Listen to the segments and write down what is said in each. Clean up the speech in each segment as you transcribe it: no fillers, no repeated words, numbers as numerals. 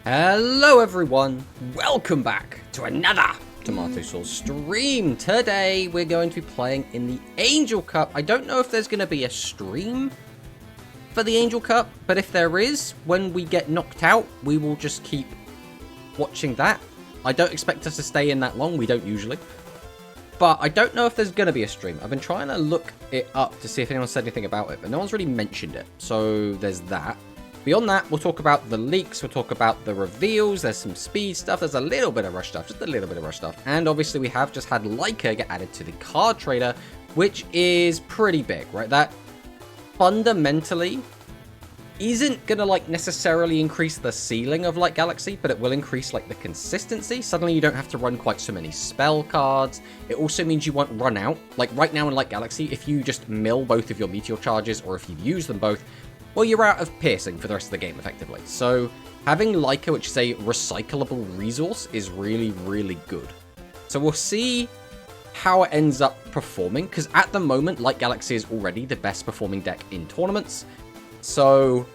Hello everyone, welcome back to another Tomato Sauce stream. Today we're going to be playing in the Angel Cup. I don't know if there's going to be a stream for the Angel Cup, but if there is, when we get knocked out, we will just keep watching that. I don't expect us to stay in that long, we don't usually. But I don't know if there's going to be a stream. I've been trying to look it up to see if anyone said anything about it, but no one's really mentioned it. So there's that. Beyond that, we'll talk about the leaks, we'll talk about the reveals, there's some speed stuff, there's a little bit of rush stuff, just a little bit of rush stuff. And obviously we have just had Lika get added to the card trader, which is pretty big, right? That fundamentally isn't gonna like necessarily increase the ceiling of Light Galaxy, but it will increase like the consistency. Suddenly you don't have to run quite so many spell cards. It also means you won't run out. Like right now in Light Galaxy, if you just mill both of your meteor charges, or if you use them both, well, you're out of piercing for the rest of the game, effectively. So having Lika, which is a recyclable resource, is really, really good. So we'll see how it ends up performing, because at the moment, Light Galaxy is already the best performing deck in tournaments. So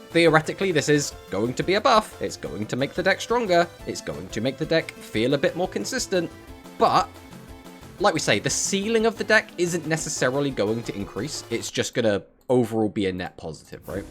theoretically, this is going to be a buff. It's going to make the deck stronger. It's going to make the deck feel a bit more consistent. But like we say, the ceiling of the deck isn't necessarily going to increase. It's just going to overall be a net positive, right?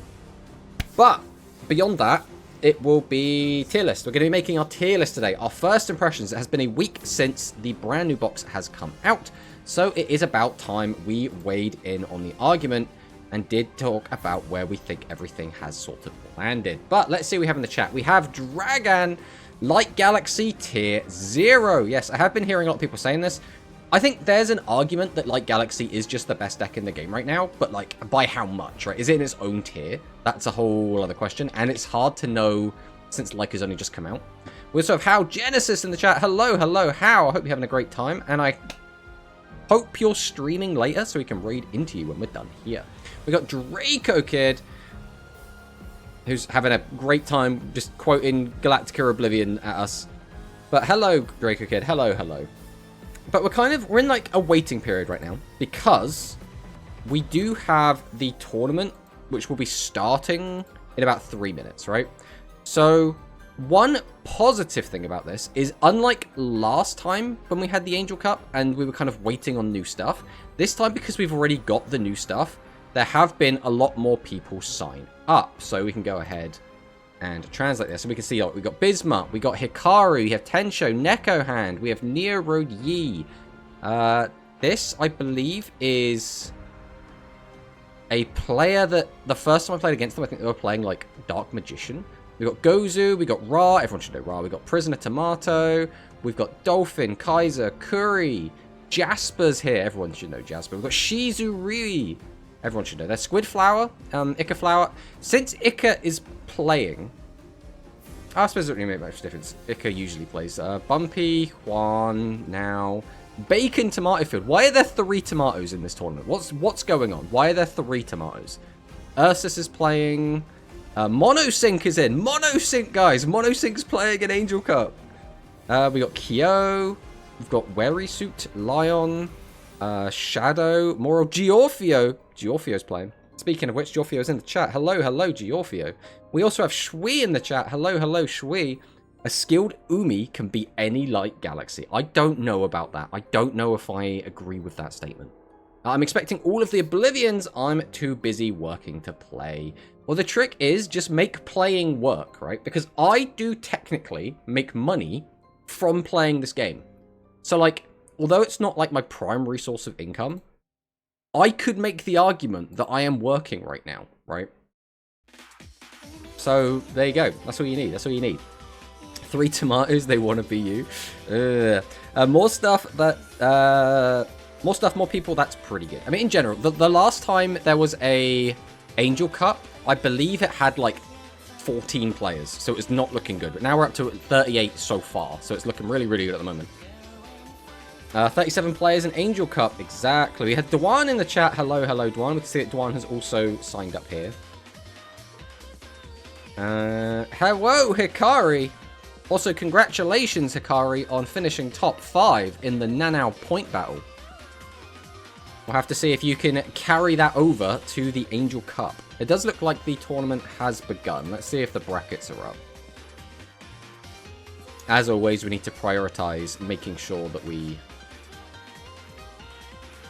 But beyond that, it will be tier list. We're going to be making our tier list today. Our first impressions. It has been a week since the brand new box has come out, so it is about time we weighed in on the argument and did talk about where we think everything has sort of landed. But let's see what we have in the chat. We have Dragon, Light Galaxy tier 0. Yes, I have been hearing a lot of people saying this. I think there's an argument that Light Galaxy is just the best deck in the game right now, but like, by how much, right? Is it in its own tier? That's a whole other question, and it's hard to know since Lika's only just come out. We also have How Genesis in the chat. Hello, hello, How. I hope you're having a great time, and I hope you're streaming later so we can raid into you when we're done here. We got Draco Kid, who's having a great time just quoting Galactica Oblivion at us. But hello, Draco Kid. Hello, hello. But we're in like a waiting period right now, because we do have the tournament, which will be starting in about 3 minutes, right? So one positive thing about this is, unlike last time when we had the Angel Cup and we were kind of waiting on new stuff, this time, because we've already got the new stuff, there have been a lot more people sign up. So we can go ahead and translate this. So we can see, we got Bismuth, we got Hikaru, we have Tensho, Neko Hand, we have Neo Road Yi. This, I believe, is a player that the first time I played against them, I think they were playing like Dark Magician. We got Gozu, we got Ra, everyone should know Ra, we got Prisoner Tomato, we've got Dolphin, Kaiser, Curry, Jasper's here, everyone should know Jasper. We've got Shizuri, everyone should know. There's Squid Flower, Ika Flower. Since Ika is playing, I suppose it doesn't really make much difference. Ika usually plays. Bumpy, Juan, now. Bacon Tomato Field. Why are there 3 tomatoes in this tournament? What's going on? Why are there 3 tomatoes? Ursus is playing. Monosync is in. Monosync, guys. Monosync's playing an Angel Cup. We got Kyo. We've got Wery Suit, Lion, Shadow, Moral, Giorfio. Giorfio's playing. Speaking of which, Giorfio's in the chat. Hello, hello, Giorfio. We also have Shui in the chat. Hello, hello, Shui. A skilled Umi can beat any Light Galaxy. I don't know about that. I don't know if I agree with that statement. I'm expecting all of the Oblivions. I'm too busy working to play. Well, the trick is just make playing work, right? Because I do technically make money from playing this game. So, like, although it's not like my primary source of income, I could make the argument that I am working right now, right? So, there you go. That's all you need. That's all you need. 3 tomatoes, they want to be you. More stuff, more people, that's pretty good. I mean, in general, the last time there was a Angel Cup, I believe it had, like, 14 players. So, it's not looking good. But now we're up to 38 so far. So, it's looking really, really good at the moment. 37 players in Angel Cup, exactly. We had Dwan in the chat. Hello, hello, Dwan. We can see that Dwan has also signed up here. Hello, Hikari. Also, congratulations, Hikari, on finishing top 5 in the Nanao point battle. We'll have to see if you can carry that over to the Angel Cup. It does look like the tournament has begun. Let's see if the brackets are up. As always, we need to prioritize making sure that we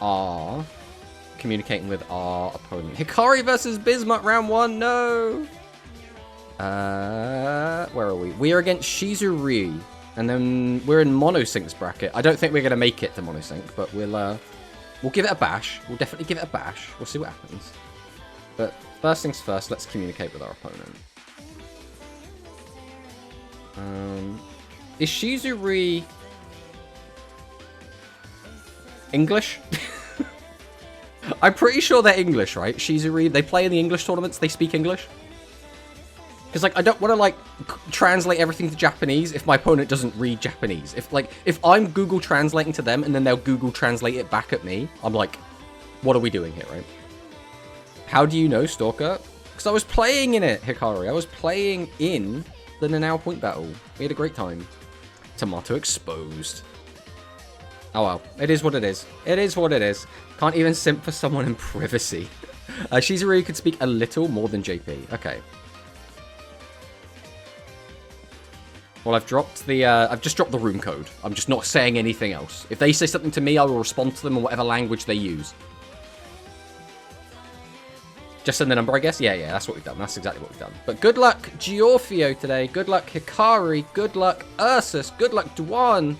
are communicating with our opponent. Hikari versus Bismuth, round 1. No! Where are we? We are against Shizuri. And then we're in Monosync's bracket. I don't think we're going to make it to Monosync, but we'll give it a bash. We'll definitely give it a bash. We'll see what happens. But first things first, let's communicate with our opponent. Is Shizuri English? I'm pretty sure they're English, right? Shizuri, they play in the English tournaments, they speak English. Because, like, I don't want to, like, translate everything to Japanese if my opponent doesn't read Japanese. If I'm Google translating to them and then they'll Google translate it back at me, I'm like, what are we doing here, right? How do you know, Stalker? Because I was playing in it, Hikari. I was playing in the Nanao Point Battle. We had a great time. Tomato exposed. Oh well, it is what it is. It is what it is. Can't even simp for someone in privacy. Shizuru could speak a little more than JP. Okay. Well, I've just dropped the room code. I'm just not saying anything else. If they say something to me, I will respond to them in whatever language they use. Just send the number, I guess? Yeah, that's what we've done. That's exactly what we've done. But good luck, Giorfio, today. Good luck, Hikari. Good luck, Ursus. Good luck, Dwan.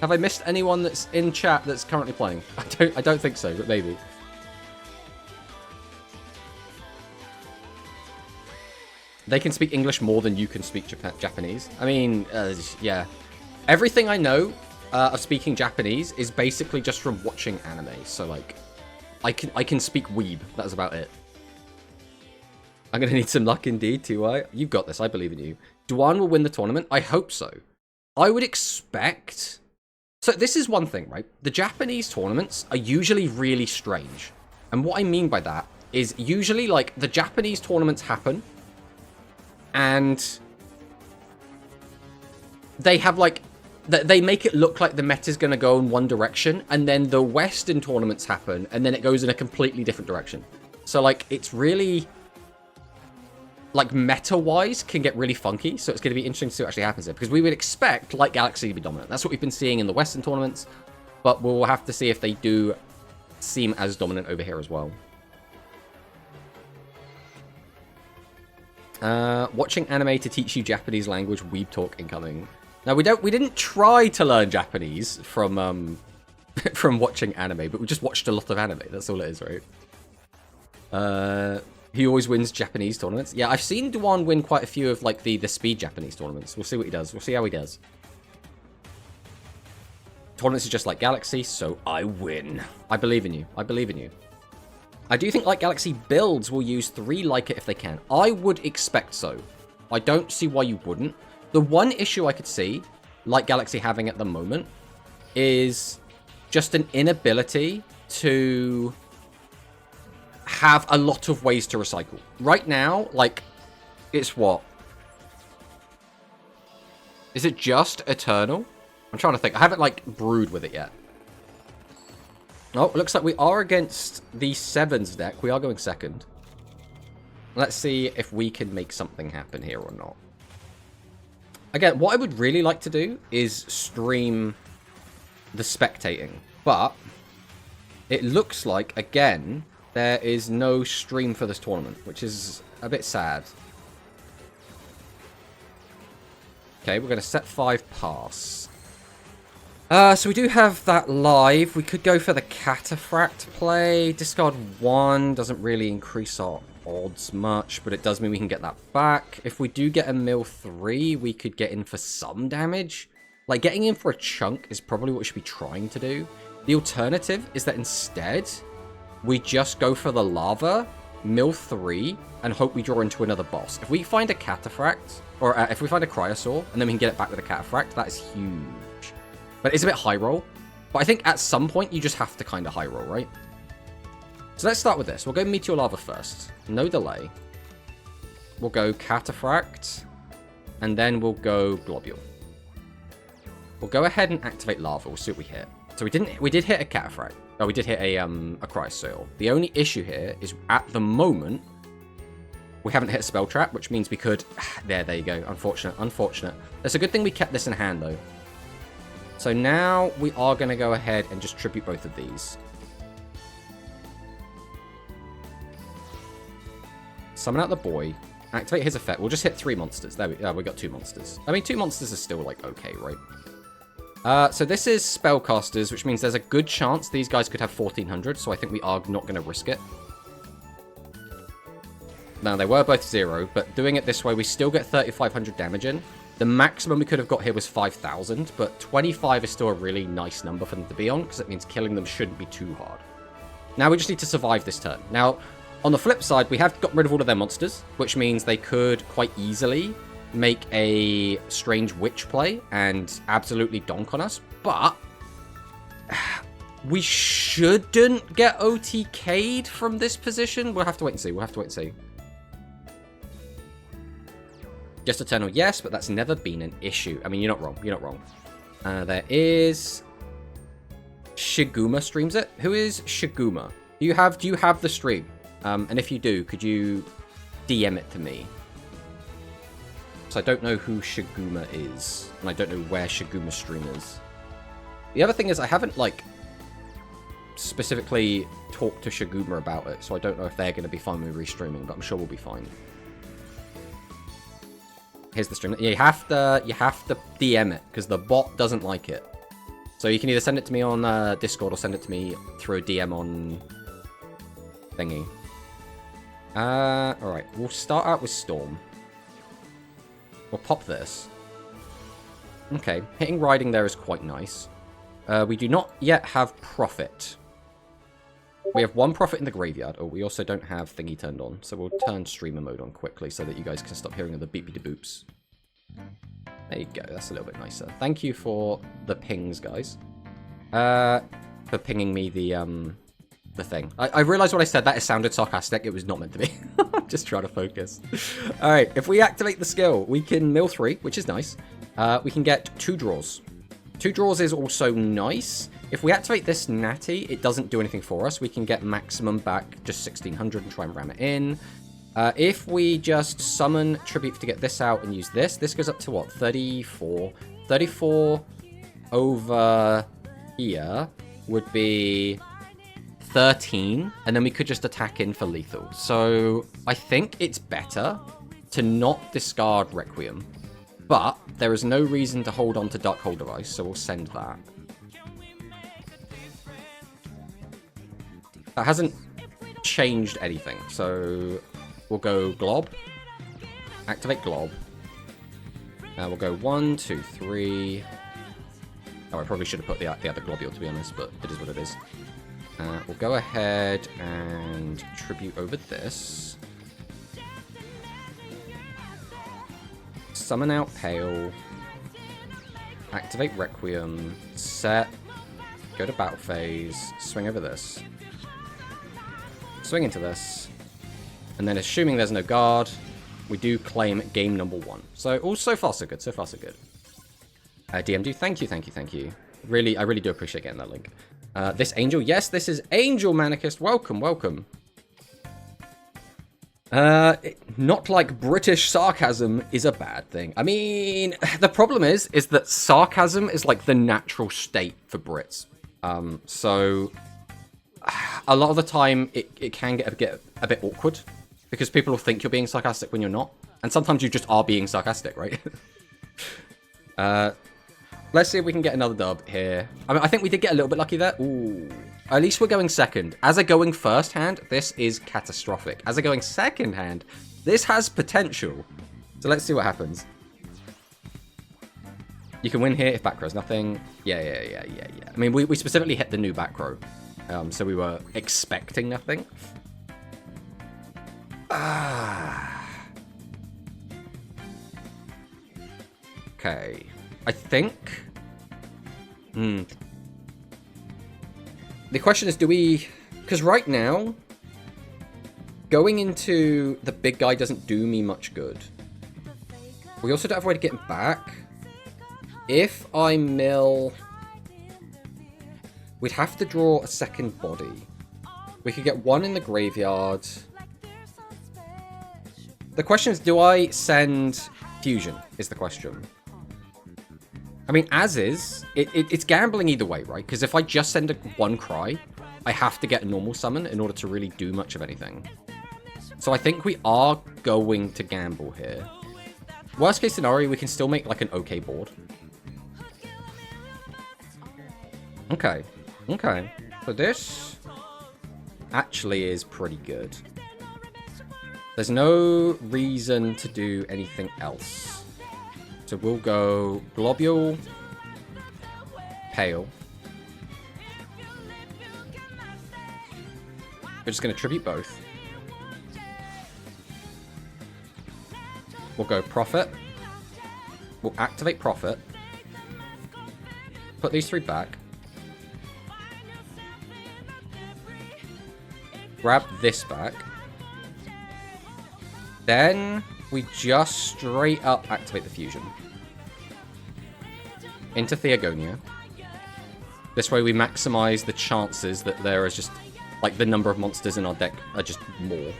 Have I missed anyone that's in chat that's currently playing? I don't think so, but maybe. They can speak English more than you can speak Japanese. I mean, yeah. Everything I know of speaking Japanese is basically just from watching anime. So, like, I can speak weeb. That's about it. I'm going to need some luck indeed, TY. You've got this. I believe in you. Dwan will win the tournament. I hope so. I would expect... So this is one thing, right? The Japanese tournaments are usually really strange. And what I mean by that is usually, like, the Japanese tournaments happen... And they have, like, they make it look like the meta's going to go in one direction, and then the Western tournaments happen, and then it goes in a completely different direction. So, like, it's really, like, meta-wise can get really funky, so it's going to be interesting to see what actually happens there, because we would expect Light Galaxy to be dominant. That's what we've been seeing in the Western tournaments, but we'll have to see if they do seem as dominant over here as well. Watching anime to teach you Japanese language, weeb talk incoming. Now we didn't try to learn Japanese from from watching anime, but we just watched a lot of anime. That's all it is, right? He always wins Japanese tournaments. Yeah, I've seen Dwan win quite a few of, like, the speed Japanese tournaments. We'll see what he does. We'll see how he does. Tournaments are just like Galaxy, so I win. I believe in you. I believe in you. I do think Light Galaxy builds will use 3 Leica if they can. I would expect so. I don't see why you wouldn't. The one issue I could see Light Galaxy having at the moment is just an inability to have a lot of ways to recycle. Right now, like, it's what? Is it just Eternal? I'm trying to think. I haven't, like, brewed with it yet. Oh, it looks like we are against the Sevens deck. We are going second. Let's see if we can make something happen here or not. Again, what I would really like to do is stream the spectating. But it looks like, again, there is no stream for this tournament, which is a bit sad. Okay, we're going to set 5 pass. So we do have that live. We could go for the Cataphract play. Discard 1 doesn't really increase our odds much, but it does mean we can get that back. If we do get a mill 3, we could get in for some damage. Like, getting in for a chunk is probably what we should be trying to do. The alternative is that instead, we just go for the lava, mill 3, and hope we draw into another boss. If we find a Cataphract, or if we find a Cryosaur, and then we can get it back with a Cataphract, that is huge. But it's a bit high roll. But I think at some point, you just have to kind of high roll, right? So let's start with this. We'll go Meteor Lava first. No delay. We'll go Cataphract. And then we'll go Globule. We'll go ahead and activate Lava. We'll see what we hit. So we did hit a Cataphract. Oh, we did hit a Cryosaur. The only issue here is, at the moment, We haven't hit a spell trap, which means we could... There you go. Unfortunate. It's a good thing we kept this in hand, though. So now we are going to go ahead and just tribute both of these. Summon out the boy. Activate his effect. We'll just hit 3 monsters. There we got 2 monsters. I mean, 2 monsters is still, like, okay, right? So this is spellcasters, which means there's a good chance these guys could have 1400, so I think we are not going to risk it. Now, they were both 0, but doing it this way, we still get 3500 damage in. The maximum we could have got here was 5000, but 25 is still a really nice number for them to be on, because it means killing them shouldn't be too hard. Now, we just need to survive this turn. Now, on the flip side, we have got rid of all of their monsters, which means they could quite easily make a strange witch play and absolutely donk on us, but we shouldn't get OTK'd from this position. We'll have to wait and see. Just Eternal, yes, but that's never been an issue. I mean, you're not wrong. There is... Shiguma streams it. Who is Shiguma? Do you have the stream? And if you do, could you DM it to me? So I don't know who Shiguma is, and I don't know where Shiguma's stream is. The other thing is I haven't, like, specifically talked to Shiguma about it, so I don't know if they're going to be fine with restreaming, but I'm sure we'll be fine. Here's the stream. You have to DM it, because the bot doesn't like it. So you can either send it to me on Discord or send it to me through a DM on thingy. Alright, we'll start out with Storm. We'll pop this. Okay, hitting Riding there is quite nice. We do not yet have Prophet. We have 1 Prophet in the graveyard. Oh, we also don't have thingy turned on. So we'll turn streamer mode on quickly so that you guys can stop hearing all the beepy-de-boops. There you go. That's a little bit nicer. Thank you for the pings, guys. For pinging me the thing. I realized what I said. That it sounded sarcastic. It was not meant to be. Just trying to focus. Alright, if we activate the skill, we can mill 3, which is nice. We can get 2 draws. 2 draws is also nice. If we activate this Natty, it doesn't do anything for us. We can get maximum back just 1600 and try and ram it in. If we just summon Tribute to get this out and use this goes up to what? 34. 34 over here would be 13, and then we could just attack in for lethal. So I think it's better to not discard Requiem, but there is no reason to hold on to Dark Hole Device, so we'll send that. That hasn't changed anything, so we'll go Glob, activate Glob. We'll go 1, 2, 3. Oh, I probably should have put the other Globule, to be honest, but it is what it is. We'll go ahead and tribute over this. Summon out Pale. Activate Requiem. Set. Go to battle phase. Swing over this. Swing into this. And then assuming there's no guard, we do claim game number 1. So, so far so good. So far so good. DMD, thank you. I really do appreciate getting that link. This Angel, yes, this is Angel Manicist. Welcome. Not like British sarcasm is a bad thing. I mean, the problem is that sarcasm is like the natural state for Brits. So a lot of the time it can get a bit awkward because people will think you're being sarcastic when you're not, and sometimes you just are being sarcastic, right? Let's see if we can get another dub here. I mean, I think we did get a little bit lucky there. Ooh. At least we're going second. As a going first hand, this is catastrophic. As a going second hand, this has potential. So let's see what happens. You can win here if back row's nothing. Yeah. I mean, we specifically hit the new back row. So we were expecting nothing. Okay. I think... The question is, do we... Because right now, going into the big guy doesn't do me much good. We also don't have a way to get him back. If I mill... We'd have to draw a second body. We could get one in the graveyard. The question is, do I send Fusion, is the question. I mean, as is, it's gambling either way, right? Because if I just send one Cry, I have to get a normal summon in order to really do much of anything. So I think we are going to gamble here. Worst case scenario, we can still make like an okay board. Okay. Okay. So this actually is pretty good. There's no reason to do anything else. So we'll go Globule, Pale. We're just going to tribute both. We'll go Prophet. We'll activate Prophet. Put these three back. Grab this back. Then we just straight up activate the Fusion. Into Theagonia. This way we maximize the chances that there is just, like, the number of monsters in our deck are just more.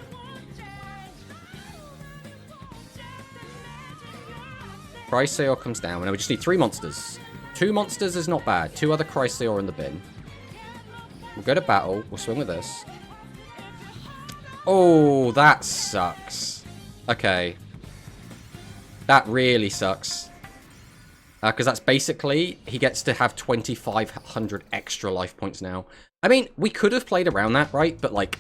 Chrysaor comes down, and we just need 3 monsters. 2 monsters is not bad. 2 other Chrysaor in the bin. We'll go to battle. We'll swing with this. Oh, that sucks. Okay. That really sucks. Because that's basically, he gets to have 2,500 extra life points now. I mean, we could have played around that, right? But, like,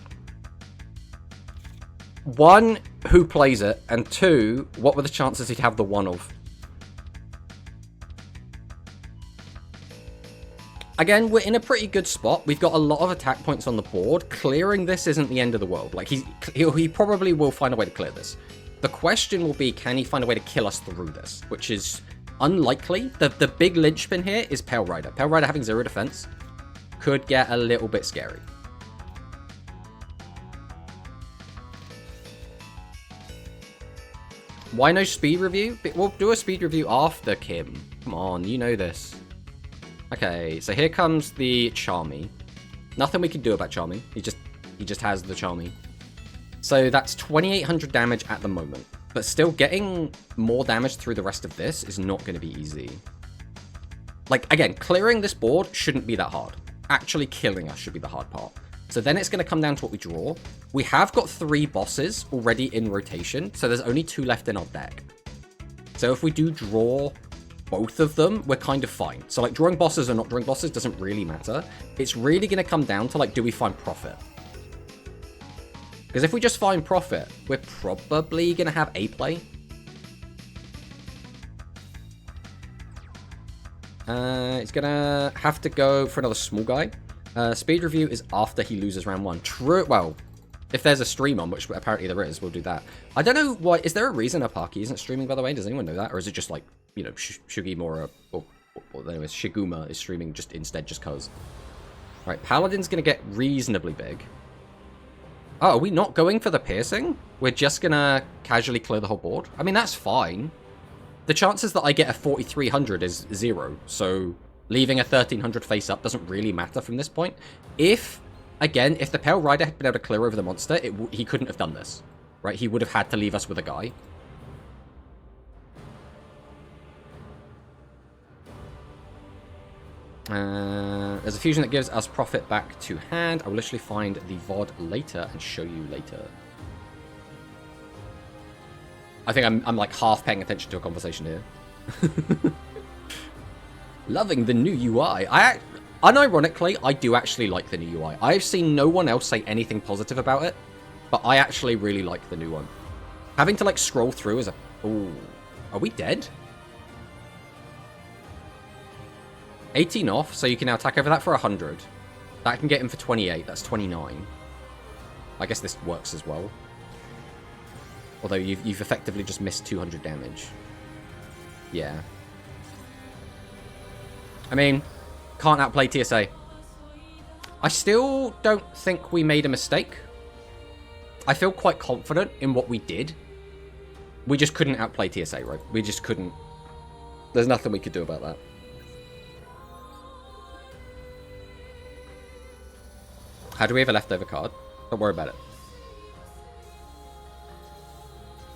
1, who plays it? And 2, what were the chances he'd have the 1 of? Again, we're in a pretty good spot. We've got a lot of attack points on the board. Clearing this isn't the end of the world. Like, he probably will find a way to clear this. The question will be, can he find a way to kill us through this? Which is unlikely. The big linchpin here is Pale Rider. Pale Rider having 0 defense could get a little bit scary. Why no speed review? We'll do a speed review after Kim. Come on, you know this. Okay, so here comes the Charmy. Nothing we can do about Charmy. He just has the Charmy. So that's 2,800 damage at the moment. But still, getting more damage through the rest of this is not going to be easy. Like, again, clearing this board shouldn't be that hard. Actually killing us should be the hard part. So then it's going to come down to what we draw. We have got 3 bosses already in rotation, so there's only 2 left in our deck. So if we do draw both of them, we're kind of fine. So, like, drawing bosses or not drawing bosses doesn't really matter. It's really going to come down to, like, do we find Profit? Because if we just find Profit, we're probably going to have a play. It's going to have to go for another small guy. Speed review is after he loses round 1. True. Well, if there's a stream on, which apparently there is, we'll do that. I don't know why. Is there a reason Apaki isn't streaming, by the way? Does anyone know that? Or is it just like, you know, Shugimura, or anyways, Shiguma is streaming just instead just cause. Right, Paladin's going to get reasonably big. Oh, are we not going for the piercing? We're just going to casually clear the whole board? I mean, that's fine. The chances that I get a 4,300 is 0, so leaving a 1,300 face up doesn't really matter from this point. If, again, if the Pale Rider had been able to clear over the monster, he couldn't have done this, right? He would have had to leave us with a guy. There's a fusion that gives us Profit back to hand. I will literally find the VOD later and show you later. I think I'm like half paying attention to a conversation here. Loving the new UI. Unironically, I do actually like the new UI. I've seen no one else say anything positive about it, but I actually really like the new one. Having to like scroll through is a... Ooh. Are we dead? 18 off, so you can now attack over that for 100. That can get him for 28. That's 29. I guess this works as well. Although you've effectively just missed 200 damage. Yeah. I mean, can't outplay TSA. I still don't think we made a mistake. I feel quite confident in what we did. We just couldn't outplay TSA, right? We just couldn't. There's nothing we could do about that. How do we have a leftover card? Don't worry about it.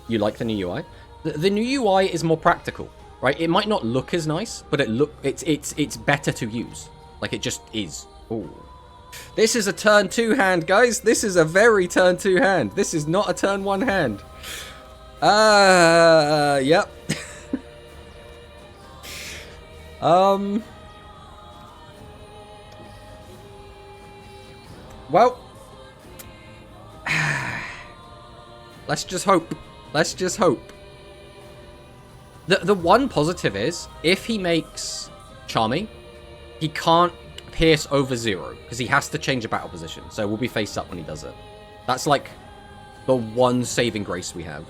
You like the new UI? The new UI is more practical, right? It might not look as nice, but it's better to use. Like, it just is. Ooh. This is a turn 2 hand, guys. This is a very turn 2 hand. This is not a turn 1 hand. Yep. Well, let's just hope. Let's just hope. The one positive is, if he makes Charmy, he can't pierce over 0, because he has to change a battle position. So we'll be face up when he does it. That's like the one saving grace we have.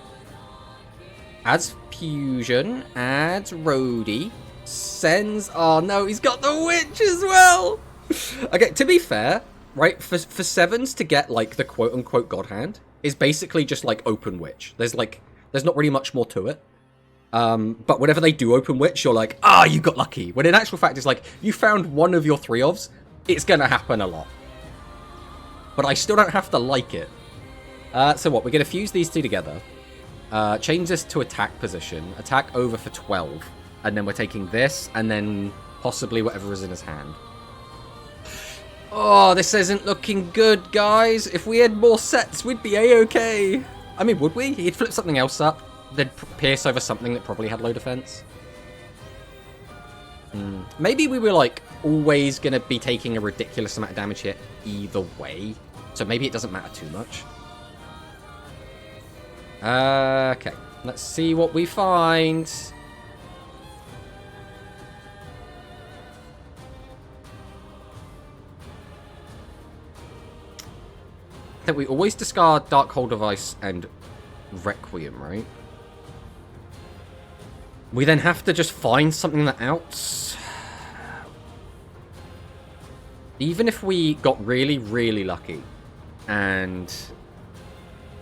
Adds Fusion, adds Rhodey, sends... Oh no, he's got the Witch as well! Okay, to be fair, right, for 7s to get, like, the quote-unquote God Hand is basically just, like, open Witch. There's not really much more to it. But whenever they do open Witch, you're like, ah, you got lucky. When in actual fact, it's like, you found one of your 3-ofs, it's gonna happen a lot. But I still don't have to like it. So what, we're gonna fuse these two together. Change this to attack position. Attack over for 12. And then we're taking this, and then possibly whatever is in his hand. Oh, this isn't looking good, guys. If we had more sets, we'd be A-okay. I mean, would we? He'd flip something else up. They'd pierce over something that probably had low defense. Maybe we were, like, always going to be taking a ridiculous amount of damage here either way. So maybe it doesn't matter too much. Okay. Let's see what we find. I think we always discard Dark Hole Device and Requiem, right? We then have to just find something that outs. Even if we got really, really lucky and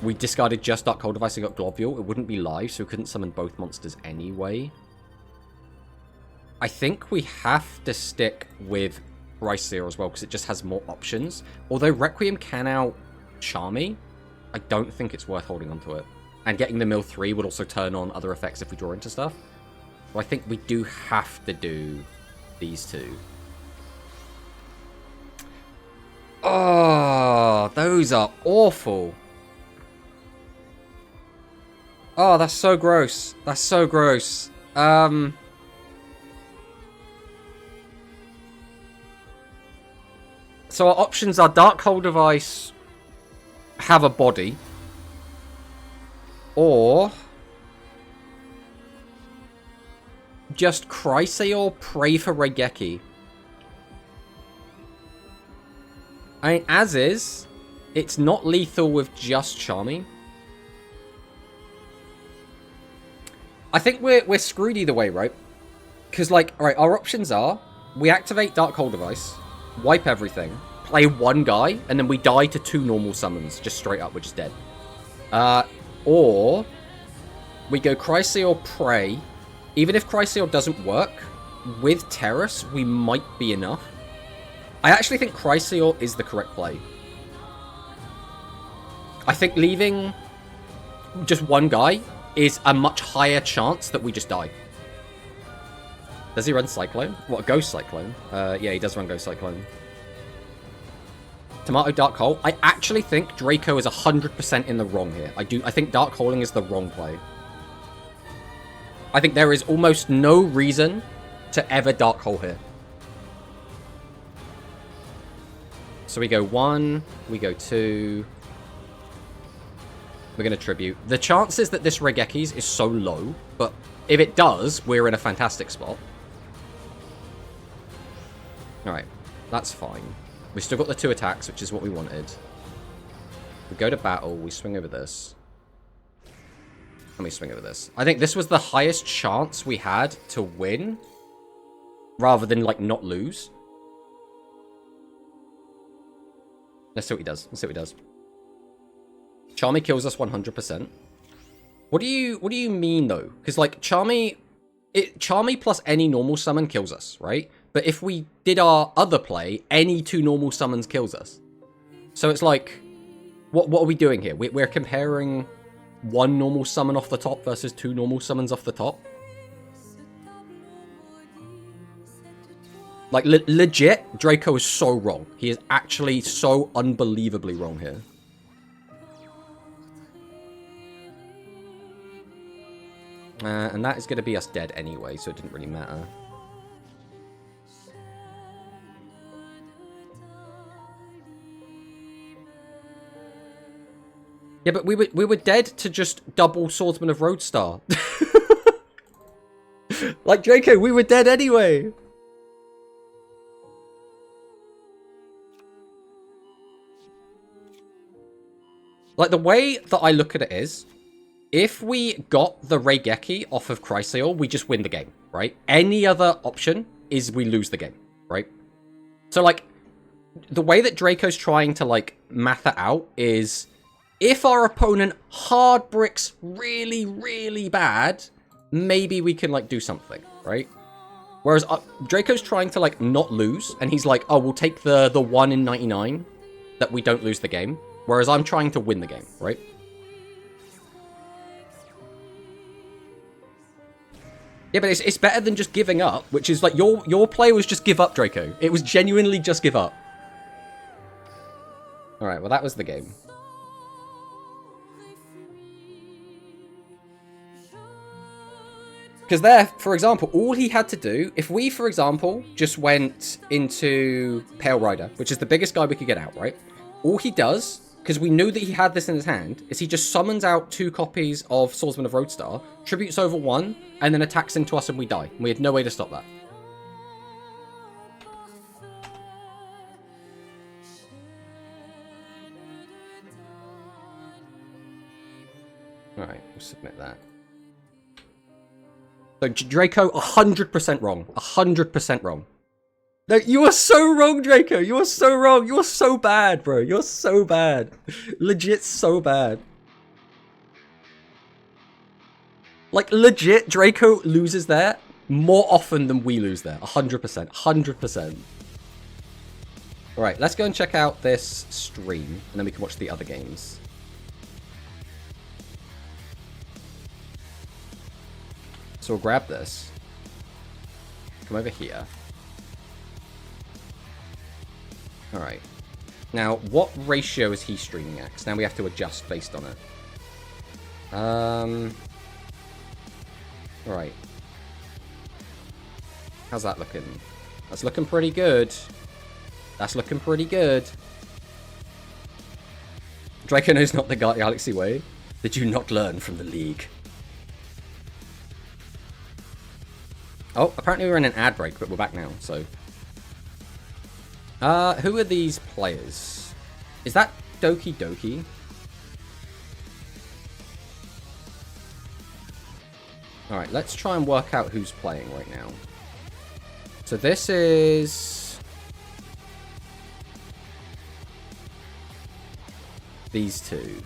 we discarded just Dark Hole Device and got Globule, it wouldn't be live, so we couldn't summon both monsters anyway. I think we have to stick with Chrysaor as well, because it just has more options. Although Requiem can out Charmy, I don't think it's worth holding onto it. And getting the Mill 3 would also turn on other effects if we draw into stuff. So I think we do have to do these two. Oh, those are awful. Oh, that's so gross. That's so gross. So our options are Dark Hole Device, have a body, or just Chrysaor, pray for Raigeki. I mean, as is, it's not lethal with just Charmy. I think we're screwed either way, right? Because, like, alright, our options are, we activate Dark Hole Device, wipe everything, play one guy, and then we die to 2 normal summons, just straight up, we're just dead. Or we go Chrysaor, pray. Even if Chrysaor doesn't work, with Terrace, we might be enough. I actually think Chrysaor is the correct play. I think leaving just one guy is a much higher chance that we just die. Does he run Cyclone? What, Ghost Cyclone? Yeah, he does run Ghost Cyclone. Tomato Dark Hole. I actually think Draco is 100% in the wrong here. I think Dark Holing is the wrong play. I think there is almost no reason to ever Dark Hole here. So we go 1, we go 2. We're going to Tribute. The chances that this Raigekis is so low, but if it does, we're in a fantastic spot. Alright, that's fine. We've still got the 2 attacks, which is what we wanted. We go to battle, we swing over this. And we swing over this. I think this was the highest chance we had to win, rather than, like, not lose. Let's see what he does. Let's see what he does. Charmy kills us 100%. What do you mean, though? Because, like, Charmy plus any normal summon kills us, right? But if we did our other play, any 2 normal summons kills us. So it's like, what are we doing here? We're comparing one normal summon off the top versus 2 normal summons off the top. Like, legit, Draco is so wrong. He is actually so unbelievably wrong here. And that is going to be us dead anyway, so it didn't really matter. Yeah, but we were dead to just double Swordsman of Roadstar. Like, Draco, we were dead anyway. Like, the way that I look at it is, if we got the Raigeki off of Chrysaor, we just win the game, right? Any other option is we lose the game, right? So, like, the way that Draco's trying to, like, math it out is, if our opponent hard bricks really, really bad, maybe we can, like, do something, right? Whereas Draco's trying to, like, not lose, and he's like, oh, we'll take the 1 in 99 that we don't lose the game. Whereas I'm trying to win the game, right? Yeah, but it's better than just giving up, which is like your play was just give up, Draco. It was genuinely just give up. Alright, well that was the game. Because there, for example, all he had to do, if we, for example, just went into Pale Rider, which is the biggest guy we could get out, right? All he does, because we knew that he had this in his hand, is he just summons out 2 copies of Swordsman of Roadstar, tributes over 1, and then attacks into us and we die. We had no way to stop that. Alright, we'll submit that. So Draco, 100% wrong. 100% wrong. No, you are so wrong, Draco. You are so wrong. You are so bad, bro. You're so bad. Legit so bad. Like, legit, Draco loses there more often than we lose there. 100%. 100%. Alright, let's go and check out this stream, and then we can watch the other games. So we'll grab this. Come over here. Alright. Now, what ratio is he streaming at? 'Cause now we have to adjust based on it. Alright. How's that looking? That's looking pretty good. That's looking pretty good. Draco knows not the Galaxy way. Did you not learn from the League? Oh, apparently we're in an ad break, but we're back now, so... who are these players? Is that Doki Doki? Alright, let's try and work out who's playing right now. So this is... these two.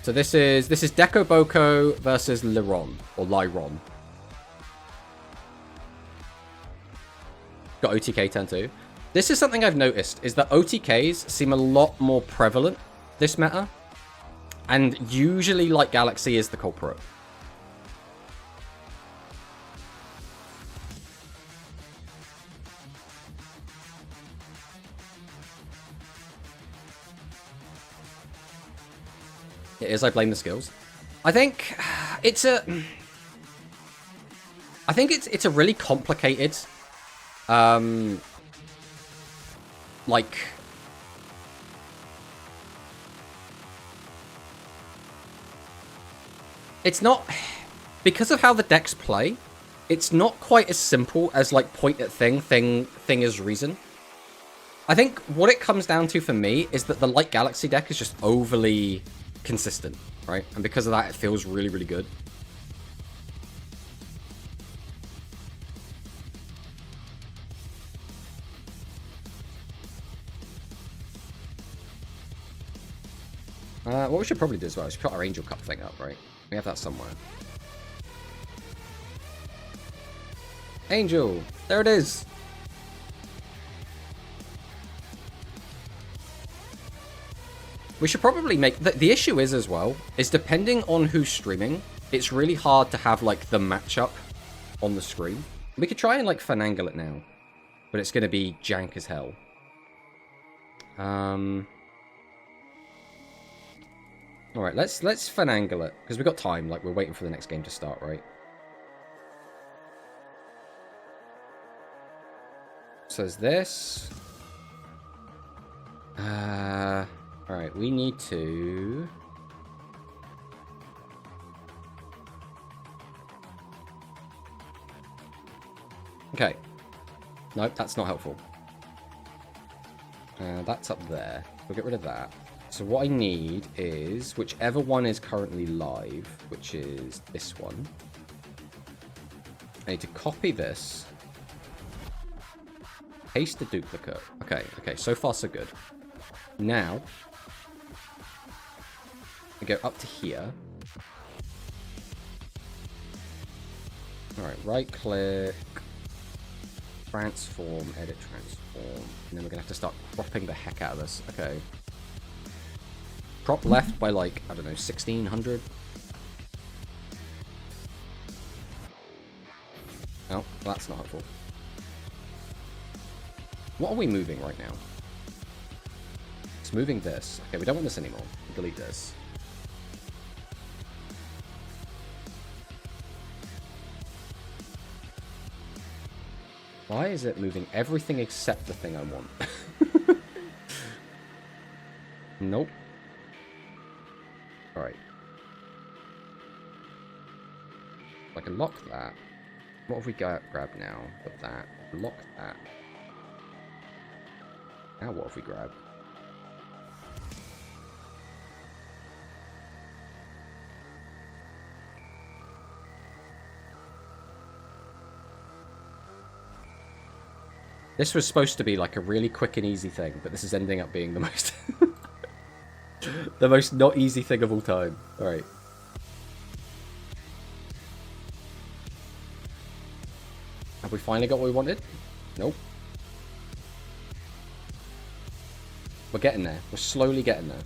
So this is Deco Boko versus Lyron, or Lyron. Got OTK turn 2. This is something I've noticed, is that OTKs seem a lot more prevalent this meta. And usually, like, Galaxy is the culprit. It is, I blame the skills. I think it's a... I think it's a really complicated... like... It's not... Because of how the decks play, it's not quite as simple as, like, point at thing is reason. I think what it comes down to for me is that the Light Galaxy deck is just overly... consistent, right? And because of that, it feels really, really good. What we should probably do as well is put our Angel Cup thing up, right? We have that somewhere. Angel! There it is! We should probably make... The issue is, as well, is depending on who's streaming, it's really hard to have, like, the matchup on the screen. We could try and, like, finagle it now. But it's going to be jank as hell. Alright, let's finagle it. Because we've got time. Like, we're waiting for the next game to start, right? So there's this. Alright, we need to... Okay. Nope, that's not helpful. That's up there. We'll get rid of that. So what I need is whichever one is currently live, which is this one. I need to copy this. Paste the duplicate. Okay, so far so good. Now, we go up to here. Alright, right click. Transform, edit, transform. And then we're going to have to start cropping the heck out of this. Okay. Crop left by, like, I don't know, 1600. Oh, that's not helpful. What are we moving right now? It's moving this. Okay, we don't want this anymore. We'll delete this. Why is it moving everything except the thing I want? Nope. Alright. I can lock that. What have we got? Grab now? Put that. Lock that. Now what have we grabbed? This was supposed to be like a really quick and easy thing, but this is ending up being the most... the most not easy thing of all time. Alright. Have we finally got what we wanted? Nope. We're getting there. We're slowly getting there.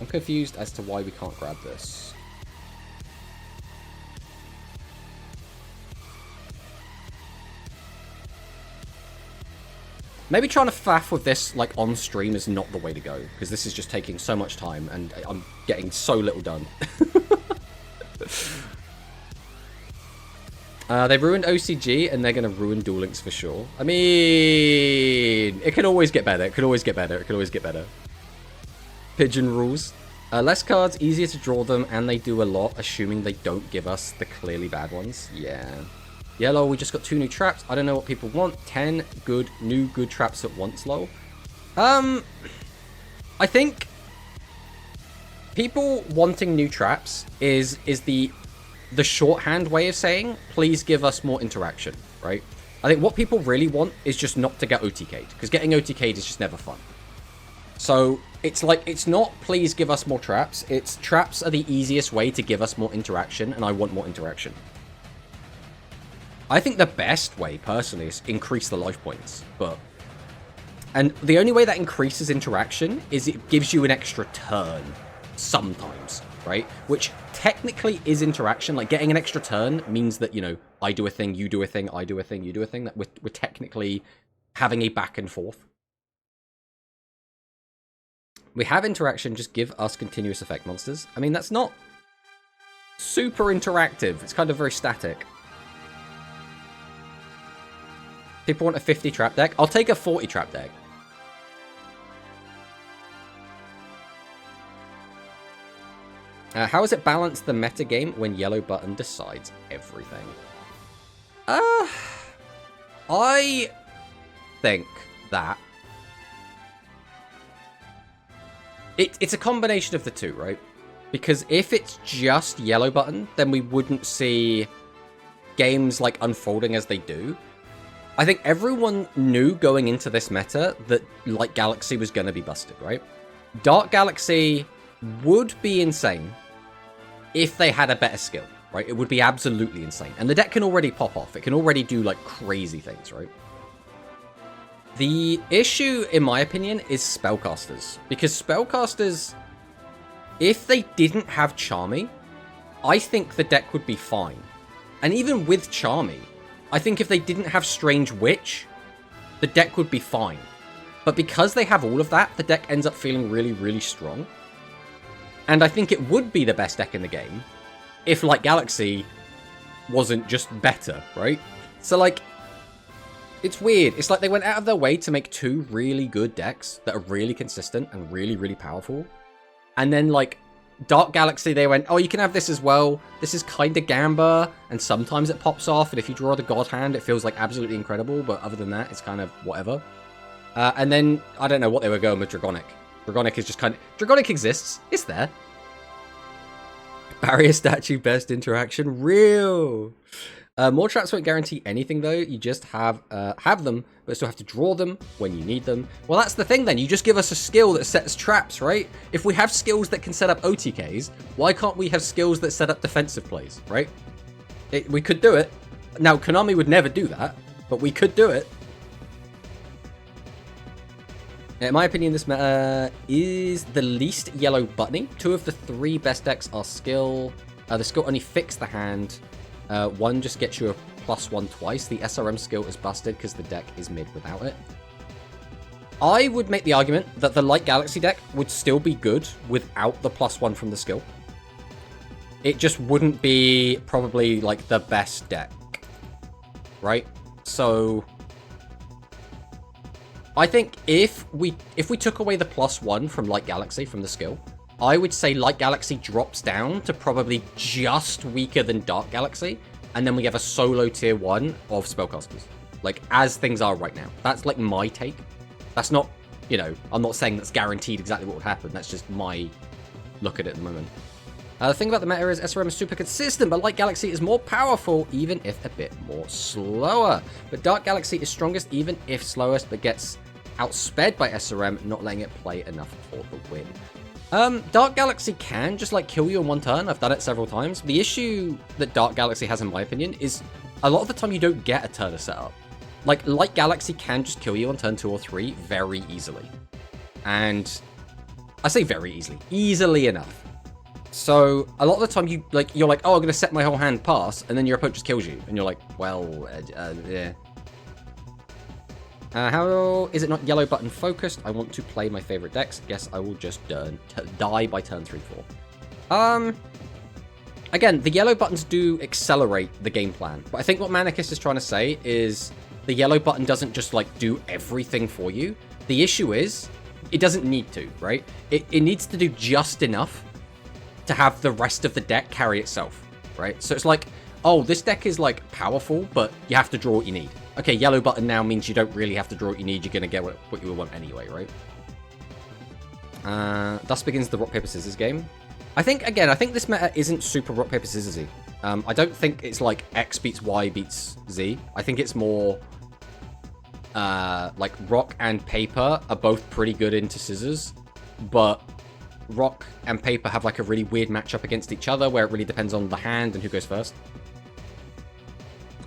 I'm confused as to why we can't grab this. Maybe trying to faff with this, like, on stream is not the way to go, because this is just taking so much time, and I'm getting so little done. They ruined OCG, and they're going to ruin Duel Links for sure. I mean, it can always get better. It could always get better. It could always get better. Pigeon rules. Less cards, easier to draw them, and they do a lot, assuming they don't give us the clearly bad ones. Yeah. Yellow, we just got 2 new traps. I don't know what people want. 10 new good traps at once, lol. I think people wanting new traps is the shorthand way of saying, please give us more interaction, right? I think what people really want is just not to get OTK'd, because getting OTK'd is just never fun. So it's like, it's not please give us more traps. It's traps are the easiest way to give us more interaction, and I want more interaction. I think the best way, personally, is increase the life points, but... And the only way that increases interaction is it gives you an extra turn, sometimes, right? Which technically is interaction. Like, getting an extra turn means that, you know, I do a thing, you do a thing, I do a thing, you do a thing. That we're technically having a back and forth. We have interaction, just give us continuous effect monsters. I mean, that's not super interactive. It's kind of very static. People want a 50 trap deck. I'll take a 40 trap deck. How does it balance the meta game when yellow button decides everything? I think that it's a combination of the two, right? Because if it's just yellow button, then we wouldn't see games like unfolding as they do. I think everyone knew going into this meta that Light Galaxy was going to be busted, right? Dark Galaxy would be insane if they had a better skill, right? It would be absolutely insane. And the deck can already pop off. It can already do, like, crazy things, right? The issue, in my opinion, is spellcasters. Because spellcasters, if they didn't have Charmy, I think the deck would be fine. And even with Charmy, I think if they didn't have Strange Witch, the deck would be fine. But because they have all of that, the deck ends up feeling really, really strong. And I think it would be the best deck in the game if Light Galaxy wasn't just better, right? So, like, it's weird. It's like they went out of their way to make two really good decks that are really consistent and really, really powerful. And then, like, Dark Galaxy, they went, oh, you can have this as well. This is kind of Gamba, and sometimes it pops off, and if you draw the God Hand, it feels, like, absolutely incredible, but other than that, it's kind of whatever. And then, I don't know what they were going with Dragonic. Dragonic is just kind of... Dragonic exists. It's there. Barrier statue, best interaction. Real. More traps won't guarantee anything, though. You just have them, but still have to draw them when you need them. Well, that's the thing, then. You just give us a skill that sets traps, right? If we have skills that can set up OTKs, why can't we have skills that set up defensive plays, right? We could do it. Now, Konami would never do that, but we could do it. In my opinion, this meta is the least yellow buttony. 2 of the 3 best decks are skill. The skill only fix the hand. 1 just gets you a +1 twice. The SRM skill is busted because the deck is mid without it. I would make the argument that the Light Galaxy deck would still be good without the +1 from the skill. It just wouldn't be probably like the best deck, right? So I think if we took away the +1 from Light Galaxy from the skill, I would say Light Galaxy drops down to probably just weaker than Dark Galaxy, and then we have a solo tier 1 of spellcasters. Like, as things are right now. That's, like, my take. That's not, you know, I'm not saying that's guaranteed exactly what would happen. That's just my look at it at the moment. The thing about the meta is SRM is super consistent, but Light Galaxy is more powerful, even if a bit more slower. But Dark Galaxy is strongest, even if slowest, but gets outsped by SRM, not letting it play enough for the win. Dark Galaxy can just, like, kill you in one turn. I've done it several times. The issue that Dark Galaxy has, in my opinion, is a lot of the time you don't get a turn to set up. Like, Light Galaxy can just kill you on turn 2 or 3 very easily. And I say very easily. Easily enough. So, a lot of the time you're like, oh, I'm going to set my whole hand pass, and then your opponent just kills you. And you're like, well, yeah. How is it not yellow button focused? I want to play my favorite decks. Guess I will just die by turn 3-4. Again, the yellow buttons do accelerate the game plan. But I think what Manicus is trying to say is the yellow button doesn't just, like, do everything for you. The issue is, it doesn't need to, right? It needs to do just enough to have the rest of the deck carry itself, right? So it's like, oh, this deck is, like, powerful, but you have to draw what you need. Okay, yellow button now means you don't really have to draw what you need. You're going to get what you want anyway, right? Thus begins the rock, paper, scissors game. I think this meta isn't super rock, paper, scissors-y. I don't think it's like X beats Y beats Z. I think it's more like rock and paper are both pretty good into scissors, but rock and paper have like a really weird matchup against each other where it really depends on the hand and who goes first.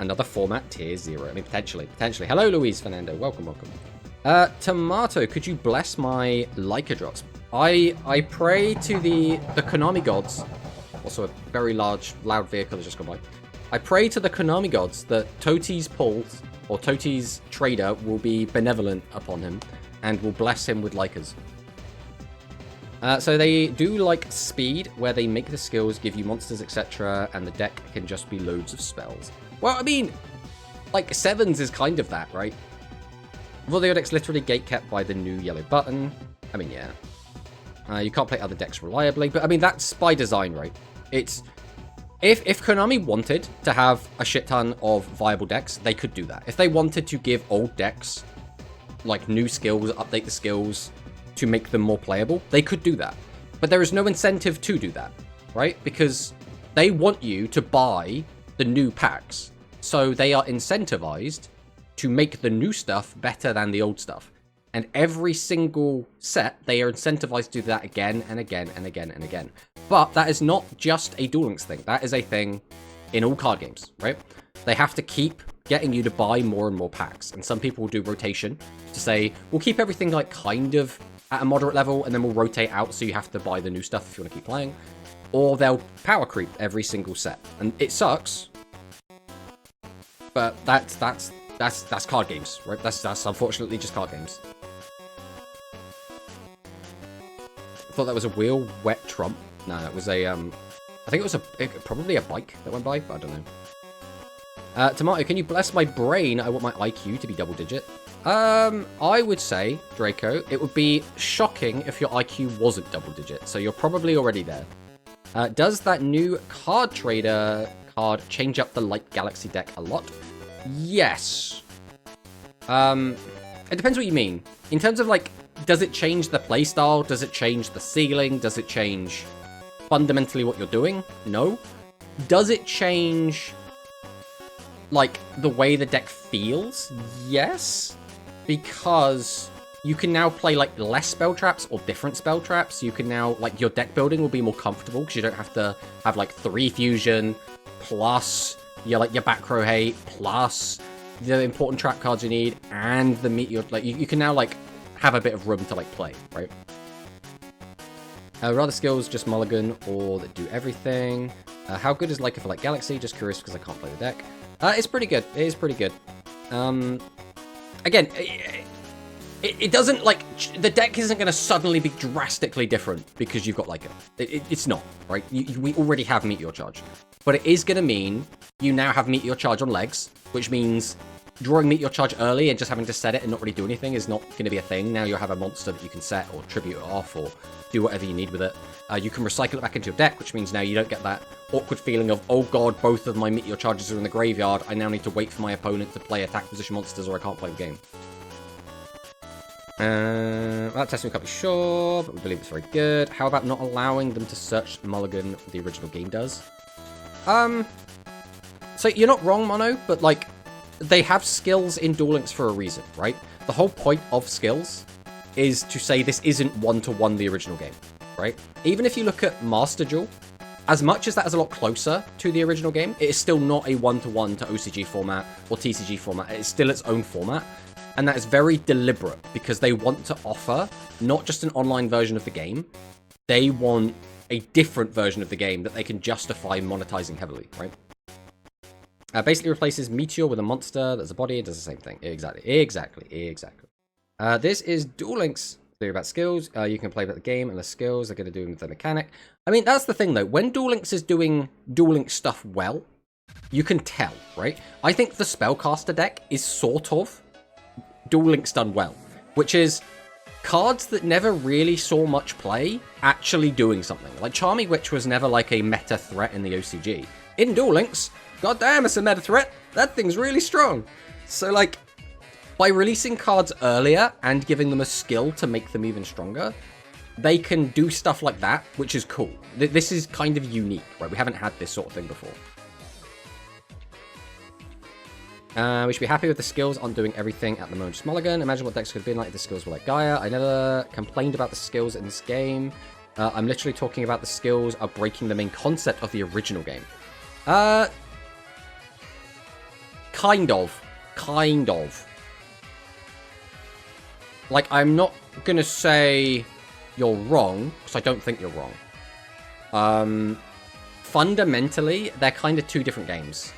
Another format, tier 0. I mean, potentially. Hello, Luis Fernando. Welcome. Tomato, could you bless my Lika drops? I pray to the Konami gods. Also a very loud vehicle has just gone by. I pray to the Konami gods that Toti's pulls, or Toti's trader, will be benevolent upon him and will bless him with Likas. So they do like speed, where they make the skills give you monsters, etc., and the deck can just be loads of spells. Well, I mean, like, 7s is kind of that, right? Well, the deck's literally gatekept by the new yellow button. I mean, yeah. You can't play other decks reliably, but I mean, that's by design, right? It's... If Konami wanted to have a shit ton of viable decks, they could do that. If they wanted to give old decks, like, new skills, update the skills to make them more playable, they could do that. But there is no incentive to do that, right? Because they want you to buy the new packs, so they are incentivized to make the new stuff better than the old stuff. And every single set, they are incentivized to do that again and again and again and again. But that is not just a Duel Links thing. That is a thing in all card games, right? They have to keep getting you to buy more and more packs. And some people will do rotation to say, we'll keep everything like kind of at a moderate level, and then we'll rotate out so you have to buy the new stuff if you want to keep playing. Or they'll power creep every single set. And it sucks. But that's card games, right? That's unfortunately just card games. I thought that was a real wet Trump. No, it was a, I think it was probably a bike that went by, but I don't know. Tomato, can you bless my brain? I want my IQ to be double digit. I would say, Draco, it would be shocking if your IQ wasn't double digit, so you're probably already there. Does that new card trader card change up the Light Galaxy deck a lot? Yes. It depends what you mean. In terms of, like, does it change the playstyle? Does it change the ceiling? Does it change fundamentally what you're doing? No. Does it change, like, the way the deck feels? Yes. Because you can now play, like, less spell traps or different spell traps. You can now, like, your deck building will be more comfortable because you don't have to have, like, 3 fusion plus your, like, your back row hate plus the important trap cards you need and the meteor. Like, you can now, like, have a bit of room to, like, play, right? Rather skills, just mulligan or that do everything. How good is Lika for, like, Galaxy? Just curious because I can't play the deck. It's pretty good. It is pretty good. Again, it doesn't, like, the deck isn't going to suddenly be drastically different because you've got Lika. It's not, right? We already have Meteor Charge. But it is going to mean you now have Meteor Charge on legs, which means drawing Meteor Charge early and just having to set it and not really do anything is not going to be a thing. Now you have a monster that you can set or tribute it off or do whatever you need with it. You can recycle it back into your deck, which means now you don't get that awkward feeling of, oh god, both of my Meteor Charges are in the graveyard. I now need to wait for my opponent to play attack position monsters or I can't play the game. That testing we can't be sure, but we believe it's very good. How about not allowing them to search Mulligan the original game does? So you're not wrong, Mono, but, like, they have skills in Duel Links for a reason, right? The whole point of skills is to say this isn't one-to-one the original game, right? Even if you look at Master Duel, as much as that is a lot closer to the original game, it is still not a one-to-one to OCG format or TCG format. It is still its own format. And that is very deliberate because they want to offer not just an online version of the game, they want a different version of the game that they can justify monetizing heavily, right? Basically replaces Meteor with a monster that's a body, it does the same thing. Exactly. This is Duel Links. Theory about skills. You can play about the game and the skills they're going to do with the mechanic. I mean, that's the thing though. When Duel Links is doing Duel Links stuff well, you can tell, right? I think the Spellcaster deck is sort of Duel Links done well, which is cards that never really saw much play actually doing something. Like Charmy Witch was never like a meta threat in the OCG. In Duel Links, goddamn, it's a meta threat. That thing's really strong. So, like, by releasing cards earlier and giving them a skill to make them even stronger, they can do stuff like that, which is cool. This is kind of unique, right? We haven't had this sort of thing before. We should be happy with the skills on doing everything at the moment. Just Mulligan. Imagine what decks could have been like if the skills were like Gaia. I never complained about the skills in this game. I'm literally talking about the skills are breaking the main concept of the original game. Kind of. Like, I'm not gonna say you're wrong, because I don't think you're wrong. Fundamentally, they're kind of two different games.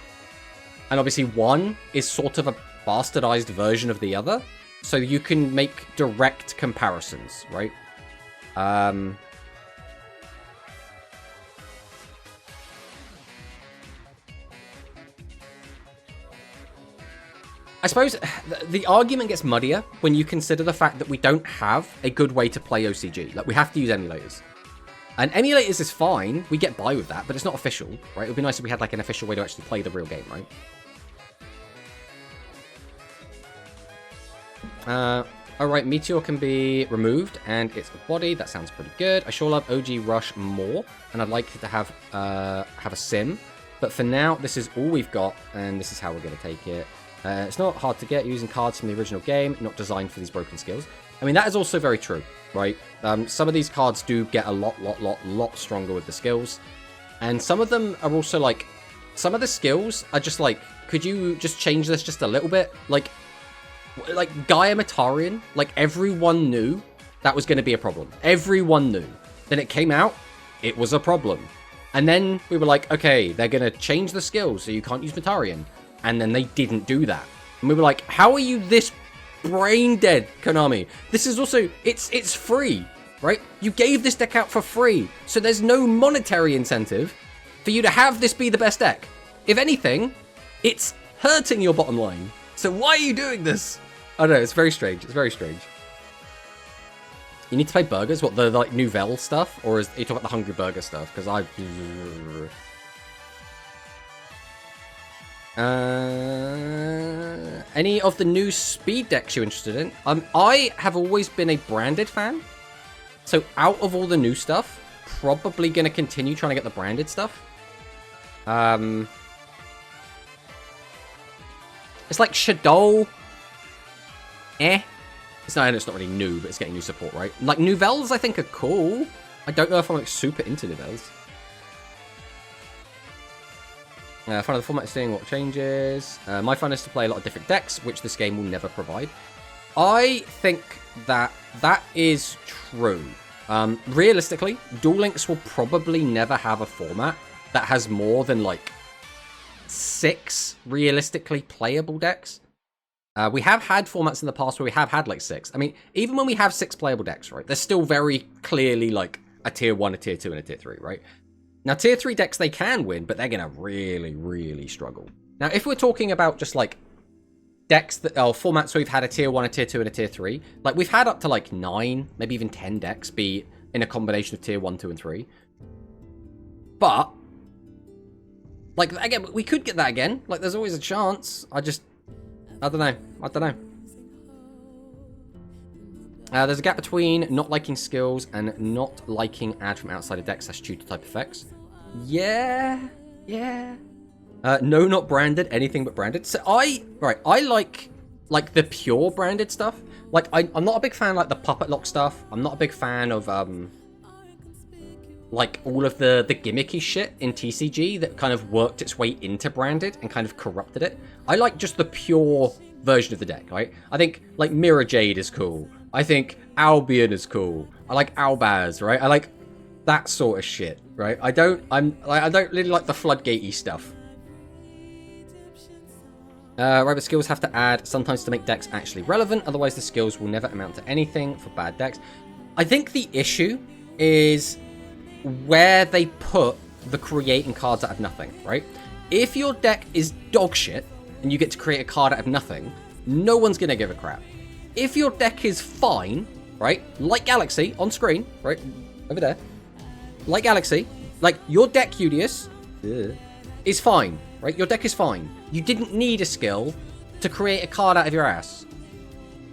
And obviously one is sort of a bastardized version of the other, so you can make direct comparisons, right? I suppose the argument gets muddier when you consider the fact that we don't have a good way to play OCG. Like, we have to use emulators. And emulators is fine, we get by with that, but it's not official, right? It would be nice if we had, like, an official way to actually play the real game, right? Alright, Meteor can be removed, and it's a body. That sounds pretty good. I sure love OG Rush more, and I'd like to have a sim. But for now, this is all we've got, and this is how we're going to take it. It's not hard to get using cards from the original game, not designed for these broken skills. I mean, that is also very true, right? Some of these cards do get a lot stronger with the skills. And some of them are also, like, some of the skills are just like, could you just change this just a little bit? Like Gaia Matarian, like everyone knew that was going to be a problem. Everyone knew. Then it came out, it was a problem. And then we were like, okay, they're going to change the skills so you can't use Matarian. And then they didn't do that. And we were like, how are you this brain dead, Konami? This is also, it's free, right? You gave this deck out for free. So there's no monetary incentive for you to have this be the best deck. If anything, it's hurting your bottom line. So why are you doing this? I don't know, it's very strange. It's very strange. You need to play burgers? What, the like Nouvelle stuff? Or are you talking about the Hungry Burger stuff? Because any of the new speed decks you're interested in? I have always been a branded fan. So out of all the new stuff, probably going to continue trying to get the branded stuff. It's like Shadow. It's not really new, but it's getting new support, right? Like, Nouvelles, I think, are cool. I don't know if I'm, like, super into Nouvelles. Fun of the format is seeing what changes. My fun is to play a lot of different decks, which this game will never provide. I think that that is true. Realistically, Duel Links will probably never have a format that has more than, like, 6 realistically playable decks. We have had formats in the past where we have had like 6. I mean, even when we have 6 playable decks, right, they're still very clearly like a tier 1, a tier 2, and a tier 3, right? Now, tier 3 decks they can win, but they're going to really, really struggle. Now, if we're talking about just like decks that are formats where we've had a tier 1, a tier 2, and a tier 3, like we've had up to like 9, maybe even 10 decks be in a combination of tier 1, 2, and 3. But, like, again, we could get that again. Like, there's always a chance. I don't know. There's a gap between not liking skills and not liking add from outside of deck / tutor type effects. Yeah. No, not branded. Anything but branded. So I like the pure branded stuff. Like I'm not a big fan of, like, the puppet lock stuff. I'm not a big fan of like all of the gimmicky shit in TCG that kind of worked its way into branded and kind of corrupted it. I like just the pure version of the deck, right? I think like Mirror Jade is cool. I think Albion is cool. I like Albaz, right? I like that sort of shit, right? I don't really like the floodgatey stuff. Right, but skills have to add sometimes to make decks actually relevant. Otherwise, the skills will never amount to anything for bad decks. I think the issue is where they put the creating cards out of nothing, right? If your deck is dog shit and you get to create a card out of nothing, no one's gonna give a crap. If your deck is fine, right? Like Galaxy on screen, right? Over there. Like Galaxy, like your deck, Udius, is fine, right? Your deck is fine. You didn't need a skill to create a card out of your ass.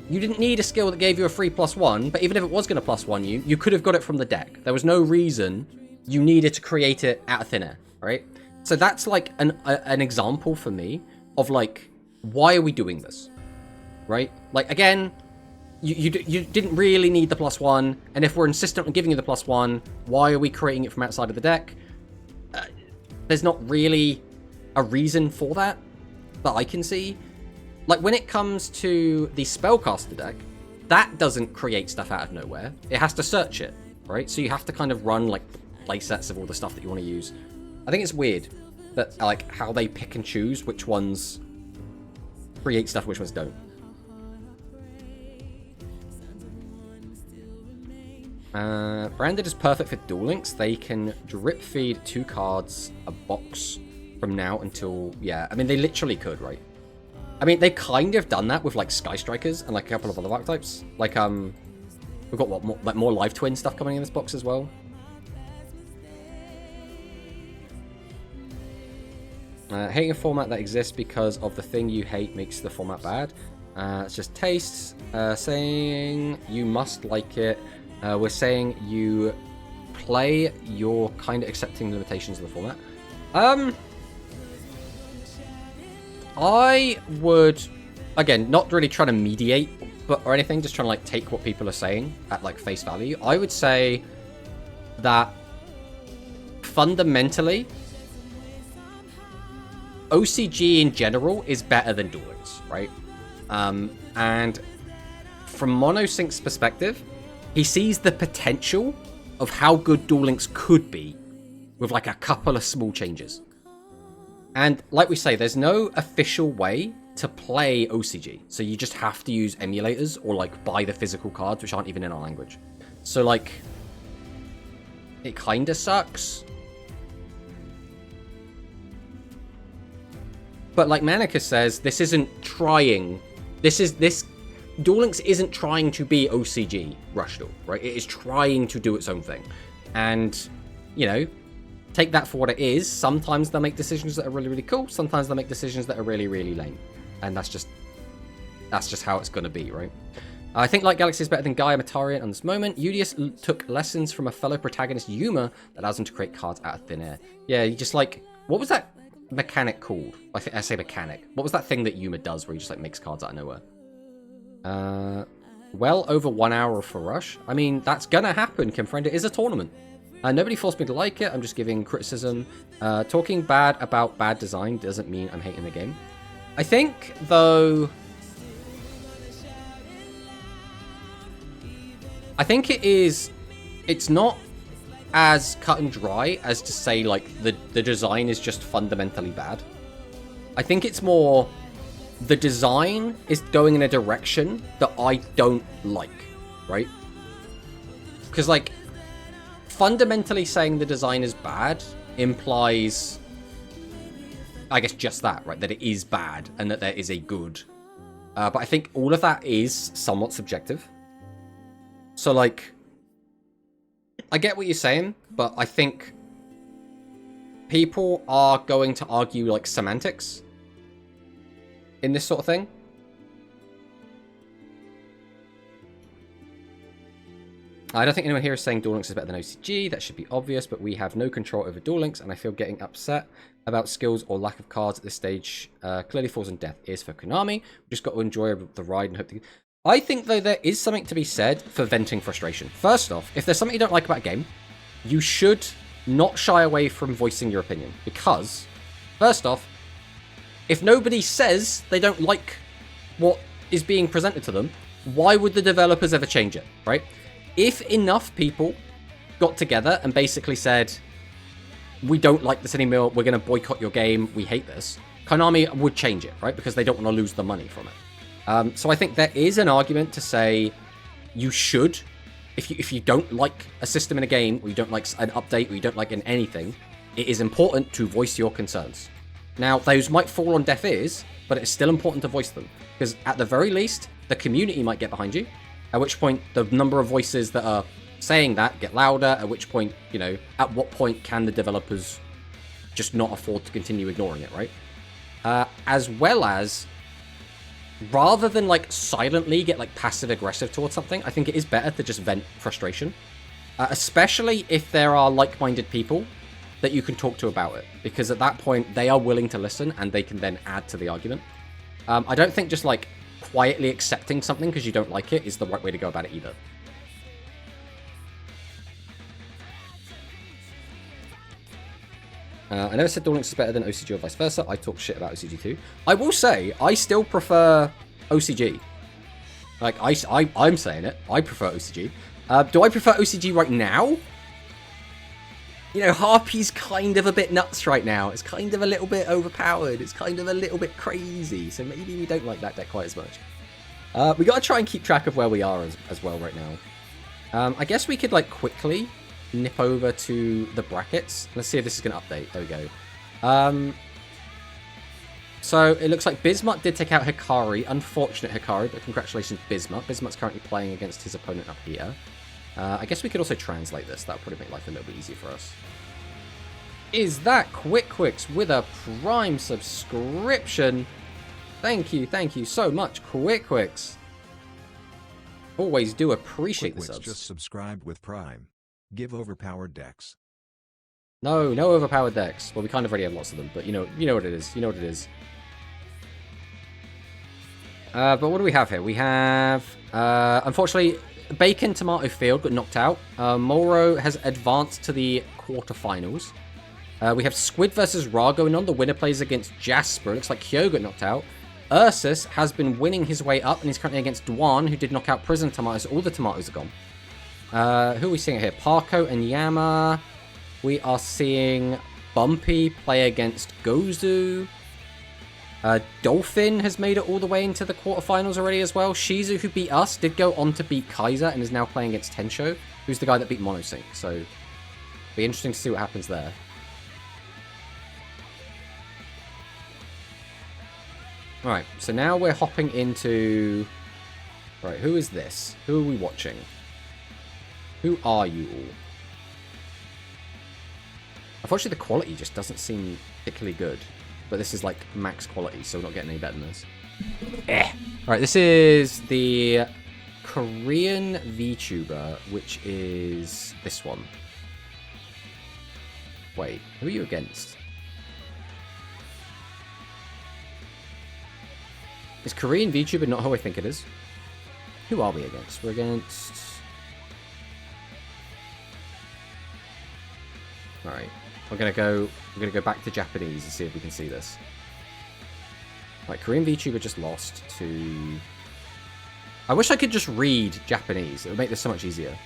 You didn't need a skill that gave you a free +1, but even if it was going to +1 you could have got it from the deck. There was no reason you needed to create it out of thin air, right? So that's like an example for me of like, why are we doing this, right? Like, again, you didn't really need the +1, and if we're insistent on giving you the +1, why are we creating it from outside of the deck? There's not really a reason for that I can see. Like, when it comes to the Spellcaster deck, that doesn't create stuff out of nowhere. It has to search it, right? So you have to kind of run, like, playsets of all the stuff that you want to use. I think it's weird that, like, how they pick and choose which ones create stuff, which ones don't. Branded is perfect for Duel Links. They can drip feed 2 cards a box from now until... Yeah, I mean, they literally could, right? I mean, they kind of done that with, like, Sky Strikers and, like, a couple of other archetypes. Like, we've got, what, more Live Twin stuff coming in this box as well. Hating a format that exists because of the thing you hate makes the format bad. It's just tastes. Saying you must like it. We're saying you play, you're kind of accepting the limitations of the format. I would, again, not really trying to mediate or anything, just trying to, like, take what people are saying at, like, face value. I would say that fundamentally, OCG in general is better than Duel Links, right? And from MonoSync's perspective, he sees the potential of how good Duel Links could be with like a couple of small changes. And like we say, there's no official way to play OCG. So you just have to use emulators or like buy the physical cards, which aren't even in our language. So like, it kind of sucks. But like Manica says, this isn't trying. Duel Links isn't trying to be OCG Rush Duel, right? It is trying to do its own thing. And, you know, take that for what it is. Sometimes they'll make decisions that are really, really cool. Sometimes they'll make decisions that are really, really lame. And that's just how it's going to be, right? I think Light Galaxy is better than Gaia Matarian on this moment. Udius took lessons from a fellow protagonist, Yuma, that allows him to create cards out of thin air. Yeah, you just like... What was that mechanic called? I say mechanic. What was that thing that Yuma does where he just like makes cards out of nowhere? Well over 1 hour for Rush. I mean, that's gonna happen, Kimfriend. It is a tournament. Nobody forced me to like it. I'm just giving criticism. Talking bad about bad design doesn't mean I'm hating the game. I think, though... I think it's not as cut and dry as to say, like, the design is just fundamentally bad. I think it's more... The design is going in a direction that I don't like, right? Because, like, fundamentally saying the design is bad implies, I guess, just that, right? That it is bad and that there is a good. But I think all of that is somewhat subjective. So, like, I get what you're saying, but I think people are going to argue, like, semantics in this sort of thing. I don't think anyone here is saying Duel Links is better than OCG. That should be obvious, but we have no control over Duel Links, and I feel getting upset about skills or lack of cards at this stage clearly falls on deaf ears for Konami. We just got to enjoy the ride and hope to... I think, though, there is something to be said for venting frustration. First off, if there's something you don't like about a game, you should not shy away from voicing your opinion. Because, first off, if nobody says they don't like what is being presented to them, why would the developers ever change it, right? If enough people got together and basically said, we don't like this anymore, we're going to boycott your game, we hate this, Konami would change it, right? Because they don't want to lose the money from it. So I think there is an argument to say you should, if you don't like a system in a game, or you don't like an update, or you don't like anything, it is important to voice your concerns. Now, those might fall on deaf ears, but it's still important to voice them. Because at the very least, the community might get behind you, at which point the number of voices that are saying that get louder, at which point, you know, at what point can the developers just not afford to continue ignoring it, right? As well as, rather than, like, silently get, like, passive-aggressive towards something, I think it is better to just vent frustration. Especially if there are like-minded people that you can talk to about it. Because at that point, they are willing to listen, and they can then add to the argument. I don't think just, like, quietly accepting something because you don't like it is the right way to go about it either. I never said Duel Links is better than OCG or vice versa. I talk shit about OCG too. I will say, I still prefer OCG. Like, I'm saying it. I prefer OCG. Do I prefer OCG right now? You know, Harpy's kind of a bit nuts right now. It's kind of a little bit overpowered. It's kind of a little bit crazy. So maybe we don't like that deck quite as much. We got to try and keep track of where we are as well right now. I guess we could, like, quickly nip over to the brackets. Let's see if this is going to update. There we go. So it looks like Bismuth did take out Hikari. Unfortunate Hikari, but congratulations, Bismuth. Bismuth's currently playing against his opponent up here. I guess we could also translate this. That would probably make life a little bit easier for us. Is that Quick with a Prime subscription? Thank you so much, Quick. Always do appreciate the subs. Just subscribed with Prime. Give overpowered decks. No overpowered decks. Well, we kind of already have lots of them, but you know what it is. You know what it is. But what do we have here? We have, unfortunately, Bacon Tomato Field got knocked out. Moro has advanced to the quarterfinals. We have Squid versus Ra going on. The winner plays against Jasper. It looks like Kyo got knocked out. Ursus has been winning his way up, and he's currently against Dwan, who did knock out Prison Tomatoes. All the tomatoes are gone. Who are we seeing here? Parko and Yama. We are seeing Bumpy play against Gozu. Dolphin has made it all the way into the quarterfinals already as well. Shizu, who beat us, did go on to beat Kaiser and is now playing against Tensho, who's the guy that beat Monosync. So, be interesting to see what happens there. Alright, so now we're hopping into... Right, who is this? Who are we watching? Who are you all? Unfortunately, the quality just doesn't seem particularly good. But this is like max quality, so we're not getting any better than this. Alright, this is the Korean VTuber, which is this one. Wait, who are you against? Is Korean VTuber not who I think it is? Who are we against? We're against... Alright. We're gonna go back to Japanese and see if we can see this. Right, Korean VTuber just lost to... I wish I could just read Japanese. It would make this so much easier.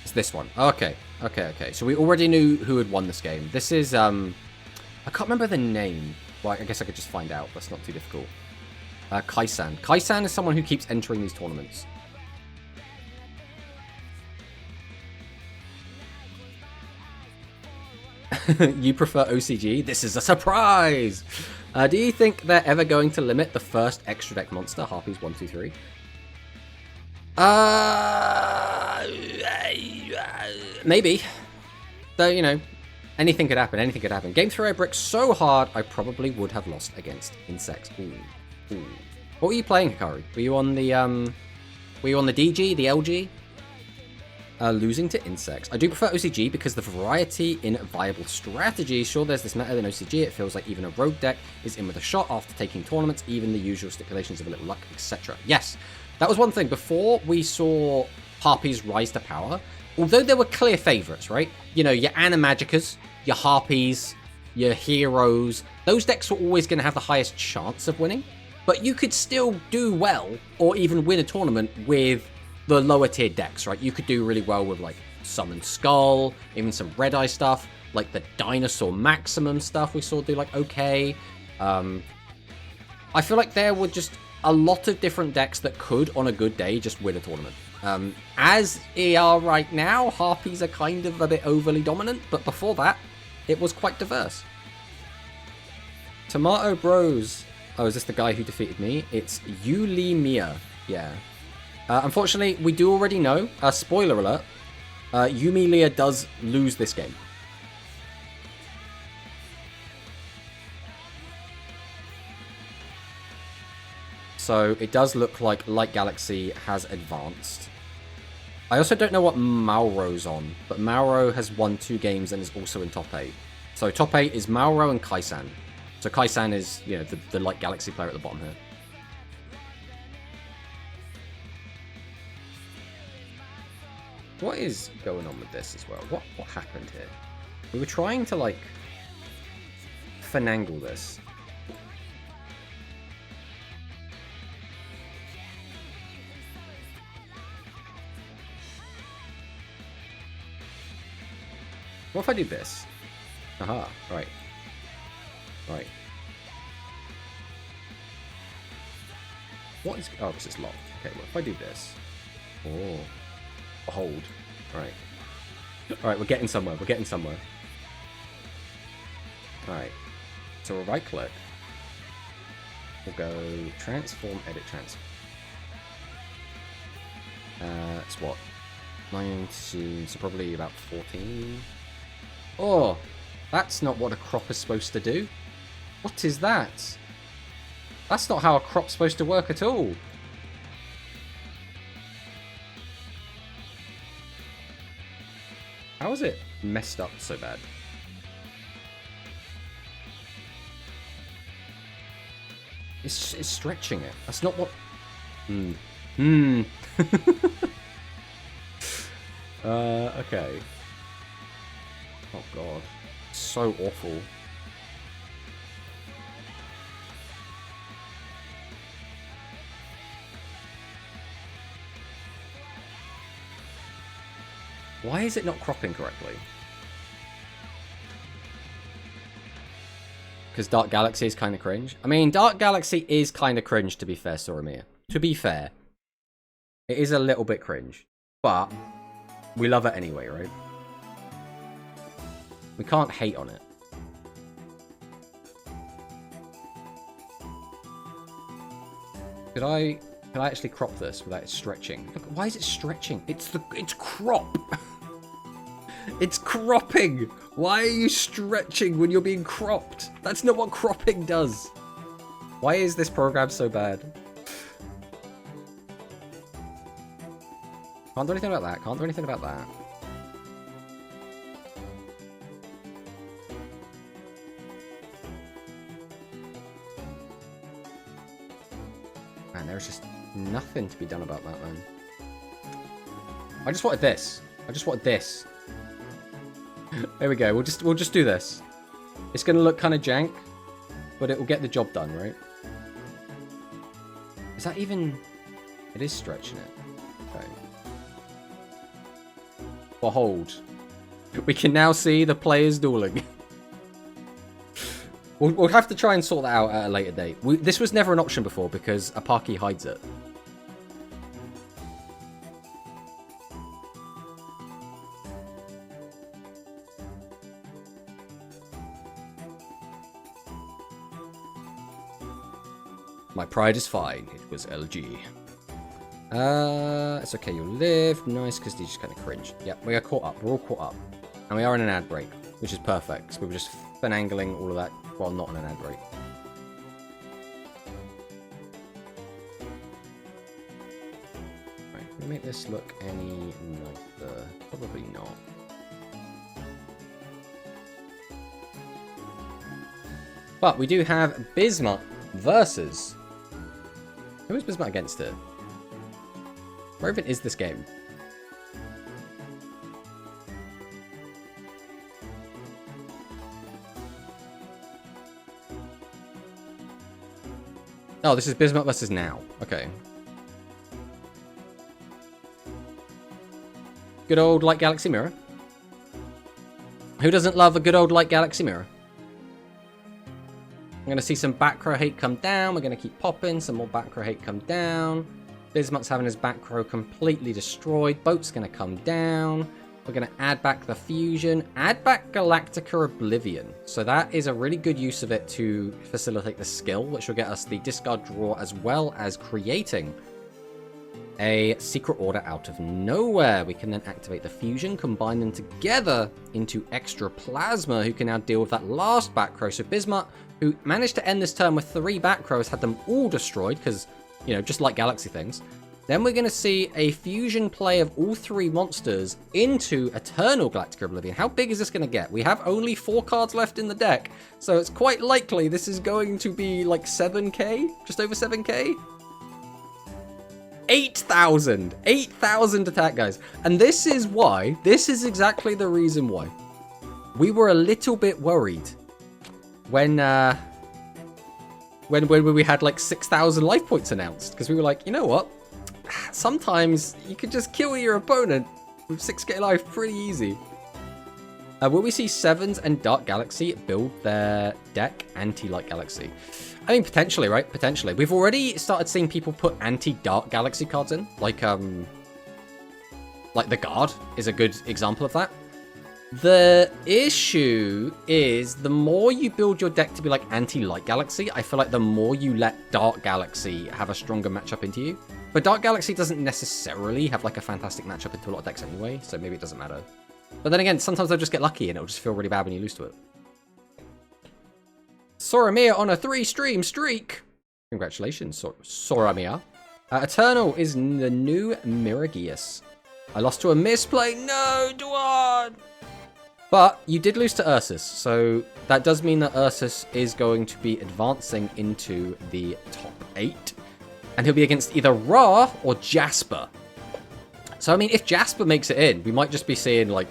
It's this one. Okay. Okay. So we already knew who had won this game. This is, I can't remember the name. Well, I guess I could just find out. That's not too difficult. Kaisan. Kaisan is someone who keeps entering these tournaments. You prefer OCG? This is a surprise! Do you think they're ever going to limit the first extra deck monster, Harpies 1, 2, 3? Maybe. Though, you know, anything could happen. Anything could happen. Game 3 I bricked so hard, I probably would have lost against insects. Ooh. What were you playing, Hikari? Were you on the DG, the LG? Losing to insects. I do prefer OCG because the variety in viable strategy. Sure, there's this meta in OCG. It feels like even a rogue deck is in with a shot after taking tournaments, even the usual stipulations of a little luck, etc. Yes, that was one thing. Before we saw Harpies rise to power, although there were clear favorites, right? You know, your Animagicas, your Harpies, your Heroes, those decks were always going to have the highest chance of winning, but you could still do well or even win a tournament with the lower tier decks, right? You could do really well with like Summon Skull, even some Red Eye stuff, like the Dinosaur Maximum stuff we saw do like okay. I feel like there were just a lot of different decks that could, on a good day, just win a tournament. As ER right now, Harpies are kind of a bit overly dominant, but before that, it was quite diverse. Tomato Bros. Oh, is this the guy who defeated me? It's Yuli Mia. Yeah. Unfortunately, we do already know, spoiler alert, Yumi Lia does lose this game. So it does look like Light Galaxy has advanced. I also don't know what Maoru's on, but Maoru has won 2 games and is also in top 8. So top 8 is Maoru and Kaisan. So Kaisan is, you know, the Light Galaxy player at the bottom here. What is going on with this as well? What happened here? We were trying to, like, finagle this. What if I do this? Aha, right. Right. What is... Oh, this is locked. Okay, what if I do this? Oh... Hold. Alright. Alright, we're getting somewhere. We're getting somewhere. Alright. So we'll right click. We'll go transform, edit, transform. It's what? 19, so probably about 14. Oh! That's not what a crop is supposed to do. What is that? That's not how a crop's supposed to work at all. How is it messed up so bad? It's stretching it. That's not what... Okay. Oh god. So awful. Why is it not cropping correctly? Because Dark Galaxy is kind of cringe. I mean, Dark Galaxy is kind of cringe, to be fair, Soramir. To be fair. It is a little bit cringe. But we love it anyway, right? We can't hate on it. Could I actually crop this without it stretching? Look, why is it stretching? It's crop. It's cropping. Why are you stretching when you're being cropped? That's not what cropping does. Why is this program so bad? Can't do anything about that. Can't do anything about that. Man, there's just nothing to be done about that, man. I just wanted this. I just wanted this. There we go. We'll just do this. It's gonna look kind of jank, but it will get the job done, right? Is that even? It is stretching it. Okay. Behold, we can now see the players dueling. We'll have to try and sort that out at a later date. This was never an option before because Apaki hides it. My pride is fine. It was LG. It's okay. You'll live. Nice, because they just kind of cringe. Yep, we are caught up. We're all caught up. And we are in an ad break, which is perfect. So we were just finagling all of that while not in an ad break. Right, can we make this look any nicer? Probably not. But we do have Bismuth versus... Who is Bismuth against it? Where even is this game? Oh, this is Bismuth versus Now. Okay. Good old Light Galaxy Mirror. Who doesn't love a good old Light Galaxy Mirror? I'm going to see some back row hate come down. We're going to keep popping. Some more back row hate come down. Bismuth's having his back row completely destroyed. Boat's going to come down. We're going to add back the fusion. Add back Galactica Oblivion. So that is a really good use of it to facilitate the skill, which will get us the discard draw as well as creating a secret order out of nowhere. We can then activate the fusion, combine them together into extra plasma, who can now deal with that last back row. So Bismuth, who managed to end this turn with 3 back rows, had them all destroyed because, you know, just like Galaxy things. Then we're going to see a fusion play of all 3 monsters into Eternal Galactic Oblivion. How big is this going to get? We have only 4 cards left in the deck, so it's quite likely this is going to be like 7k? Just over 7k? 8,000! 8,000 attack, guys. And this is why, this is exactly the reason why. We were a little bit worried when we had like 6,000 life points announced, because we were like, you know what? Sometimes you could just kill your opponent with 6k life pretty easy. Will we see Sevens and Dark Galaxy build their deck anti-Light Galaxy? I mean, potentially, right? Potentially. We've already started seeing people put anti-Dark Galaxy cards in. Like the Guard is a good example of that. The issue is the more you build your deck to be like anti-Light Galaxy, I feel like the more you let Dark Galaxy have a stronger matchup into you. But Dark Galaxy doesn't necessarily have like a fantastic matchup into a lot of decks anyway, so maybe it doesn't matter. But then again, sometimes they'll just get lucky and it'll just feel really bad when you lose to it. Soramir on a 3-stream streak! Congratulations, Soramir. Eternal is the new Miragius. I lost to a misplay. No, Duan! But you did lose to Ursus, so that does mean that Ursus is going to be advancing into the top 8. And he'll be against either Ra or Jasper. So, I mean, if Jasper makes it in, we might just be seeing, like,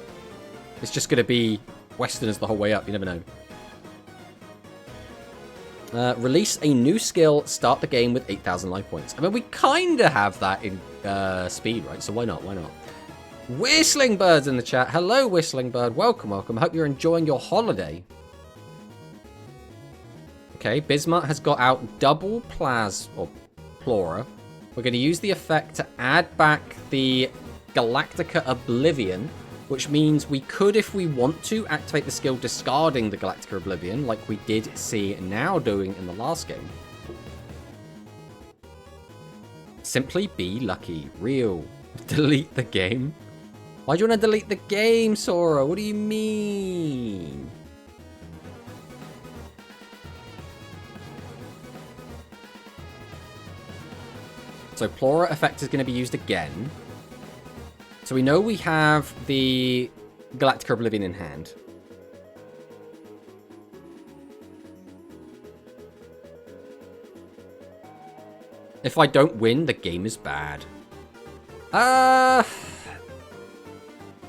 it's just going to be Westerners the whole way up. You never know. Release a new skill, start the game with 8,000 life points. I mean, we kind of have that in speed, right? So why not? Why not? Whistling Bird's in the chat. Hello, Whistling Bird. Welcome, welcome. Hope you're enjoying your holiday. Okay, Bismuth has got out double Plora. We're going to use the effect to add back the Galactica Oblivion, which means we could, if we want to, activate the skill discarding the Galactica Oblivion, like we did see now doing in the last game. Simply be lucky. Real. Delete the game. Why do you want to delete the game, Sora? What do you mean? So Plora effect is going to be used again. So we know we have the Galactica Oblivion in hand. If I don't win, the game is bad.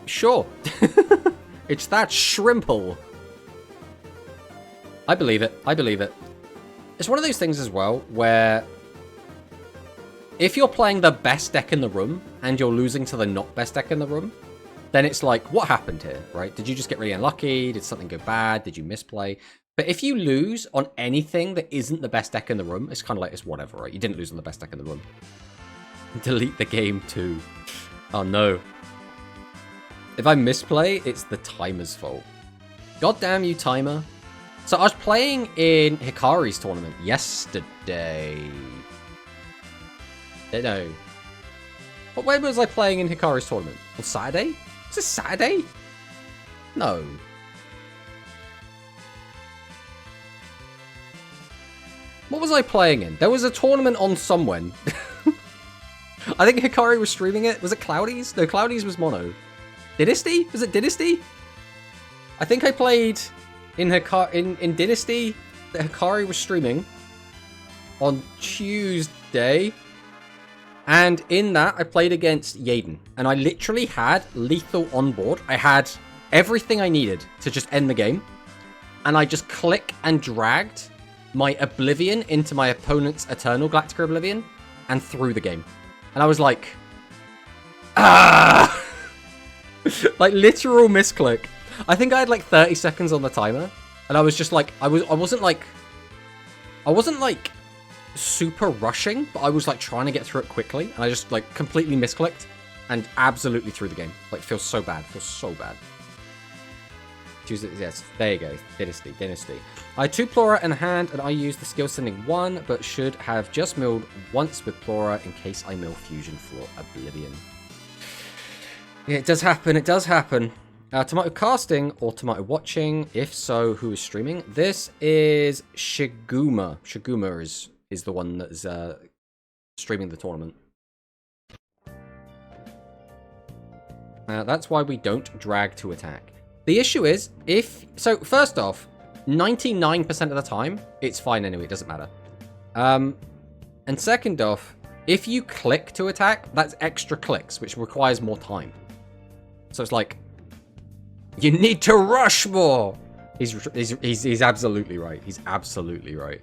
Sure. It's that shrimple. I believe it. I believe it. It's one of those things as well where if you're playing the best deck in the room and you're losing to the not best deck in the room, then it's like, what happened here, right? Did you just get really unlucky? Did something go bad? Did you misplay? But if you lose on anything that isn't the best deck in the room, it's kind of like, it's whatever, right? You didn't lose on the best deck in the room. Delete the game too. Oh no. If I misplay, it's the timer's fault. God damn you, timer. So I was playing in Hikari's tournament yesterday. No. When was I playing in Hikari's tournament? On Saturday? Was it Saturday? No. What was I playing in? There was a tournament on someone. I think Hikari was streaming it. Was it Cloudy's? No, Cloudy's was mono. Dynasty? Was it Dynasty? I think I played in Dynasty that Hikari was streaming on Tuesday. And in that, I played against Yaden. And I literally had lethal on board. I had everything I needed to just end the game. And I just click and dragged my Oblivion into my opponent's Eternal Galactica Oblivion and threw the game. And I was like, ah! Like literal misclick. I think I had like 30 seconds on the timer. And I was just like, I wasn't like super rushing, but I was like trying to get through it quickly. And I just like completely misclicked and absolutely threw the game. Like feels so bad. Feels so bad. Yes, there you go. Dynasty. I had 2 Plora in hand, and I used the skill sending 1, but should have just milled once with Plora in case I mill Fusion for Oblivion. Yeah, it does happen. It does happen. Tomato casting or tomato watching? If so, who is streaming? This is Shiguma. Shiguma is the one that is streaming the tournament. That's why we don't drag to attack. The issue is, first off, 99% of the time, it's fine anyway, it doesn't matter. And second off, if you click to attack, that's extra clicks, which requires more time. So it's like, you need to rush more! He's absolutely right. He's absolutely right.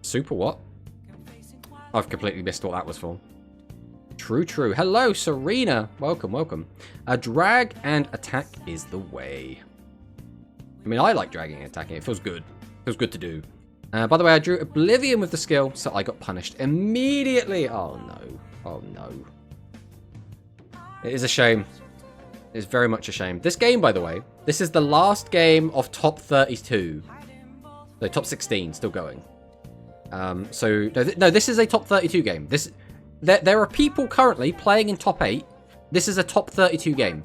Super what? I've completely missed what that was for. True. Hello, Serena. Welcome. A drag and attack is the way. I mean, I like dragging and attacking. It feels good. Feels good to do. By the way, I drew Oblivion with the skill, so I got punished immediately. Oh, no. It is a shame. It is very much a shame. This game, by the way, this is the last game of top 32. No, top 16, still going. No, this is a top 32 game. There are people currently playing in top 8. This is a top 32 game.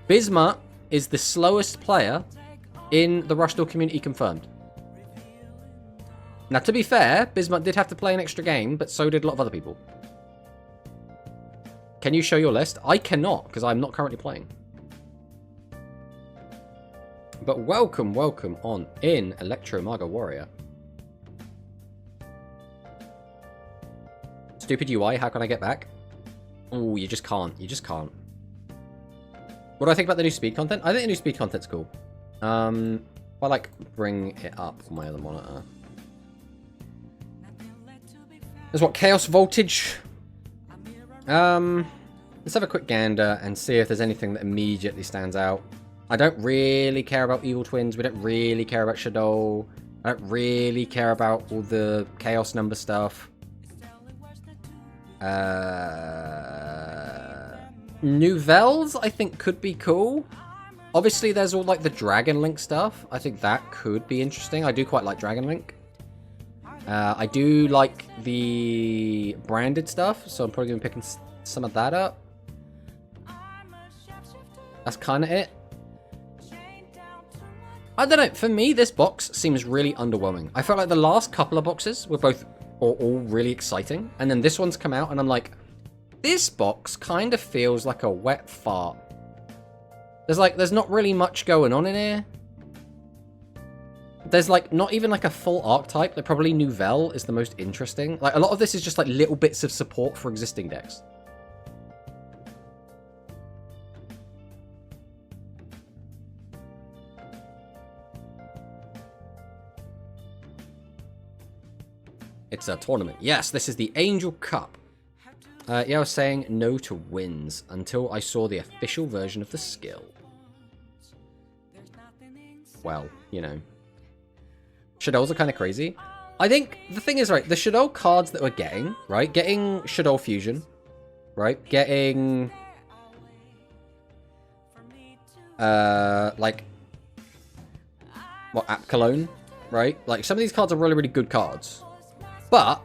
Bismuth is the slowest player in the Rushdoor community confirmed. Now, to be fair, Bismuth did have to play an extra game, but so did a lot of other people. Can you show your list? I cannot, because I'm not currently playing. But welcome on in, Electro Maga Warrior. stupid UI. How can I get back? Oh, you just can't. You just can't. What do I think about the new speed content? I think the new speed content's cool. If I like bring it up on my other monitor. There's what, Chaos Voltage? Let's have a quick gander and see if there's anything that immediately stands out. I don't really care about Evil Twins. We don't really care about Shadow. I don't really care about all the Chaos number stuff. Nouvelles, I think, could be cool. Obviously, there's all, like, the Dragon Link stuff. I think that could be interesting. I do quite like Dragon Link. I do like the branded stuff, so I'm probably going to be picking some of that up. That's kind of it. I don't know. For me, this box seems really underwhelming. I felt like the last couple of boxes were all really exciting. And then this one's come out and I'm like, this box kind of feels like a wet fart. There's not really much going on in here. There's like not even like a full archetype. Like probably Nouvelle is the most interesting. Like a lot of this is just like little bits of support for existing decks. It's a tournament. Yes, this is the Angel Cup. Yeah, I was saying no to wins until I saw the official version of the skill. Well, you know. Shadows are kind of crazy. I think the thing is, right, the Shadow cards that we're getting, right? Getting Shadow Fusion, right? Getting... like... what, App Cologne, right? Like, some of these cards are really, really good cards. But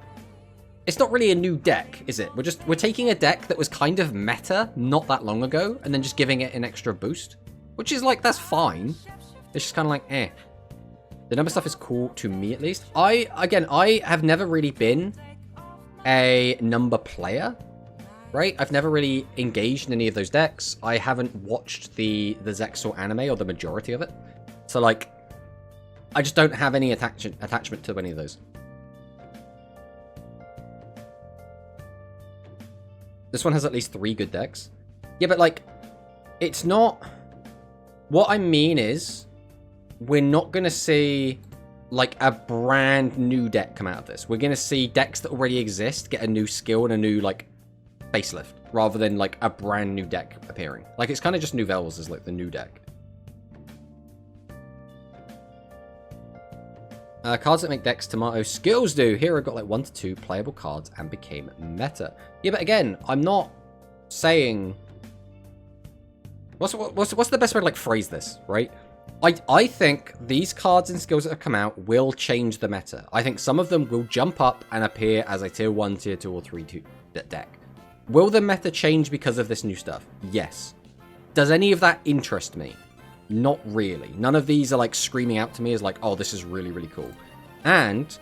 it's not really a new deck, is it? We're taking a deck that was kind of meta not that long ago and then just giving it an extra boost, which is like, that's fine. It's just kind of like, eh. The number stuff is cool to me, at least. I have never really been a number player, right? I've never really engaged in any of those decks. I haven't watched the Zexal anime or the majority of it. So like, I just don't have any attachment to any of those. This one has at least 3 good decks. Yeah, but like, it's not... What I mean is, we're not going to see like a brand new deck come out of this. We're going to see decks that already exist get a new skill and a new like facelift, rather than like a brand new deck appearing. Like, it's kind of just Nouvelles as like the new deck. Cards that make decks tomato skills do. Here I got like 1 to 2 playable cards and became meta. Yeah, but again, I'm not saying... What's the best way to like phrase this, right? I think these cards and skills that have come out will change the meta. I think some of them will jump up and appear as a tier 1, tier 2, or 3 deck. Will the meta change because of this new stuff? Yes. Does any of that interest me? Not really. None of these are like screaming out to me as like, oh, this is really, really cool. And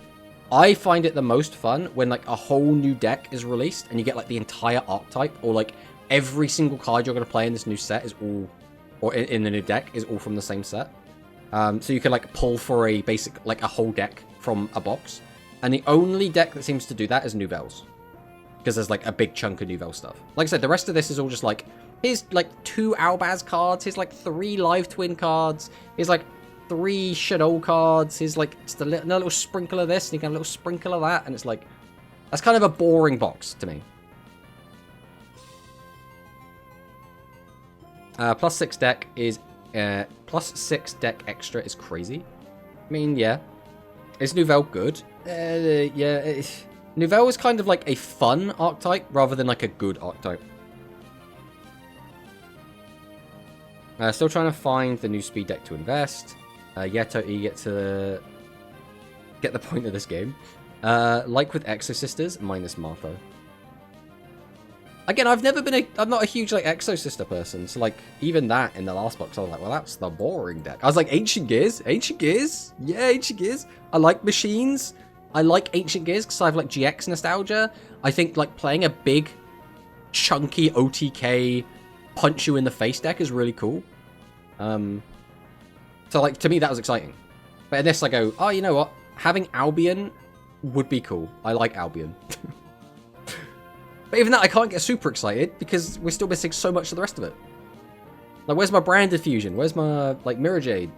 I find it the most fun when like a whole new deck is released and you get like the entire archetype, or like every single card you're going to play in this new set is all, or in the new deck is all from the same set. So you can like pull for a basic, like a whole deck from a box. And the only deck that seems to do that is Nouvelles, because there's like a big chunk of Nouvelle stuff. Like I said, the rest of this is all just like, here's like 2 Albaz cards, here's like 3 Live Twin cards, here's like 3 Shadow cards, here's like just another little sprinkle of this, and you get a little sprinkle of that, and it's like, that's kind of a boring box to me. +6 deck is, +6 deck extra is crazy. I mean, yeah. Is Nouvelle good? Yeah. Nouvelle is kind of like a fun archetype rather than like a good archetype. Still trying to find the new speed deck to invest. Yeah, totally get the point of this game. Like with Exosisters, minus Martha. Again, I'm not a huge like Exosister person, so like even that in the last box, I was like, well, that's the boring deck. I was like, Ancient Gears, yeah, Ancient Gears. I like machines. I like Ancient Gears because I have like GX nostalgia. I think like playing a big, chunky OTK punch you in the face deck is really cool. So like to me that was exciting. But in this I go, oh, you know what? Having Albion would be cool. I like Albion. But even that, I can't get super excited because we're still missing so much of the rest of it. Like, where's my Branded Fusion? Where's my, like, Mirror Jade?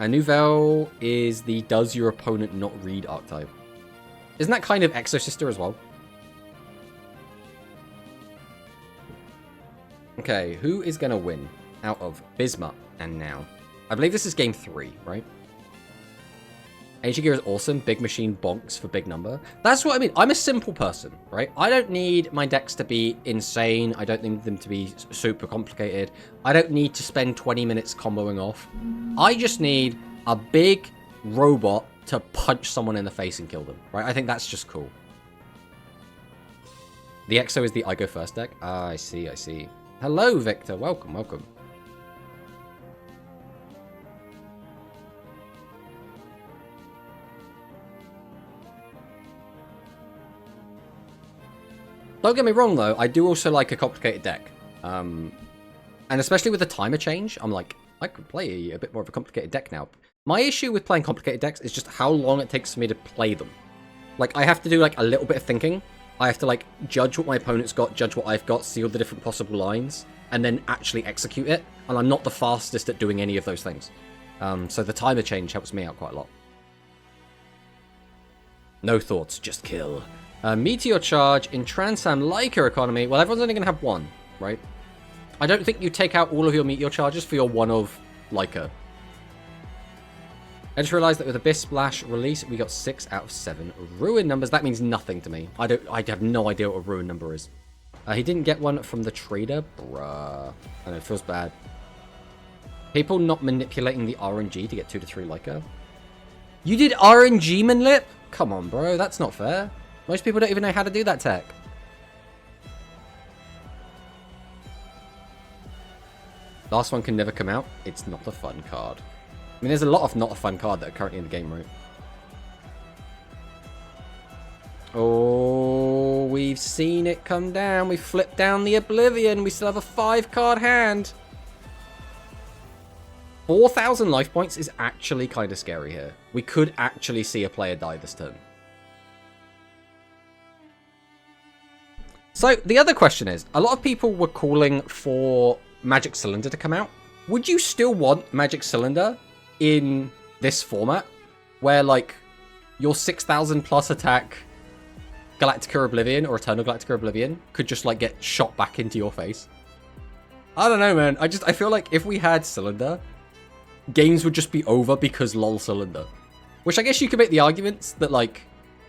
And Nouvelle is the does your opponent not read archetype. Isn't that kind of Exo-Sister as well? Okay, who is going to win out of Bisma and Now? I believe this is game 3, right? Ancient Gear is awesome. Big machine bonks for big number. That's what I mean. I'm a simple person, right? I don't need my decks to be insane. I don't need them to be super complicated. I don't need to spend 20 minutes comboing off. I just need a big robot to punch someone in the face and kill them, right? I think that's just cool. The Exo is the I Go First deck. Ah, I see, I see. Hello, Victor. Welcome, welcome. Don't get me wrong, though. I do also like a complicated deck. And especially with the timer change, I'm like, I could play a bit more of a complicated deck now. My issue with playing complicated decks is just how long it takes for me to play them. Like, I have to do, like, a little bit of thinking. I have to, like, judge what my opponent's got, judge what I've got, see all the different possible lines, and then actually execute it. And I'm not the fastest at doing any of those things. So the timer change helps me out quite a lot. No thoughts, just kill. Meteor Charge in Transam Lika economy. Well, everyone's only going to have one, right? I don't think you take out all of your Meteor Charges for your one of Lika. I just realized that with Abyss Splash release, we got 6 out of 7 ruin numbers. That means nothing to me. I have no idea what a ruin number is. He didn't get one from the trader. Bruh. I know, it feels bad. People not manipulating the RNG to get 2 to 3 Lika. You did RNG, Manlip? Come on, bro. That's not fair. Most people don't even know how to do that tech. Last one can never come out. It's not a fun card. I mean, there's a lot of not a fun card that are currently in the game, right? Oh, we've seen it come down. We flipped down the Oblivion. We still have a 5-card hand. 4,000 life points is actually kind of scary here. We could actually see a player die this turn. So, the other question is, a lot of people were calling for Magic Cylinder to come out. Would you still want Magic Cylinder in this format? Where, like, your 6,000 plus attack Galactica Oblivion or Eternal Galactica Oblivion could just, like, get shot back into your face? I don't know, man. I feel like if we had Cylinder, games would just be over because lol Cylinder. Which I guess you could make the arguments that, like,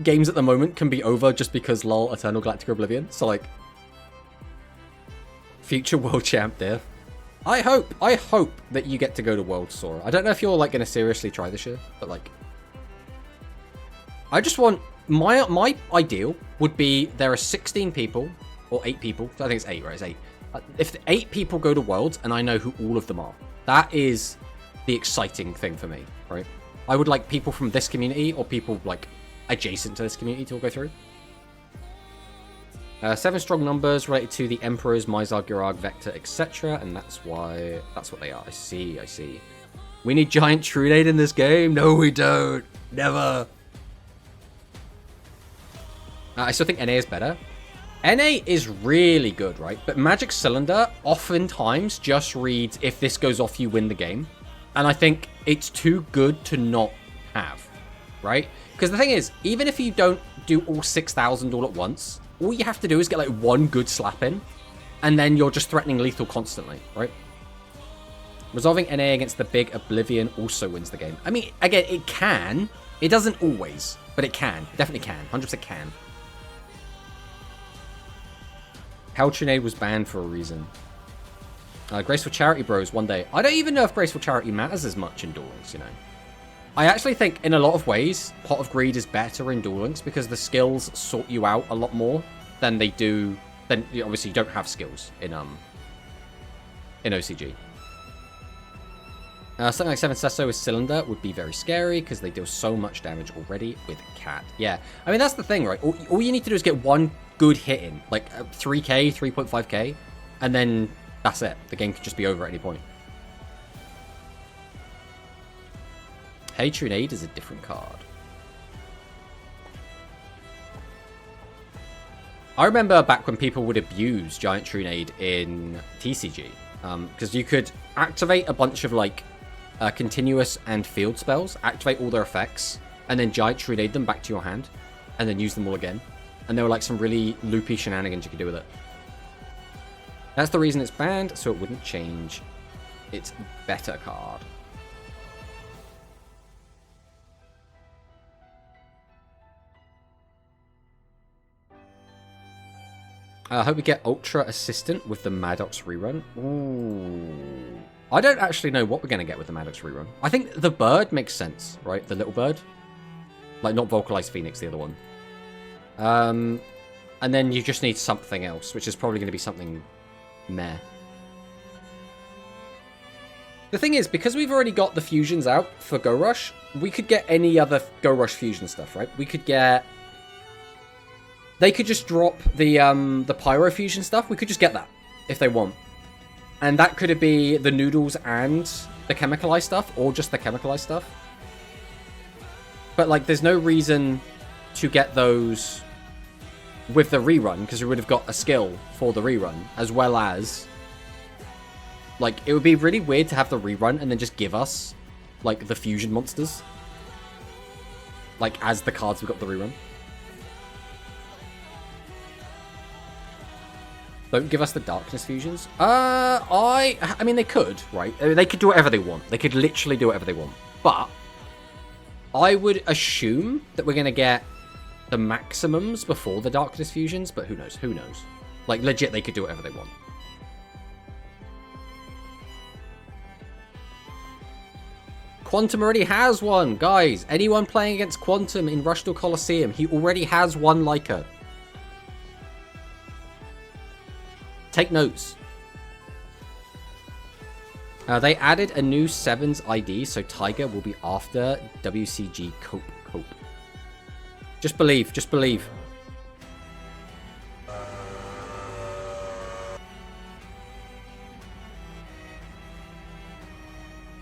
games at the moment can be over just because lol Eternal Galactica Oblivion. So, like, future world champ there. I hope that you get to go to World Sora. I don't know if you're, like, going to seriously try this year, but, like, I just want, my ideal would be there are 16 people, or 8 people. I think it's 8, right? It's 8. If 8 people go to Worlds and I know who all of them are, that is the exciting thing for me, right? I would like people from this community or people, like, adjacent to this community to all go through. 7 strong numbers related to the Emperors, Mizar, Girag, Vector, etc. And that's what they are. I see. We need Giant Trunade in this game? No, we don't. Never. I still think NA is better. NA is really good, right? But Magic Cylinder oftentimes just reads, if this goes off, you win the game. And I think it's too good to not have, right? Because the thing is, even if you don't do all 6,000 all at once, all you have to do is get, like, one good slap in, and then you're just threatening lethal constantly, right? Resolving NA against the big Oblivion also wins the game. I mean, again, it can. It doesn't always, but it can. It definitely can. 100% can. Hell Trunade was banned for a reason. Graceful Charity Bros one day. I don't even know if Graceful Charity matters as much in Duel Links, you know. I actually think, in a lot of ways, Pot of Greed is better in Duel Links because the skills sort you out a lot more than they do. Then obviously you don't have skills in OCG. Something like 7 Sesso with Cylinder would be very scary because they deal so much damage already with Cat. Yeah, I mean, that's the thing, right? All you need to do is get one good hit in, like 3k, 3.5k, and then that's it. The game could just be over at any point. Hey Trunade is a different card. I remember back when people would abuse Giant Trunade in TCG. Because you could activate a bunch of, like, continuous and field spells, activate all their effects, and then Giant Trunade them back to your hand, and then use them all again. And there were, like, some really loopy shenanigans you could do with it. That's the reason it's banned, so it wouldn't change its better card. I hope we get Ultra Assistant with the Maddox rerun. Ooh. I don't actually know what we're going to get with the Maddox rerun. I think the bird makes sense, right? The little bird. Like, not Vocalized Phoenix, the other one. And then you just need something else, which is probably going to be something meh. The thing is, because we've already got the fusions out for Go Rush, we could get any other Go Rush fusion stuff, right? We could get... They could just drop the Pyro Fusion stuff. We could just get that, if they want. And that could be the Noodles and the Chemicalized stuff, or just the Chemicalized stuff. But, like, there's no reason to get those with the rerun, because we would have got a skill for the rerun, as well as... Like, it would be really weird to have the rerun and then just give us, like, the fusion monsters. Like, as the cards we got the rerun. Don't give us the Darkness fusions. I mean, they could, right? They could do whatever they want. They could literally do whatever they want. But I would assume that we're going to get the maximums before the Darkness fusions, but who knows? Who knows? Like, legit, they could do whatever they want. Quantum already has one. Guys, anyone playing against Quantum in Rushdale Coliseum, he already has one Lika. Take notes. They added a new 7's ID, so Tiger will be after WCG Cope. Just believe, just believe.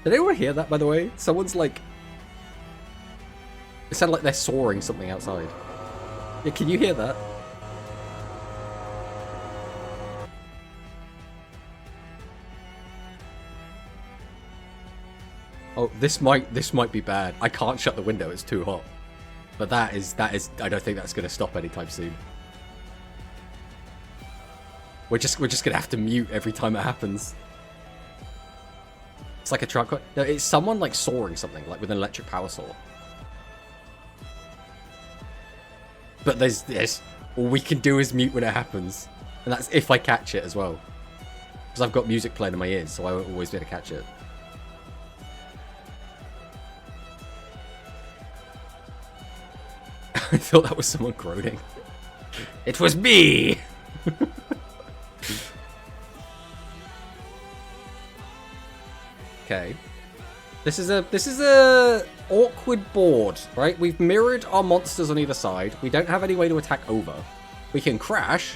Did anyone hear that, by the way? Someone's like... It sounded like they're sawing something outside. Yeah, can you hear that? Oh, this might be bad. I can't shut the window, it's too hot. But that is I don't think that's gonna stop anytime soon. We're just gonna have to mute every time it happens. It's like a truck. No, it's someone like sawing something, like with an electric power saw. But there's all we can do is mute when it happens. And that's if I catch it as well. Because I've got music playing in my ears, so I won't always be able to catch it. I thought that was someone groaning. It was me! Okay. This is a awkward board, right? We've mirrored our monsters on either side. We don't have any way to attack over. We can crash.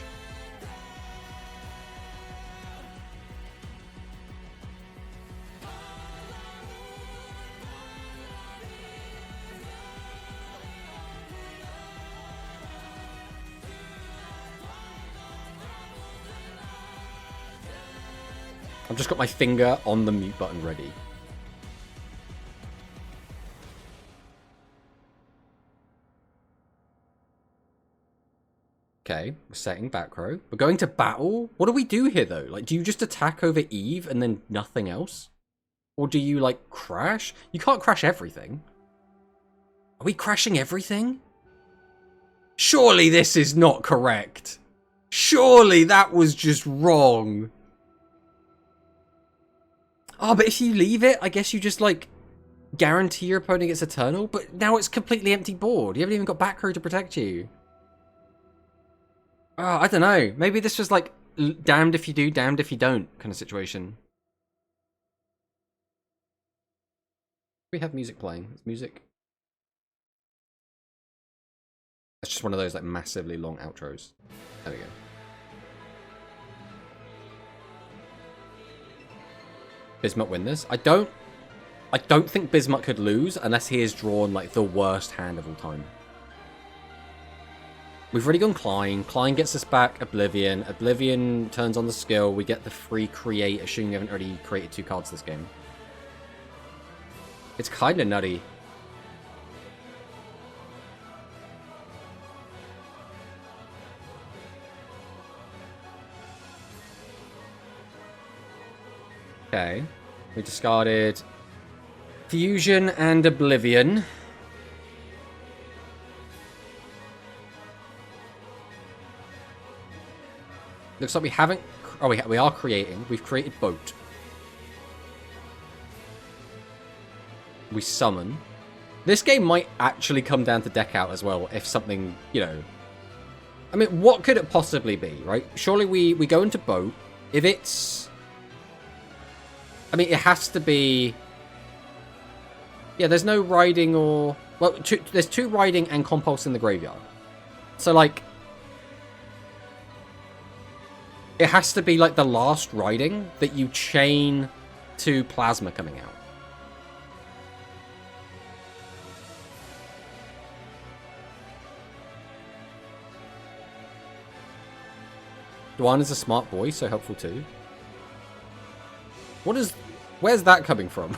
I've just got my finger on the mute button ready. Okay, we're setting back row. We're going to battle? What do we do here, though? Like, do you just attack over Eve and then nothing else? Or do you, like, crash? You can't crash everything. Are we crashing everything? Surely this is not correct. Surely that was just wrong. Oh, but if you leave it, I guess you just, like, guarantee your opponent gets Eternal. But now it's completely empty board. You haven't even got back row to protect you. Oh, I don't know. Maybe this was, like, damned if you do, damned if you don't kind of situation. We have music playing. It's music. It's just one of those, like, massively long outros. There we go. Bismuth win this? I don't think Bismuth could lose unless he has drawn like the worst hand of all time. We've already gone Klein. Klein gets us back Oblivion. Oblivion turns on the skill. We get the free create, assuming we haven't already created 2 cards this game. It's kind of nutty. Okay. We discarded Fusion and Oblivion. Looks like we haven't... Oh, we are creating. We've created Boat. We summon. This game might actually come down to deck out as well if something, you know... I mean, what could it possibly be, right? Surely we go into Boat. If it's... I mean, it has to be... Yeah, there's no riding or... Well, there's 2 riding and compulse in the graveyard. So, like... It has to be, like, the last riding that you chain to Plasma coming out. Dwan is a smart boy, so helpful too. What is... Where's that coming from?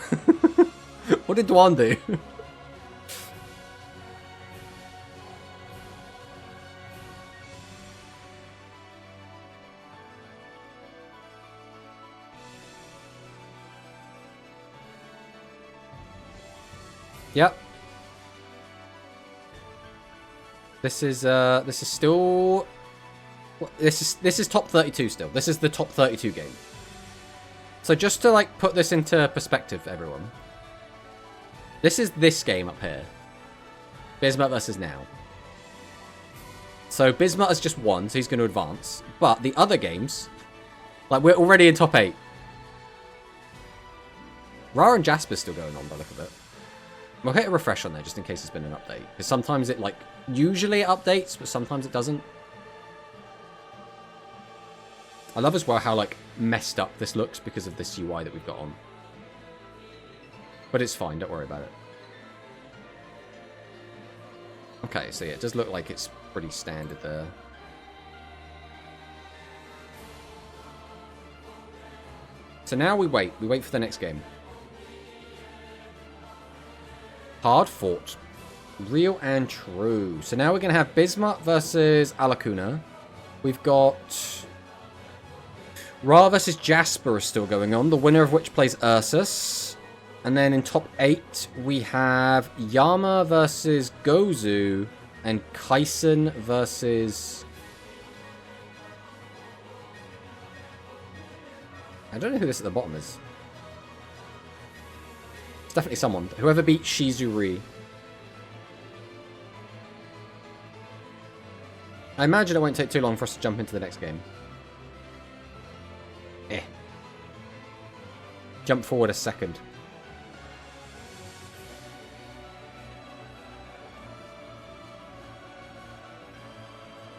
What did Dwan do? Yep. This is still... This is top 32 still. This is the top 32 game. So just to, like, put this into perspective, everyone. This is this game up here. Bismuth versus Now. So Bismuth has just won, so he's going to advance. But the other games, like, we're already in top 8. Ra and Jasper's still going on by the look of it. We'll hit a refresh on there just in case there's been an update. Because sometimes it, like, usually it updates, but sometimes it doesn't. I love as well how, like, messed up this looks because of this UI that we've got on. But it's fine, don't worry about it. Okay, so yeah, it does look like it's pretty standard there. So now we wait. We wait for the next game. Hard fought. Real and true. So now we're going to have Bismuth versus Alakuna. We've got... Ra versus Jasper is still going on, the winner of which plays Ursus. And then in top 8, we have Yama versus Gozu and Kaisen versus... I don't know who this at the bottom is. It's definitely someone. Whoever beat Shizuri. I imagine it won't take too long for us to jump into the next game. Jump forward a second.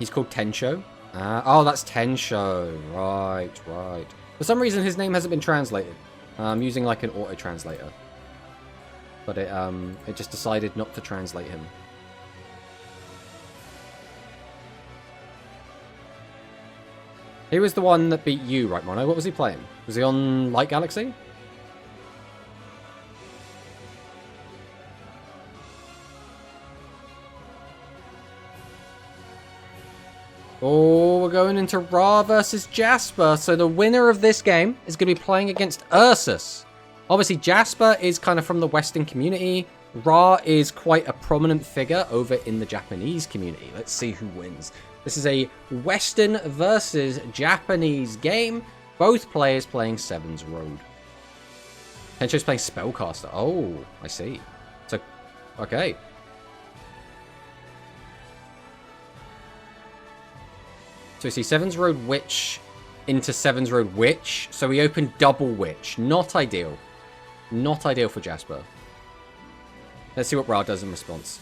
He's called Tensho. Oh, that's Tensho. Right, right. For some reason, his name hasn't been translated. I'm using like an auto-translator. But it just decided not to translate him. He was the one that beat you, right, Mono? What was he playing? Was he on Light Galaxy? Oh, we're going into Ra versus Jasper. So the winner of this game is going to be playing against Ursus. Obviously, Jasper is kind of from the Western community. Ra is quite a prominent figure over in the Japanese community. Let's see who wins. This is a Western versus Japanese game. Both players playing Seven's Road. Tensho's playing Spellcaster. Oh, I see. So, okay. So we see Seven's Road Witch into Seven's Road Witch. So we open double Witch. Not ideal. Not ideal for Jasper. Let's see what Ra does in response.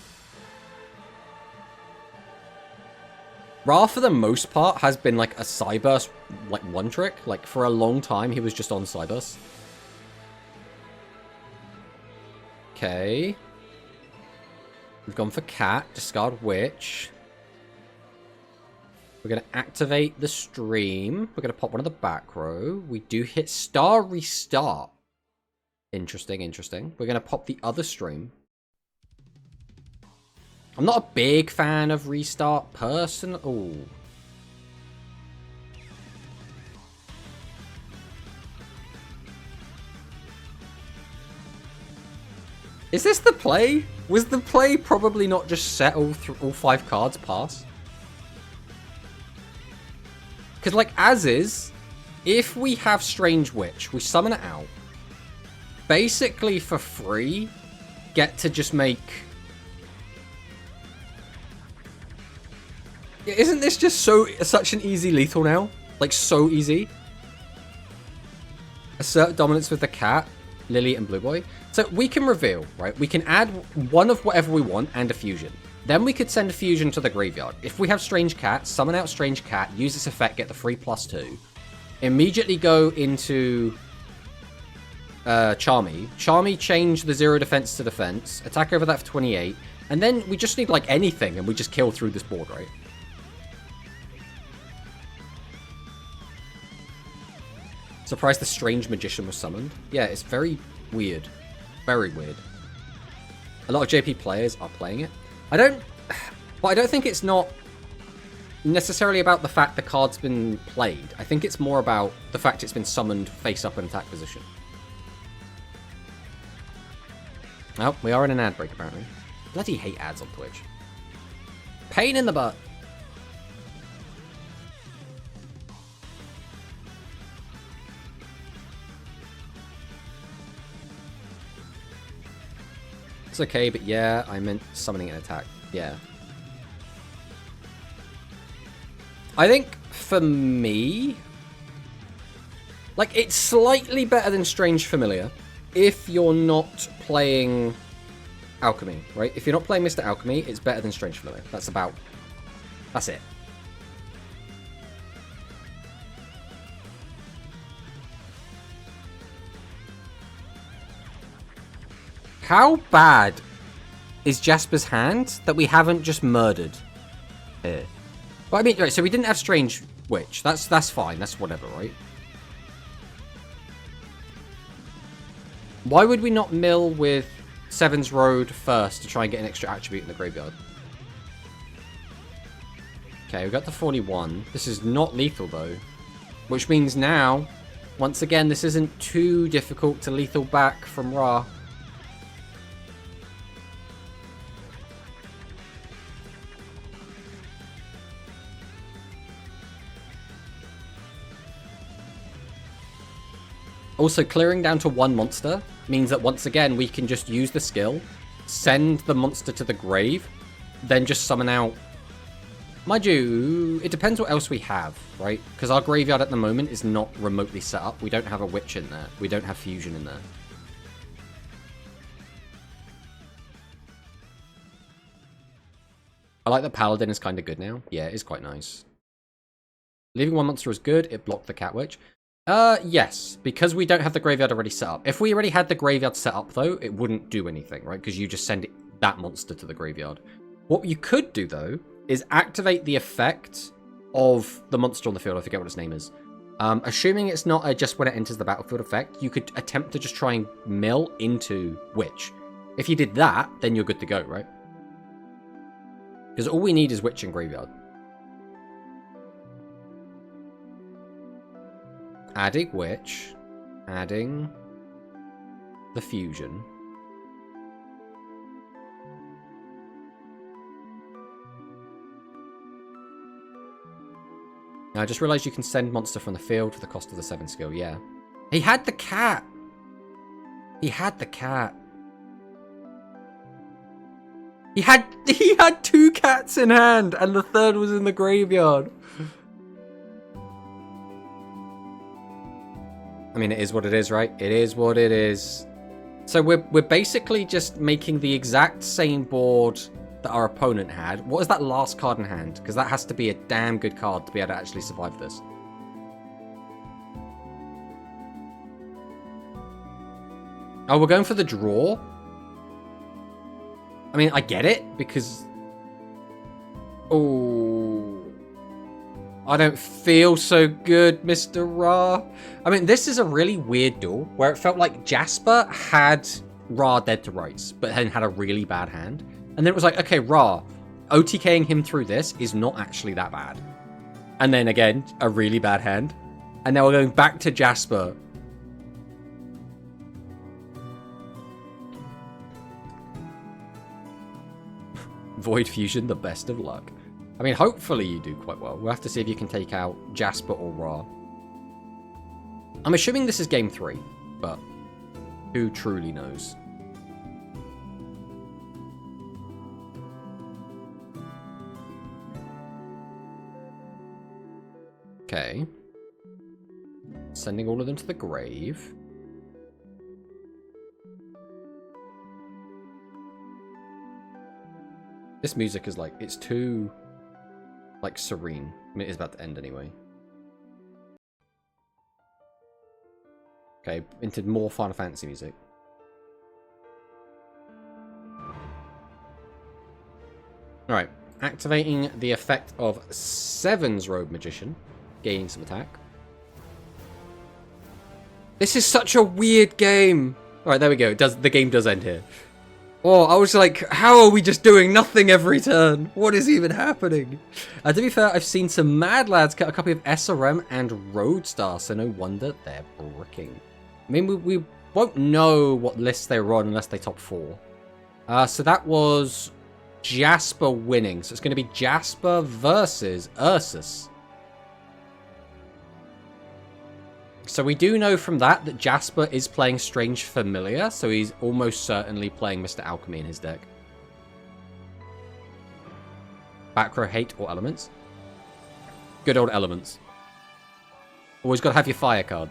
Ra, for the most part, has been like a Cyburst, like, one trick. Like, for a long time, he was just on Cyburst. Okay. We've gone for Cat. Discard Witch. We're going to activate the stream. We're going to pop one of the back row. We do hit star restart. Interesting, interesting. We're going to pop the other stream. I'm not a big fan of restart person. Oh. Is this the play? Was the play probably not just set all 5 cards pass? Because, like, as is, if we have Strange Witch, we summon it out. Basically, for free, get to just make... Isn't this just such an easy lethal now? Like, so easy. Assert dominance with the cat, Lily, and Blue Boy. So we can reveal, right? We can add one of whatever we want and a fusion. Then we could send a fusion to the graveyard. If we have Strange Cat, summon out Strange Cat, use this effect, get the free +2. Immediately go into Charmy. Charmy change the 0 defense to defense. Attack over that for 28. And then we just need like anything and we just kill through this board, right? Surprised the Strange Magician was summoned. Yeah, it's very weird. Very weird. A lot of JP players are playing it. But I don't think it's not necessarily about the fact the card's been played. I think it's more about the fact it's been summoned face up in attack position. Oh, we are in an ad break apparently. Bloody hate ads on Twitch. Pain in the butt. It's okay, but yeah, I meant summoning an attack. Yeah. I think, for me... Like, it's slightly better than Strange Familiar if you're not playing Alchemy, right? If you're not playing Mr. Alchemy, it's better than Strange Familiar. That's it. How bad is Jasper's hand that we haven't just murdered here? Well, I mean, right, so we didn't have Strange Witch. That's fine. That's whatever, right? Why would we not mill with Seven's Road first to try and get an extra attribute in the graveyard? Okay, we got the 41. This is not lethal, though. Which means now, once again, this isn't too difficult to lethal back from Ra. Also, clearing down to 1 monster means that once again we can just use the skill, send the monster to the grave, then just summon out... Mind you, it depends what else we have, right? Because our graveyard at the moment is not remotely set up. We don't have a witch in there. We don't have fusion in there. I like that Paladin is kind of good now. Yeah, it is quite nice. Leaving 1 monster is good. It blocked the Cat Witch. Yes, because we don't have the graveyard already set up. If we already had the graveyard set up, though, it wouldn't do anything, right? Because you just send that monster to the graveyard. What you could do, though, is activate the effect of the monster on the field. I forget what its name is. Assuming it's not a just when it enters the battlefield effect, you could attempt to just try and mill into Witch. If you did that, then you're good to go, right? Because all we need is Witch and graveyard. Adding Witch, adding the fusion. Now, I just realized you can send monster from the field for the cost of the 7 skill, yeah. He had the cat! He had the cat. He had 2 cats in hand, and the third was in the graveyard. I mean, it is what it is, right? It is what it is. So we're basically just making the exact same board that our opponent had. What is that last card in hand? Because that has to be a damn good card to be able to actually survive this. Oh, we're going for the draw? I mean, I get it, because... Oh... I don't feel so good, Mr. Ra. I mean, this is a really weird duel where it felt like Jasper had Ra dead to rights, but then had a really bad hand. And then it was like, okay, Ra, OTKing him through this is not actually that bad. And then again, a really bad hand. And now we're going back to Jasper. Void Fusion, the best of luck. I mean, hopefully you do quite well. We'll have to see if you can take out Jasper or Ra. I'm assuming this is game 3, but who truly knows? Okay. Sending all of them to the grave. This music is like, it's too, like, serene. I mean, it is about to end anyway. Okay, into more Final Fantasy music. Alright, activating the effect of Seven's Robe Magician, gaining some attack. This is such a weird game! Alright, there we go. The game does end here. Oh, I was like, how are we just doing nothing every turn? What is even happening? To be fair, I've seen some mad lads get a copy of SRM and Roadstar, so no wonder they're bricking. I mean, we won't know what list they were on unless they top 4. So that was Jasper winning. So it's going to be Jasper versus Ursus. So we do know from that Jasper is playing Strange Familiar, so he's almost certainly playing Mr. Alchemy in his deck. Back row hate or elements? Good old elements. Always got to have your fire card.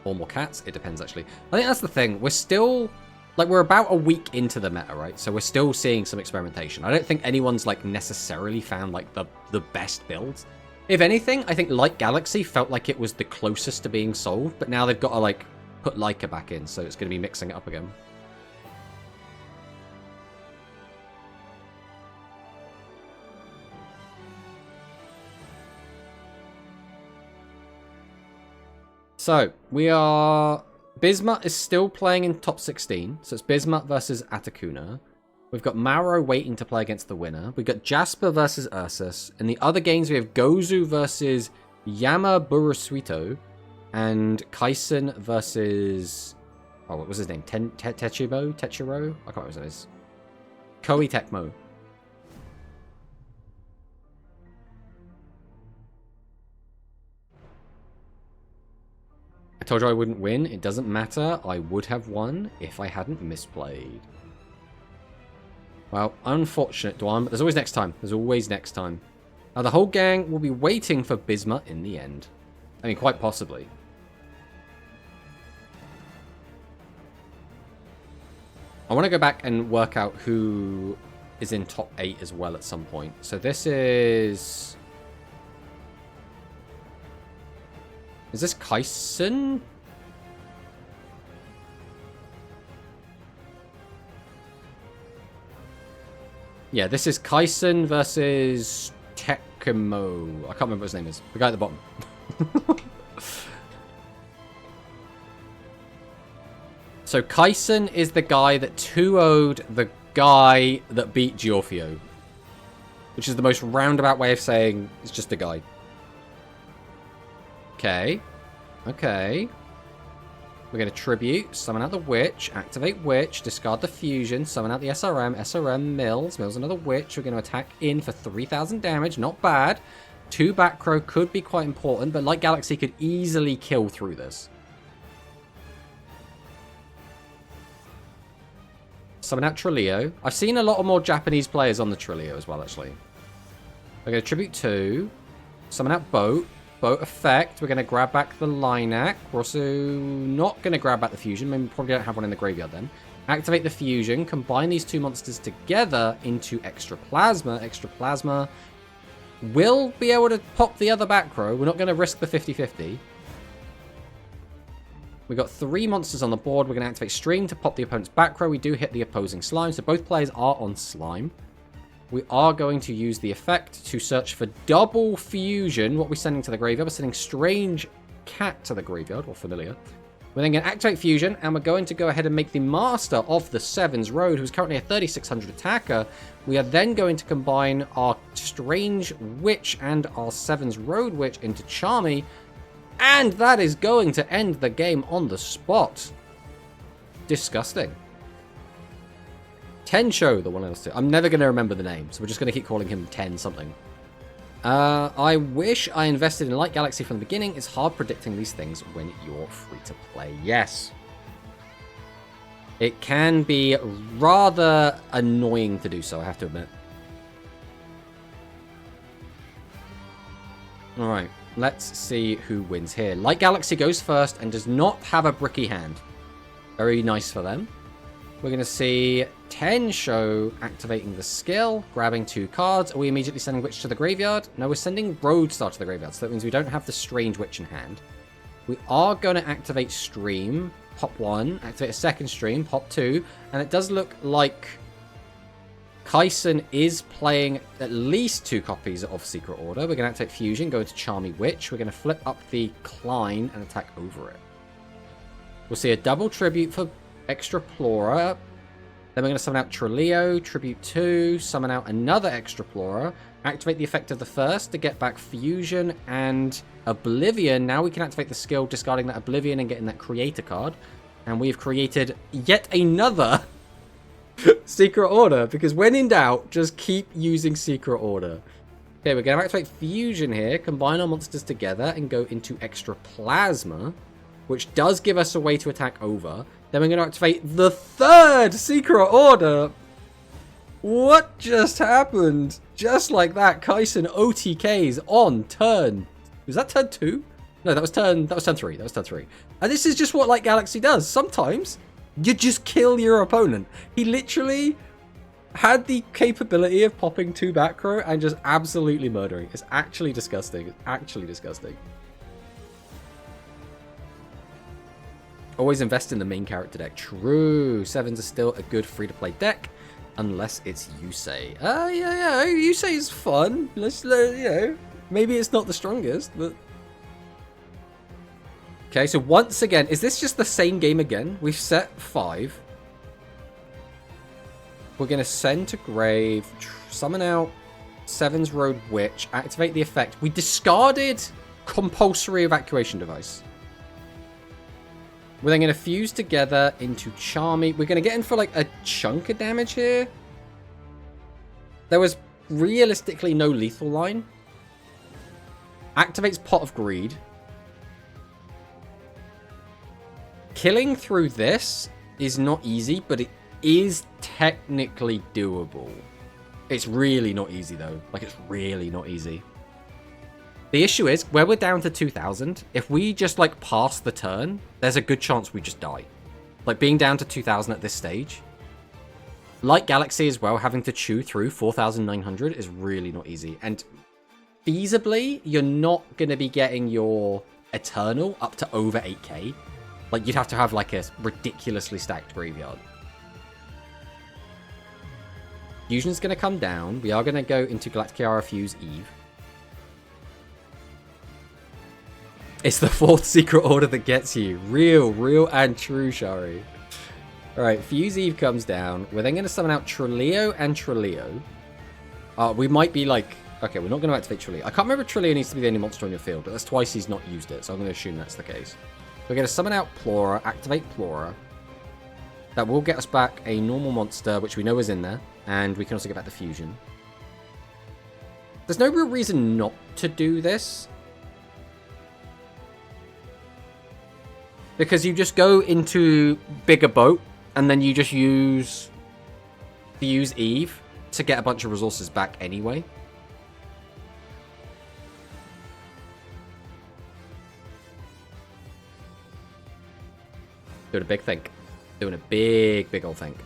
Or more cats? It depends, actually. I think that's the thing. We're still... like, we're about a week into the meta, right? So we're still seeing some experimentation. I don't think anyone's, like, necessarily found, like, the best builds. If anything, I think Light Galaxy felt like it was the closest to being solved, but now they've got to, like, put Lika back in, so it's going to be mixing it up again. So, we are... Bismuth is still playing in top 16, so it's Bismuth versus Atakuna. We've got Maro waiting to play against the winner. We've got Jasper versus Ursus. In the other games, we have Gozu versus Yama Burasuito. And Kaisen versus... oh, what was his name? Techiro? I can't remember what it is. Koei Tecmo. I told you I wouldn't win. It doesn't matter. I would have won if I hadn't misplayed. Well, unfortunate, Dwan, but there's always next time. There's always next time. Now, the whole gang will be waiting for Bismuth in the end. I mean, quite possibly. I want to go back and work out who is in top 8 as well at some point. So this is... is this Kaisen? Yeah, this is Kaisen versus Tekimo. I can't remember what his name is. The guy at the bottom. So Kaisen is the guy that 2-0'd the guy that beat Giorfio. Which is the most roundabout way of saying it's just a guy. Okay. Okay. We're going to tribute, summon out the witch, activate witch, discard the fusion, summon out the SRM, SRM mills another witch. We're going to attack in for 3,000 damage, not bad. 2 back row could be quite important, but Light Galaxy could easily kill through this. Summon out Trilio. I've seen a lot of more Japanese players on the Trilio as well, actually. We're going to tribute 2, summon out Boat. Boat effect. We're going to grab back the Linak. We're also not going to grab back the fusion. Maybe we probably don't have one in the graveyard then. Activate the fusion. Combine these 2 monsters together into extra plasma. Extra plasma will be able to pop the other back row. We're not going to risk the 50-50. We've got 3 monsters on the board. We're going to activate Stream to pop the opponent's back row. We do hit the opposing slime, so both players are on slime. we are going to use the effect to search for double fusion. What we're sending to the graveyard, we're sending Strange Cat to the graveyard, or Familiar. We're then going to activate fusion, and we're going to go ahead and make the master of the Sevens Road, who's currently a 3600 attacker. We are then going to combine our Strange Witch and our Sevens Road Witch into Charmy, and that is going to end the game on the spot. Disgusting. Tensho, the one else. I'm never going to remember the name, so we're just going to keep calling him 10 something. I wish I invested in Light Galaxy from the beginning. It's hard predicting these things when you're free to play. Yes. It can be rather annoying to do so, I have to admit. Alright, let's see who wins here. Light Galaxy goes first and does not have a bricky hand. Very nice for them. We're going to see Tensho activating the skill, grabbing 2 cards. Are we immediately sending Witch to the graveyard? No, we're sending Roadstar to the graveyard, so that means we don't have the Strange Witch in hand. We are going to activate Stream, pop 1, activate a second Stream, pop 2, and it does look like Kaisen is playing at least 2 copies of Secret Order. We're going to activate Fusion, go into Charmy Witch. We're going to flip up the Klein and attack over it. We'll see a double tribute for Extraplora. Then we're going to summon out Trileo, Tribute 2, summon out another Extraplora, activate the effect of the first to get back Fusion and Oblivion. Now we can activate the skill, discarding that Oblivion and getting that Creator card. And we've created yet another Secret Order, because when in doubt, just keep using Secret Order. Okay, we're going to activate Fusion here, combine our monsters together, and go into Extraplasma, which does give us a way to attack over. Then we're going to activate the third Secret Order. What just happened? Just like that, Kaisen OTKs on turn. Was that turn 2? No, that was turn 3. That was turn 3. And this is just what Light Galaxy does. Sometimes you just kill your opponent. He literally had the capability of popping 2 back row and just absolutely murdering. It's actually disgusting. It's actually disgusting. Always invest in the main character deck. True. Sevens are still a good free-to-play deck, unless it's Yusei. Yeah. Yusei is fun. Let's, maybe it's not the strongest, but... Okay, so once again, is this just the same game again? We've set 5. We're going to send to grave, summon out Sevens Road Witch, activate the effect. We discarded compulsory evacuation device. We're then going to fuse together into Charmy. We're going to get in for like a chunk of damage here. There was realistically no lethal line. Activates Pot of Greed. Killing through this is not easy, but it is technically doable. It's really not easy though. Like, it's really not easy. The issue is, where we're down to 2,000, if we just, like, pass the turn, there's a good chance we just die. Like, being down to 2,000 at this stage. Light Galaxy as well, having to chew through 4,900 is really not easy. And feasibly, you're not going to be getting your Eternal up to over 8k. Like, you'd have to have, like, a ridiculously stacked graveyard. Fusion's going to come down. We are going to go into Galactiara Fuse Eve. It's the 4th Secret Order that gets you. Real and true, Shari. Alright, Fuse Eve comes down. We're then going to summon out Trileo and Trileo. We might be like... Okay, we're not going to activate Trileo. I can't remember if Trileo needs to be the only monster on your field, but that's twice he's not used it, so I'm going to assume that's the case. We're going to summon out Plora, activate Plora. That will get us back a normal monster, which we know is in there, and we can also get back the Fusion. There's no real reason not to do this. Because you just go into Bigger Boat, and then you just use Eve to get a bunch of resources back anyway. Doing a big think. Doing a big old think.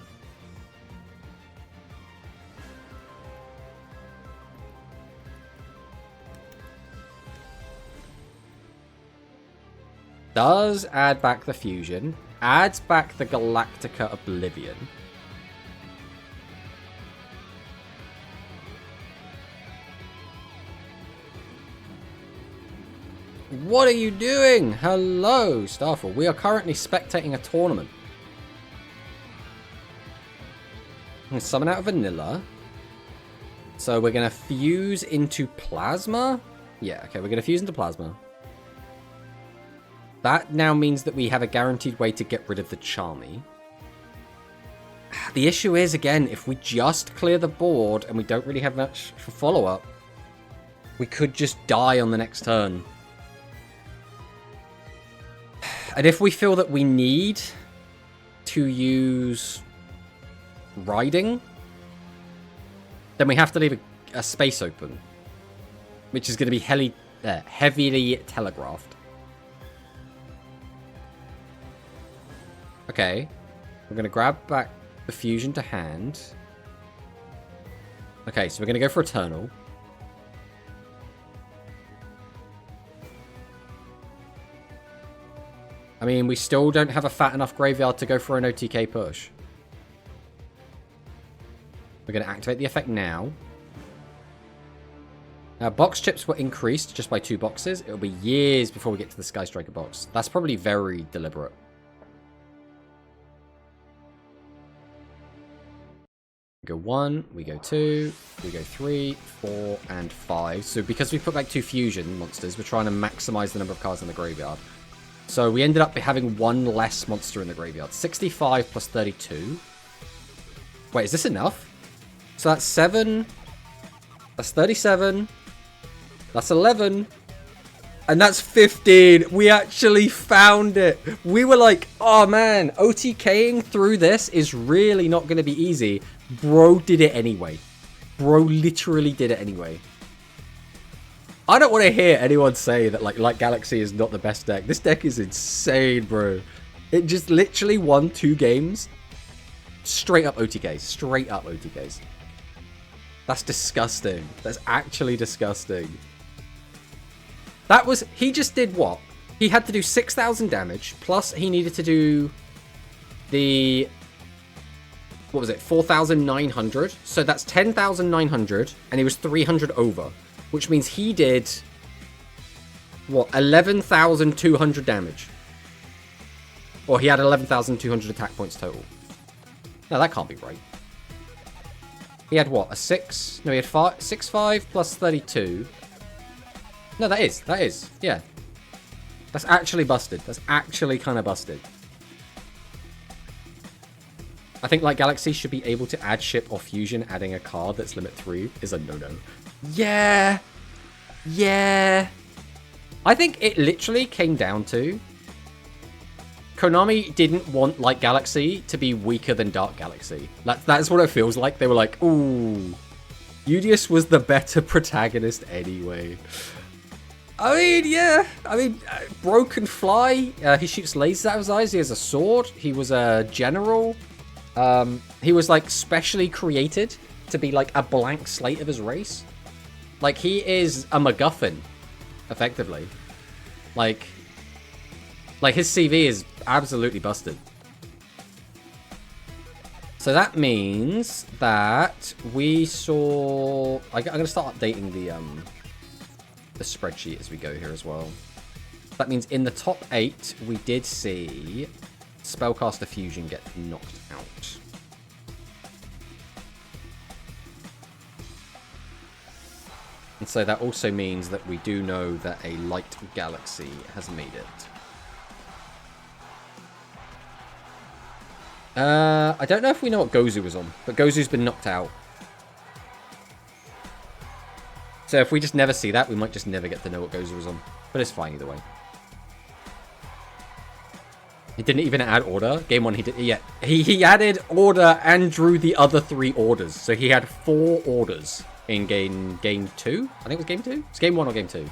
Does add back the Fusion. Adds back the Galactica Oblivion. what are you doing? Hello, Starfall. We are currently spectating a tournament. I'm going to summon out of Vanilla. So we're going to fuse into Plasma. Yeah, okay, we're going to fuse into Plasma. That now means that we have a guaranteed way to get rid of the Charmy. The issue is, again, if we just clear the board and we don't really have much for follow-up, we could just die on the next turn. And if we feel that we need to use Riding, then we have to leave a space open, which is going to be heavily telegraphed. Okay, we're going to grab back the fusion to hand. Okay, so we're going to go for Eternal. I mean, we still don't have a fat enough graveyard to go for an OTK push. We're going to activate the effect now. Box chips were increased just by 2 boxes. It'll be years before we get to the Sky Striker box. That's probably very deliberate. We go 1, we go 2, we go 3, 4, and 5. So because we put back 2 fusion monsters, we're trying to maximize the number of cards in the graveyard. So we ended up having 1 less monster in the graveyard. 65 plus 32. Wait, is this enough? So that's 7. That's 37. That's 11. And that's 15. We actually found it. We were like, oh man, OTKing through this is really not going to be easy. Bro did it anyway. Bro literally did it anyway. I don't want to hear anyone say that like Galaxy is not the best deck. This deck is insane, bro. It just literally won 2 games. Straight up OTKs. Straight up OTKs. That's disgusting. That's actually disgusting. That was... He just did what? He had to do 6,000 damage. Plus he needed to do the... What was it? 4,900. So that's 10,900. And he was 300 over. Which means he did... What? 11,200 damage. Or he had 11,200 attack points total. No, that can't be right. He had what? A 6? No, he had 6/5 plus 32. No, that is. Yeah. That's actually busted. That's actually kind of busted. I think like Galaxy should be able to add ship or fusion. Adding a card that's limit 3 is a no-no. Yeah. Yeah. I think it literally came down to... Konami didn't want Light Galaxy to be weaker than Dark Galaxy. That's what it feels like. They were like, ooh, Udius was the better protagonist anyway. I mean, yeah. I mean, Bro can fly. He shoots lasers out of his eyes. He has a sword. He was a general. He was like specially created to be like a blank slate of his race. Like he is a MacGuffin, effectively. Like his CV is absolutely busted. So that means that we saw... I'm going to start updating the spreadsheet as we go here as well. That means in the top 8, we did see Spellcaster Fusion get knocked out. And so that also means that we do know that a Light Galaxy has made it. I don't know if we know what Gozu was on, but Gozu's been knocked out. So if we just never see that, we might just never get to know what Gozu was on. But it's fine either way. He didn't even add order. Game 1 he did. Yeah, he added order and drew the other 3 orders. So he had 4 orders in game 2. I think it was game 2. It's game 1 or game 2.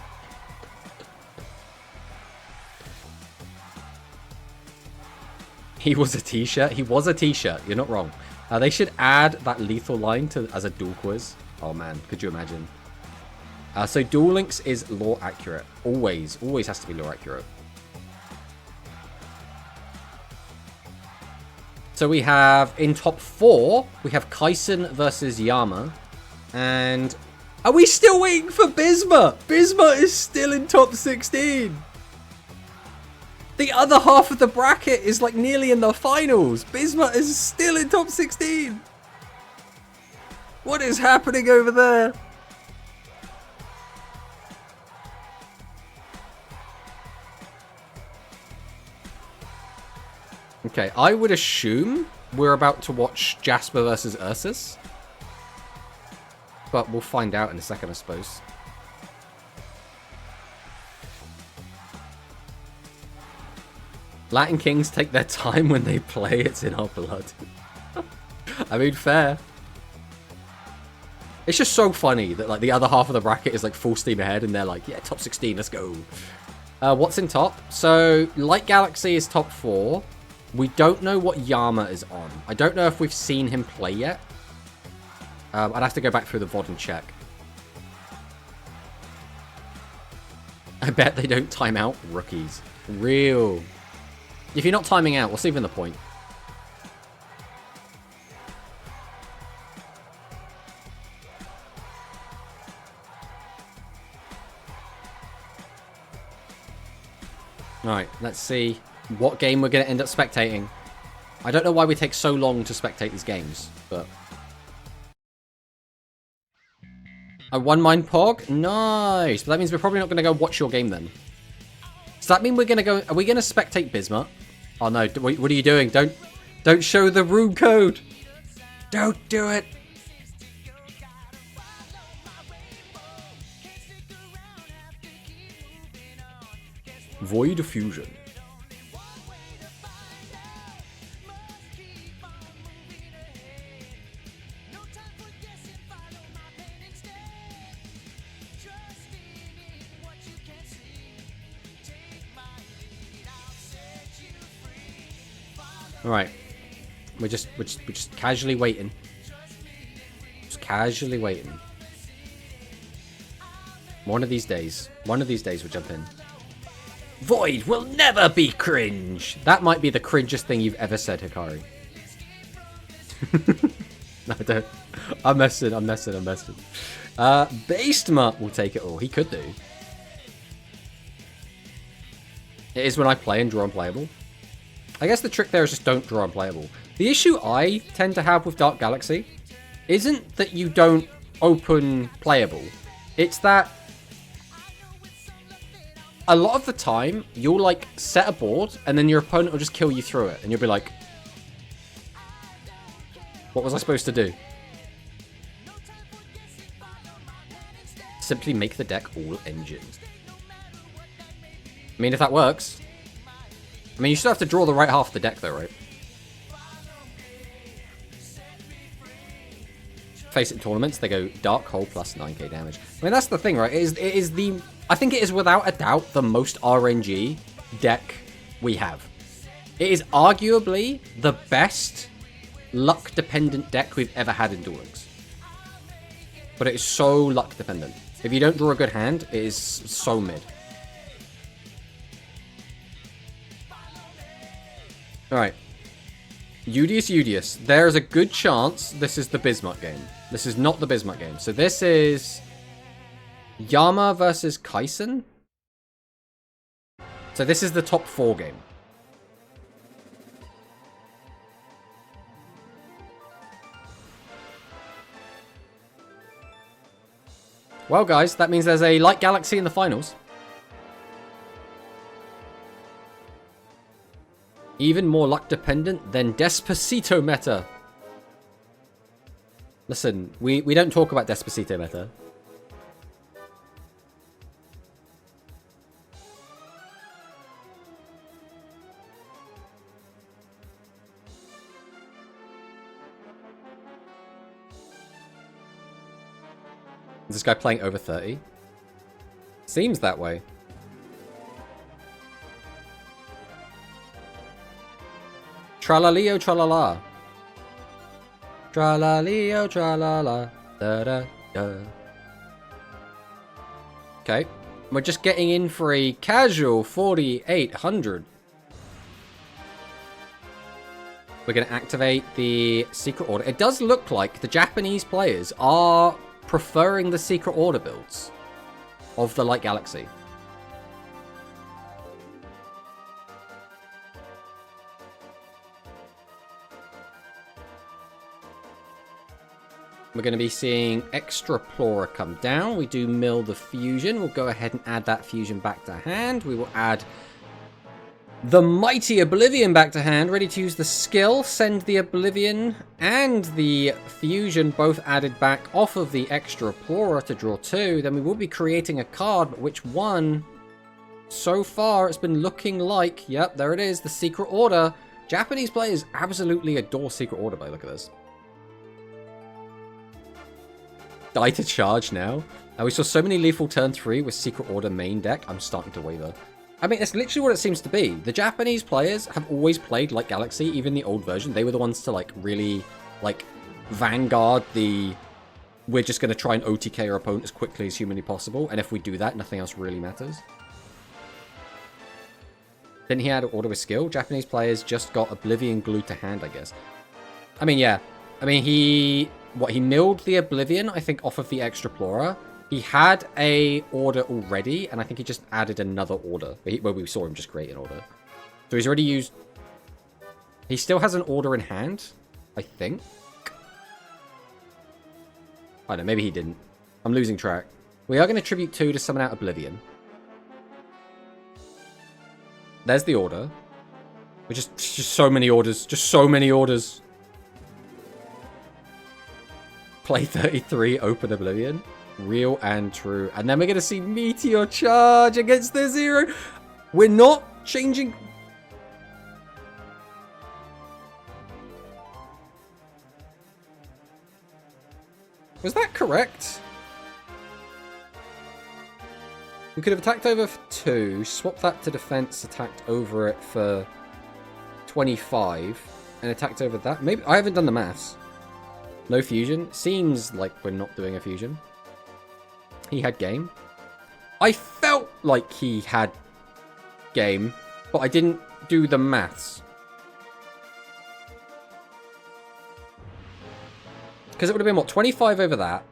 He was a t-shirt. He was a t-shirt. You're not wrong. They should add that lethal line as a duel quiz. Oh man, could you imagine? So Duel Links is lore accurate. Always has to be lore accurate. So we have in top 4, we have Kaisen versus Yama. And are we still waiting for Bisma? Bisma is still in top 16. The other half of the bracket is like nearly in the finals. Bismuth is still in top 16. What is happening over there? Okay, I would assume we're about to watch Jasper versus Ursus. But we'll find out in a second, I suppose. Latin Kings take their time when they play. It's in our blood. I mean, fair. It's just so funny that like the other half of the bracket is like full steam ahead and they're like, yeah, top 16, let's go. What's in top? So, Light Galaxy is top 4. We don't know what Yama is on. I don't know if we've seen him play yet. I'd have to go back through the VOD and check. I bet they don't time out rookies. Real. If you're not timing out, what's even the point? Alright, let's see what game we're going to end up spectating. I don't know why we take so long to spectate these games, but... A one-mind pog? Nice! But that means we're probably not going to go watch your game then. Does that mean we're going to go... Are we going to spectate Bismuth? Oh no, what are you doing? Don't show the room code! Don't do it! Void Fusion. Alright. We're just casually waiting. Just casually waiting. One of these days we'll jump in. Void will never be cringe. That might be the cringest thing you've ever said, Hikari. No, don't. I'm messing. Beastmut will take it all. He could do. It is when I play and draw unplayable. I guess the trick there is just don't draw unplayable. The issue I tend to have with Dark Galaxy isn't that you don't open playable. It's that a lot of the time, you'll like set a board and then your opponent will just kill you through it. And you'll be like, what was I supposed to do? Simply make the deck all engines. I mean, if that works. I mean, you still have to draw the right half of the deck though, right? Face it in tournaments, they go Dark Hole plus 9k damage. I mean, that's the thing, right? It is the... I think it is without a doubt the most RNG deck we have. It is arguably the best luck-dependent deck we've ever had in Duel Links. But it is so luck-dependent. If you don't draw a good hand, it is so mid. Alright. Udius. There is a good chance this is the Bismuth game. This is not the Bismuth game. So this is Yama versus Kaisen. So this is the top 4 game. Well, guys, that means there's a Light Galaxy in the finals. Even more luck-dependent than Despacito meta. Listen, we don't talk about Despacito meta. Is this guy playing over 30? Seems that way. Tralaleo tralala. Tralaleo tralala. Da da da. Okay. We're just getting in for a casual 4800. We're going to activate the secret order. It does look like the Japanese players are preferring the secret order builds of the Light Galaxy. We're going to be seeing Extraplora come down. We do mill the fusion. We'll go ahead and add that fusion back to hand. We will add the mighty Oblivion back to hand. Ready to use the skill. Send the Oblivion and the fusion both added back off of the Extraplora to draw 2. Then we will be creating a card, but which one? So far, it's been looking like, yep, there it is, the Secret Order. Japanese players absolutely adore Secret Order, by the look at this. Die to charge now. We saw so many lethal turn 3 with Secret Order main deck. I'm starting to waver. I mean, it's literally what it seems to be. The Japanese players have always played like Galaxy, even the old version. They were the ones to like really like vanguard the... We're just going to try and OTK our opponent as quickly as humanly possible. And if we do that, nothing else really matters. Didn't he add Order with skill? Japanese players just got Oblivion glued to hand, I guess. I mean, yeah. I mean, he milled the Oblivion, I think, off of the Extraplora. He had a order already, and I think he just added another order. Where we saw him just create an order. So he's already used... He still has an order in hand, I think. I don't know, maybe he didn't. I'm losing track. We are going to tribute 2 to summon out Oblivion. There's the order. We're just so many orders. Just so many orders. Play 33, open Oblivion. Real and true. And then we're going to see Meteor Charge against the 0. We're not changing... Was that correct? We could have attacked over for 2, swapped that to defense, attacked over it for 25, and attacked over that. Maybe I haven't done the maths. No fusion. Seems like we're not doing a fusion. He had game. I felt like he had game, but I didn't do the maths. Because it would have been, what, 25 over that?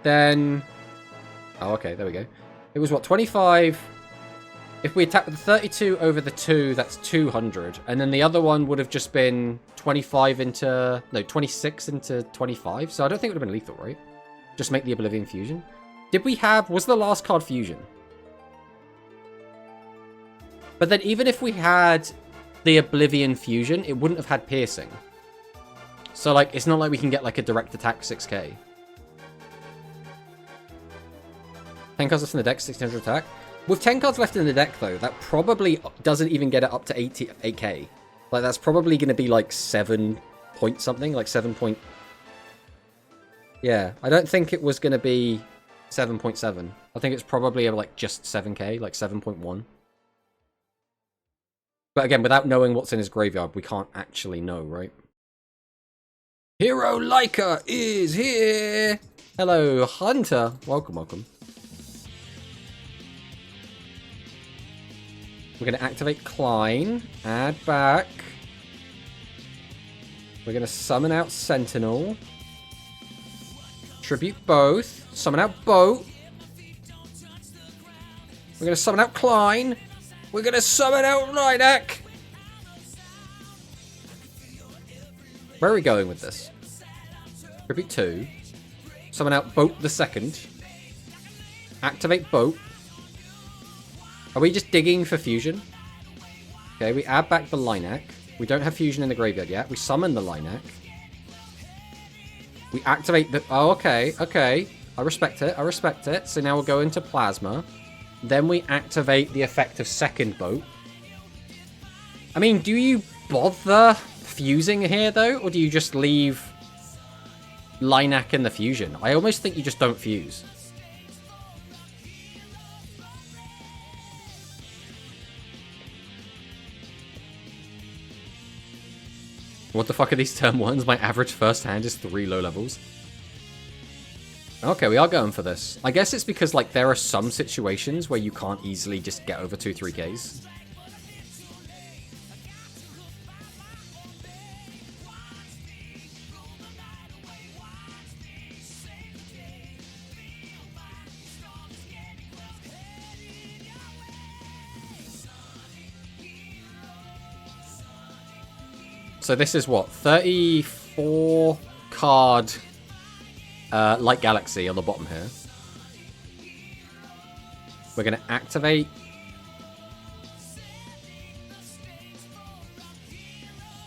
Then... Oh, okay, there we go. It was, what, 25... If we attack with the 32 over the 2, that's 200. And then the other one would have just been 25 into... No, 26 into 25. So I don't think it would have been lethal, right? Just make the Oblivion fusion. Did we have... Was the last card fusion? But then even if we had the Oblivion fusion, it wouldn't have had piercing. So, like, it's not like we can get, like, a direct attack 6k. 10 cards left in the deck, 1600 attack. With 10 cards left in the deck, though, that probably doesn't even get it up to 8k. Like, that's probably going to be, like, 7 point something. Like, 7 point... Yeah, I don't think it was going to be 7.7. I think it's probably, like, just 7k, like 7.1. But again, without knowing what's in his graveyard, we can't actually know, right? Hero Lika is here! Hello, Hunter. Welcome, welcome. We're going to activate Klein. Add back. We're going to summon out Sentinel. Tribute both. Summon out Boat. We're going to summon out Klein. We're going to summon out Rhydak. Where are we going with this? Tribute 2. Summon out Boat the second. Activate Boat. Are we just digging for fusion? Okay, we add back the Linak. We don't have fusion in the graveyard yet. We summon the Linak. We activate the... Oh, okay, okay. I respect it, I respect it. So now we'll go into Plasma. Then we activate the effect of second Boat. I mean, do you bother fusing here, though? Or do you just leave Linak in the fusion? I almost think you just don't fuse. What the fuck are these turn 1s? My average first hand is 3 low levels. Okay, we are going for this. I guess it's because, like, there are some situations where you can't easily just get over 2-3Ks. So this is what? 34 card light galaxy on the bottom here. We're going to activate...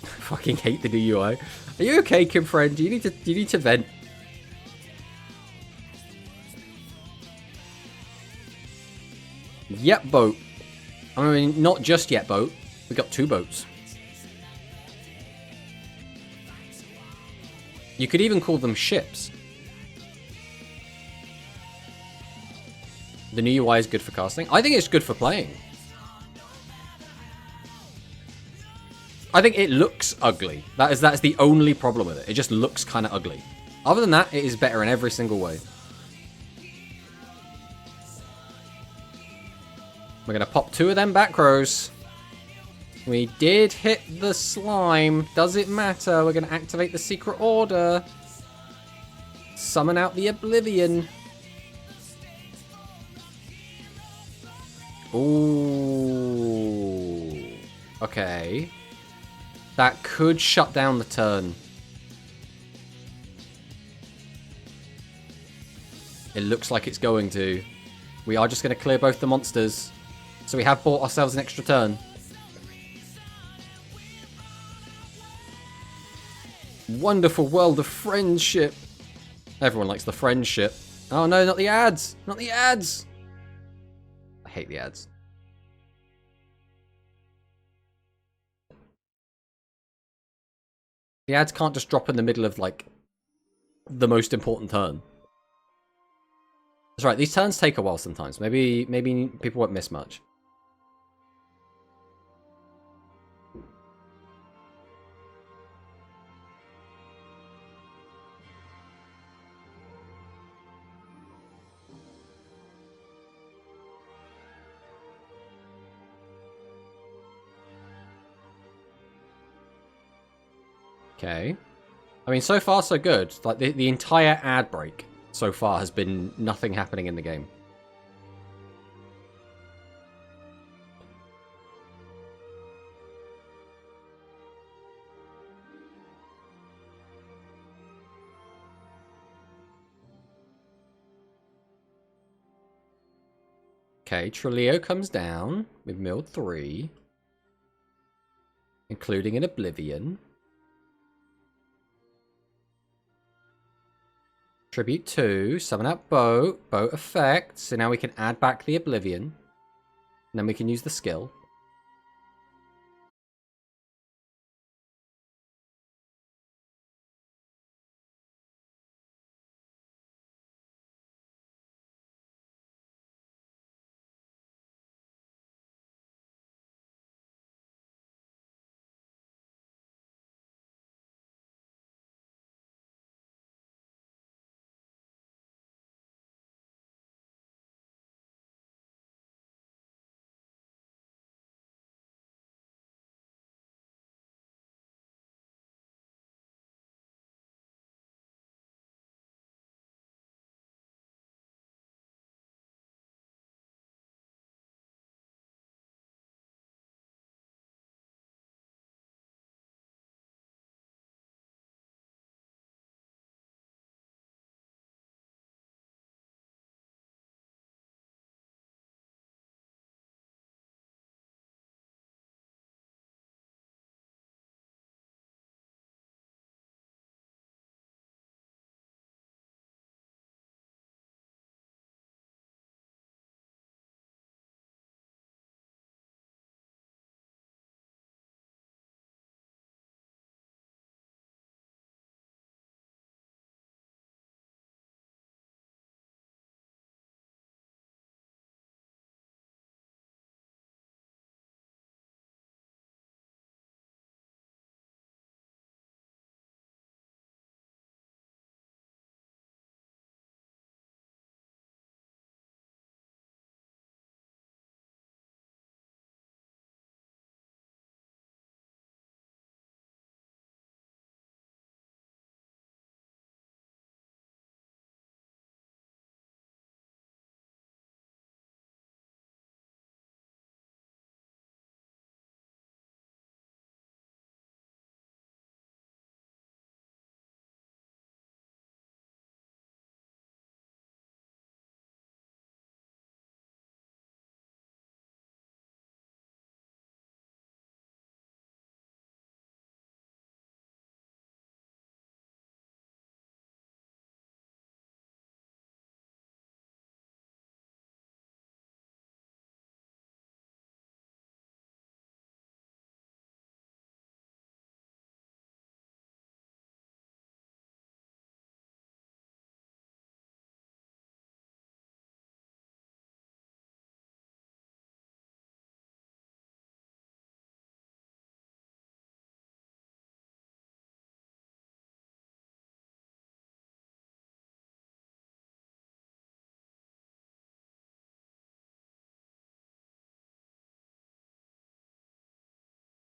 Fucking hate the new UI. Are you okay, Kim friend? Do you need to vent? Yep, boat. I mean, not just yet, boat. We got 2 boats. You could even call them ships. The new UI is good for casting. I think it's good for playing. I think it looks ugly. That's the only problem with it. It just looks kind of ugly. Other than that, it is better in every single way. We're going to pop 2 of them back rows. We did hit the slime. Does it matter? We're going to activate the secret order. Summon out the Oblivion. Ooh. Okay. That could shut down the turn. It looks like it's going to. We are just going to clear both the monsters. So we have bought ourselves an extra turn. Wonderful world of friendship. Everyone likes the friendship. Oh no, not the ads! Not the ads! I hate the ads. The ads can't just drop in the middle of, like, the most important turn. That's right, these turns take a while sometimes. Maybe people won't miss much. Okay. I mean, so far so good. Like, the entire ad break so far has been nothing happening in the game. Okay, Trilio comes down with milled 3. Including an Oblivion. Tribute 2, summon out boat, boat effect. So now we can add back the Oblivion. And then we can use the skill.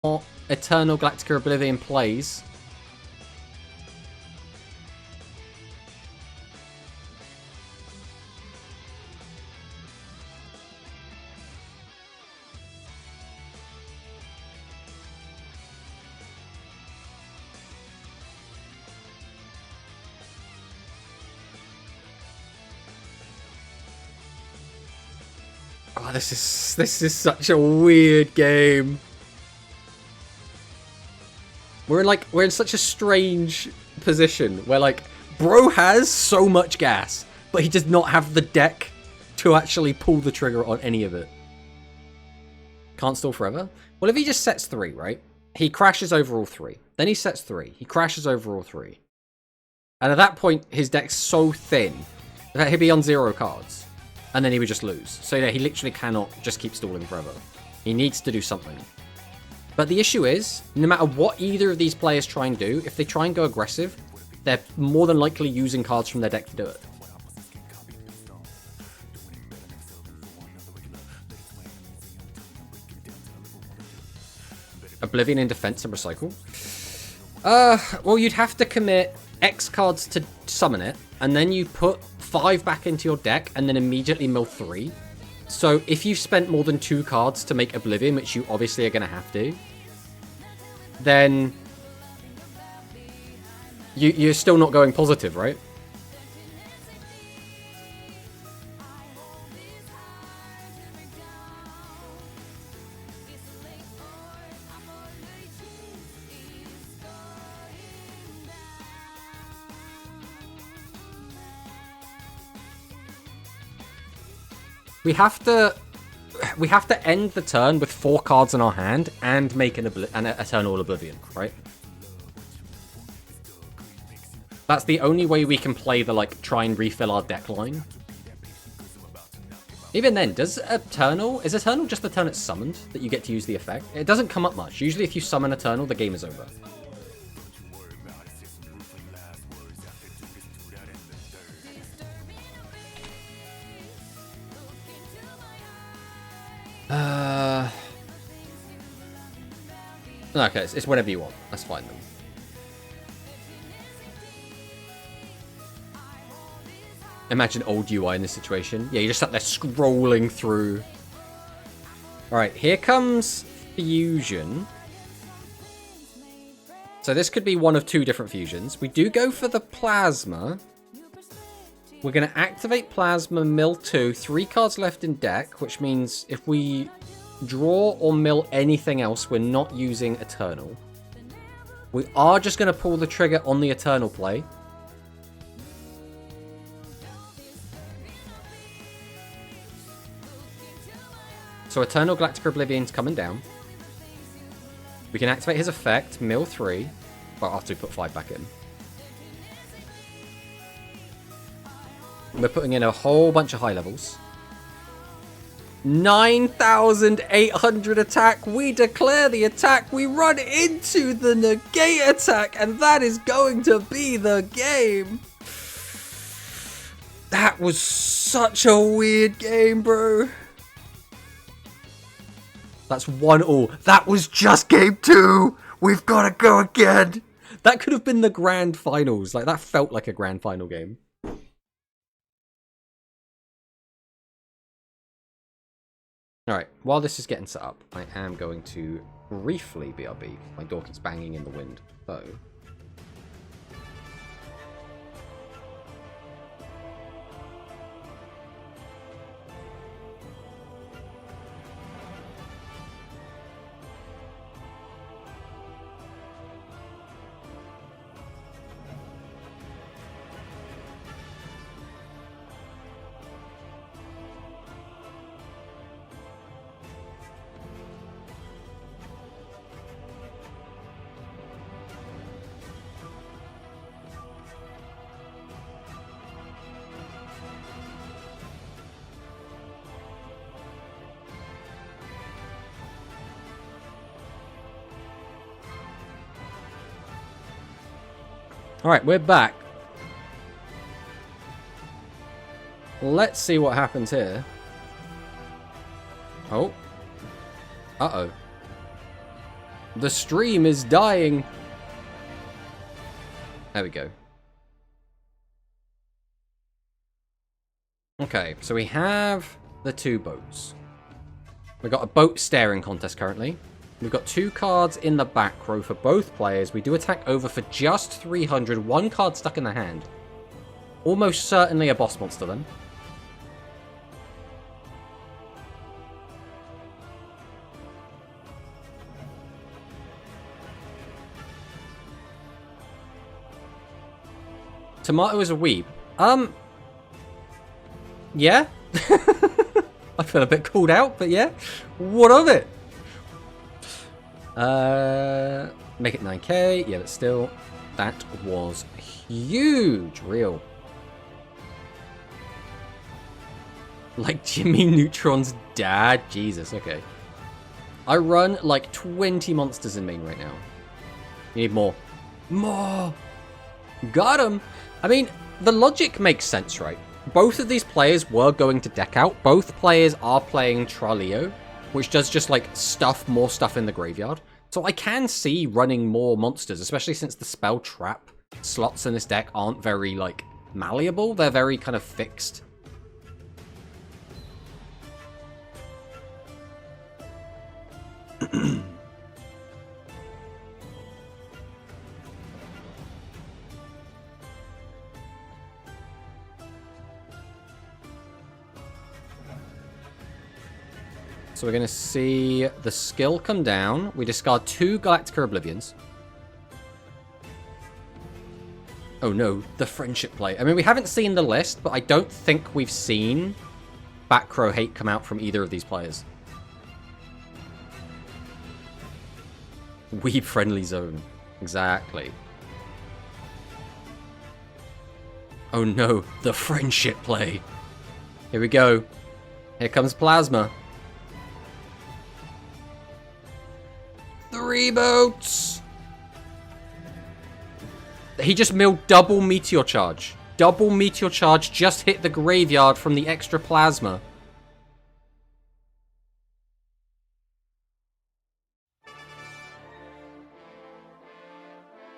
What Eternal Galactica Oblivion plays. Oh, this is such a weird game. We're in such a strange position where like bro has so much gas, but he does not have the deck to actually pull the trigger on any of it. Can't stall forever. Well, if he just sets 3, right? He crashes over all 3. Then he sets 3. He crashes over all 3. And at that point, his deck's so thin that he'd be on 0 cards. And then he would just lose. So yeah, he literally cannot just keep stalling forever. He needs to do something. But the issue is, no matter what either of these players try and do, if they try and go aggressive, they're more than likely using cards from their deck to do it. Oblivion in defense and recycle? Well, you'd have to commit X cards to summon it, and then you put 5 back into your deck, and then immediately mill 3. So if you've spent more than 2 cards to make Oblivion, which you obviously are going to have to, then you're still not going positive, right? We have to end the turn with 4 cards in our hand and make an Eternal Oblivion, right? That's the only way we can play the, like, try and refill our deck line. Even then, is Eternal just the turn it's summoned that you get to use the effect? It doesn't come up much. Usually if you summon Eternal, the game is over. Okay, it's whatever you want. That's fine then. Imagine old UI in this situation. Yeah, you're just sat there scrolling through. Alright, here comes Fusion. So this could be one of 2 different fusions. We do go for the Plasma. We're going to activate Plasma, mill 2, 3 cards left in deck, which means if we draw or mill anything else, we're not using Eternal. We are just going to pull the trigger on the Eternal play. So Eternal Galactic Oblivion's coming down. We can activate his effect, mill 3, but after we put 5 back in. We're putting in a whole bunch of high levels. 9,800 attack. We declare the attack. We run into the negate attack, and that is going to be the game. That was such a weird game, bro. That's 1-1. That was just game 2. We've got to go again. That could have been the grand finals. Like, that felt like a grand final game. Alright, while this is getting set up, I am going to briefly BRB. My door keeps banging in the wind, so... Alright, we're back. Let's see what happens here. Oh. Uh-oh. The stream is dying. There we go. Okay, so we have the 2 boats. We've got a boat staring contest currently. We've got 2 cards in the back row for both players. We do attack over for just 300. 1 card stuck in the hand. Almost certainly a boss monster then. Tomato is a weeb. Yeah? I feel a bit called out, but yeah. What of it? Make it 9k. Yeah, but still, that was huge. Real. Like Jimmy Neutron's dad. Jesus, okay. I run like 20 monsters in main right now. You need more. More! Got him! I mean, the logic makes sense, right? Both of these players were going to deck out. Both players are playing Traleo, which does just, like, more stuff in the graveyard. So I can see running more monsters, especially since the spell trap slots in this deck aren't very, like, malleable. They're very kind of fixed. So we're going to see the skill come down. We discard 2 Galactica Oblivions. Oh no, the friendship play. I mean, we haven't seen the list, but I don't think we've seen back row hate come out from either of these players. Weeb friendly zone. Exactly. Oh no, the friendship play. Here we go. Here comes Plasma. 3 boats! He just milled double Meteor Charge. Double Meteor Charge just hit the graveyard from the extra Plasma.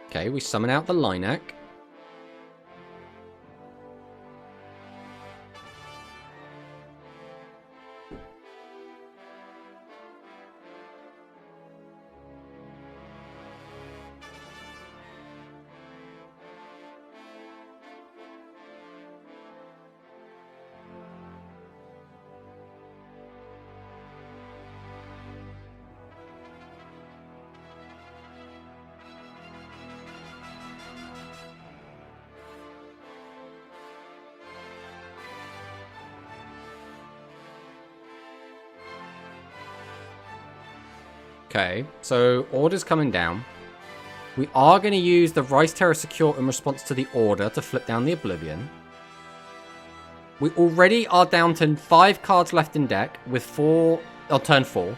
Okay, we summon out the Linak. Okay, so order's coming down. We are going to use the Rise Terror Secure in response to the order to flip down the Oblivion. We already are down to 5 cards left in deck with 4 on turn 4.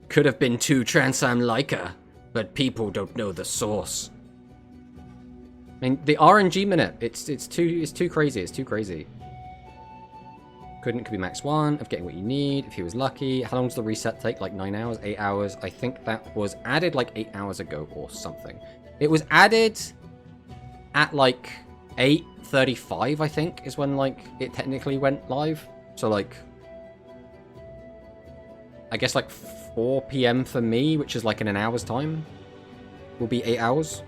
Could have been 2 Transam Lika, but people don't know the source. I mean, the RNG minute, it's too crazy, it's too crazy. Could be max 1 of getting what you need, if he was lucky. How long does the reset take? Like 9 hours, 8 hours? I think that was added like 8 hours ago or something. It was added at like 8:35, I think, is when like it technically went live. So like, I guess like 4 PM for me, which is like in an hour's time, will be 8 hours.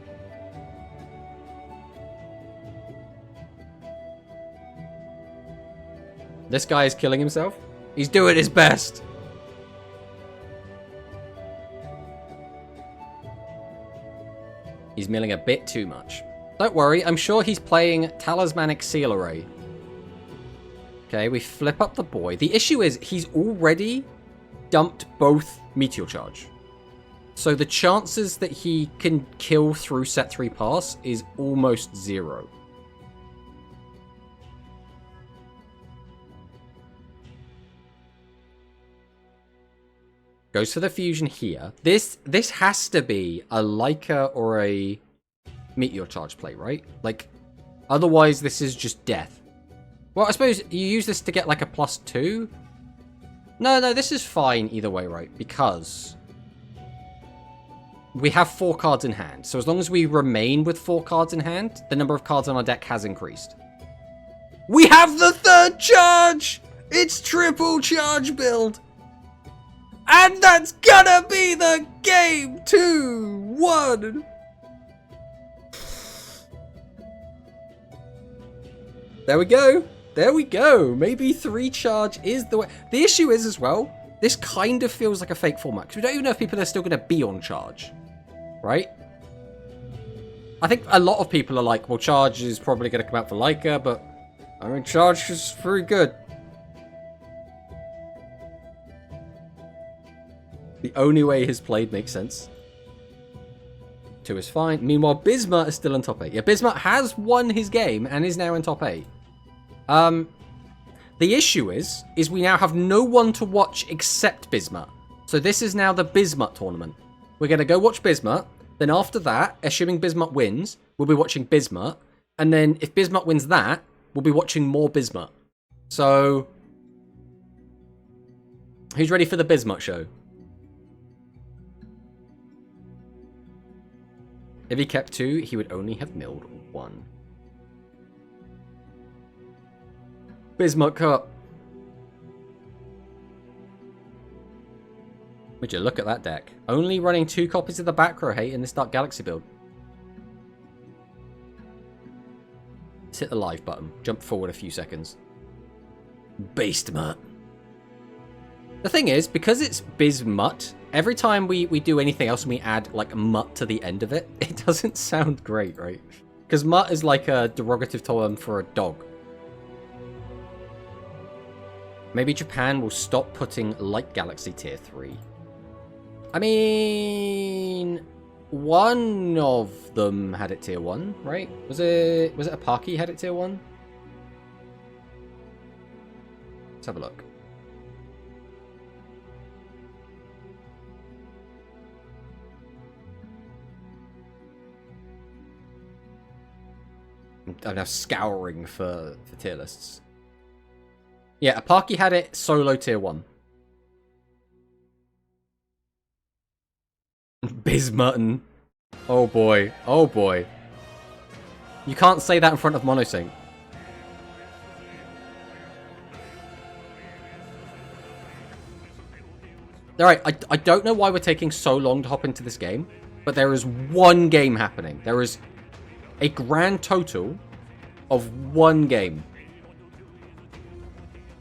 This guy is killing himself. He's doing his best. He's milling a bit too much. Don't worry, I'm sure he's playing Talismanic Seal Array. Okay, we flip up the boy. The issue is he's already dumped both Meteor Charge. So the chances that he can kill through set 3 pass is almost 0. Goes for the fusion here. This has to be a Lika or a Meteor Charge play, right? Like, otherwise this is just death. Well, I suppose you use this to get like a +2. No, this is fine either way, right? Because we have 4 cards in hand. So as long as we remain with 4 cards in hand, the number of cards on our deck has increased. We have the 3rd charge! It's triple charge build! And that's gonna be the game! 2-1! There we go. There we go. Maybe 3 charge is the way. The issue is as well, this kind of feels like a fake format. Because we don't even know if people are still going to be on charge. Right? I think a lot of people are like, well, charge is probably going to come out for Lika, but I mean, charge is pretty good. The only way his played makes sense. 2 is fine. Meanwhile, Bismuth is still in top 8. Yeah, Bismuth has won his game and is now in top 8. The issue is we now have no one to watch except Bismuth. So this is now the Bismuth tournament. We're going to go watch Bismuth. Then after that, assuming Bismuth wins, we'll be watching Bismuth. And then if Bismuth wins that, we'll be watching more Bismuth. So, who's ready for the Bismuth show? If he kept 2, he would only have milled 1. Bismuth Cup. Would you look at that deck? Only running 2 copies of the back row hate in this Dark Galaxy build. Let's hit the live button. Jump forward a few seconds. Beastmuth. The thing is, because it's Bismuth, every time we do anything else and we add like mutt to the end of it, it doesn't sound great, right? Because mutt is like a derogative term for a dog. Maybe Japan will stop putting Light Galaxy tier 3. I mean, one of them had it tier 1, right? Was it Apaki had it tier 1? Let's have a look. I'm now scouring for tier lists. Yeah, Apaki had it solo tier 1. Bismuth. Oh boy. Oh boy. You can't say that in front of Monosync. Alright, I don't know why we're taking so long to hop into this game, but there is one game happening. There is a grand total of 1 game.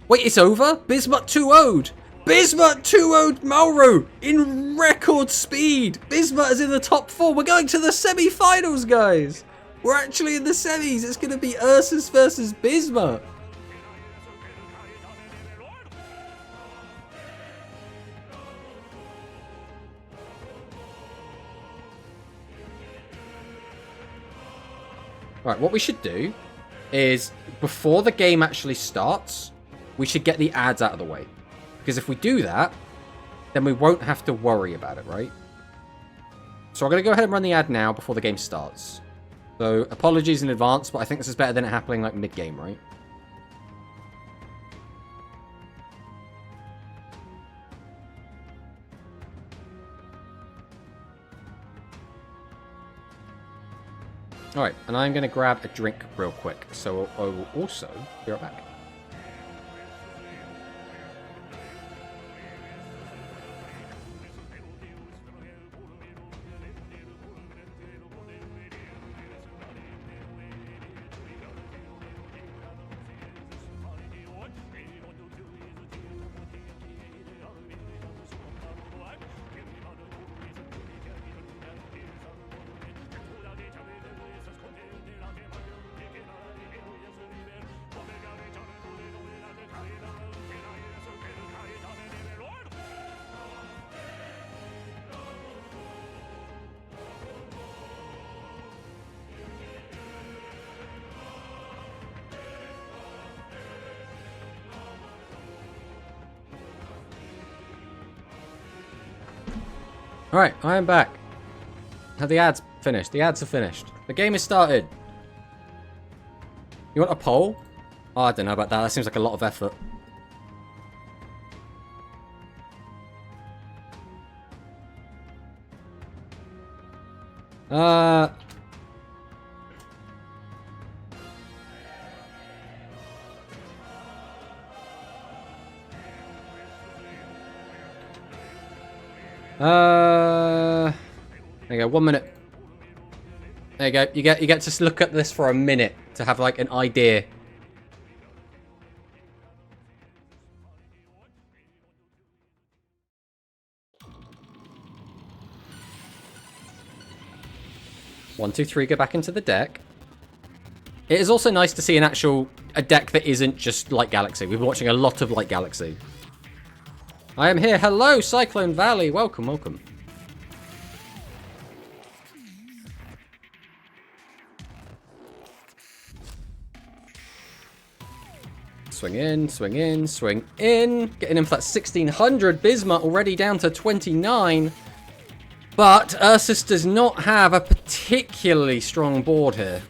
Wait, it's over? Bismuth 2-0'd! Bismuth 2-0'd Mauro in record speed! Bismuth is in the top 4. We're going to the semi-finals, guys! We're actually in the semis. It's going to be Ursus versus Bismuth. Right, what we should do is, before the game actually starts, we should get the ads out of the way. Because if we do that, then we won't have to worry about it, right? So I'm going to go ahead and run the ad now before the game starts. So, apologies in advance, but I think this is better than it happening like mid-game, right? Alright, and I'm going to grab a drink real quick. So I will also be right back. Alright, I am back. Have the ads finished? The ads are finished. The game is started. You want a poll? Oh, I don't know about that. That seems like a lot of effort. There you go, 1 minute. There you go. You get to look at this for a minute to have like an idea. One, two, three, go back into the deck. It is also nice to see a deck that isn't just Light Galaxy. We've been watching a lot of Light Galaxy. I am here. Hello, Cyclone Valley. Welcome, welcome. Swing in, swing in, swing in. Getting in for that 1600. Bismuth already down to 29. But Ursus does not have a particularly strong board here.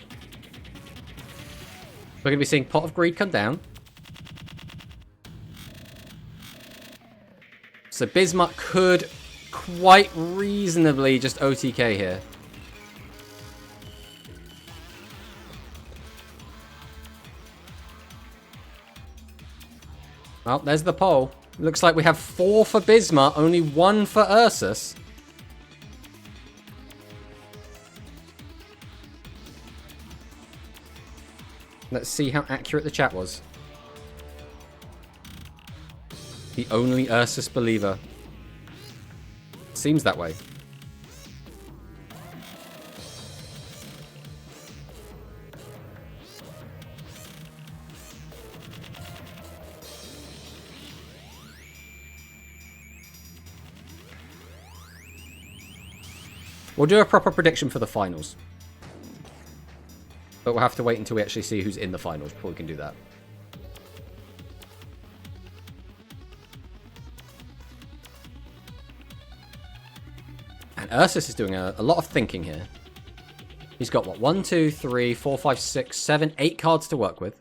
We're going to be seeing Pot of Greed come down. So Bismuth could quite reasonably just OTK here. Well, there's the poll. Looks like we have 4 for Bismuth, only 1 for Ursus. Let's see how accurate the chat was. The only Ursus believer. Seems that way. We'll do a proper prediction for the finals. But we'll have to wait until we actually see who's in the finals before we can do that. And Ursus is doing a lot of thinking here. He's got, what, 1, 2, 3, 4, 5, 6, 7, 8 cards to work with.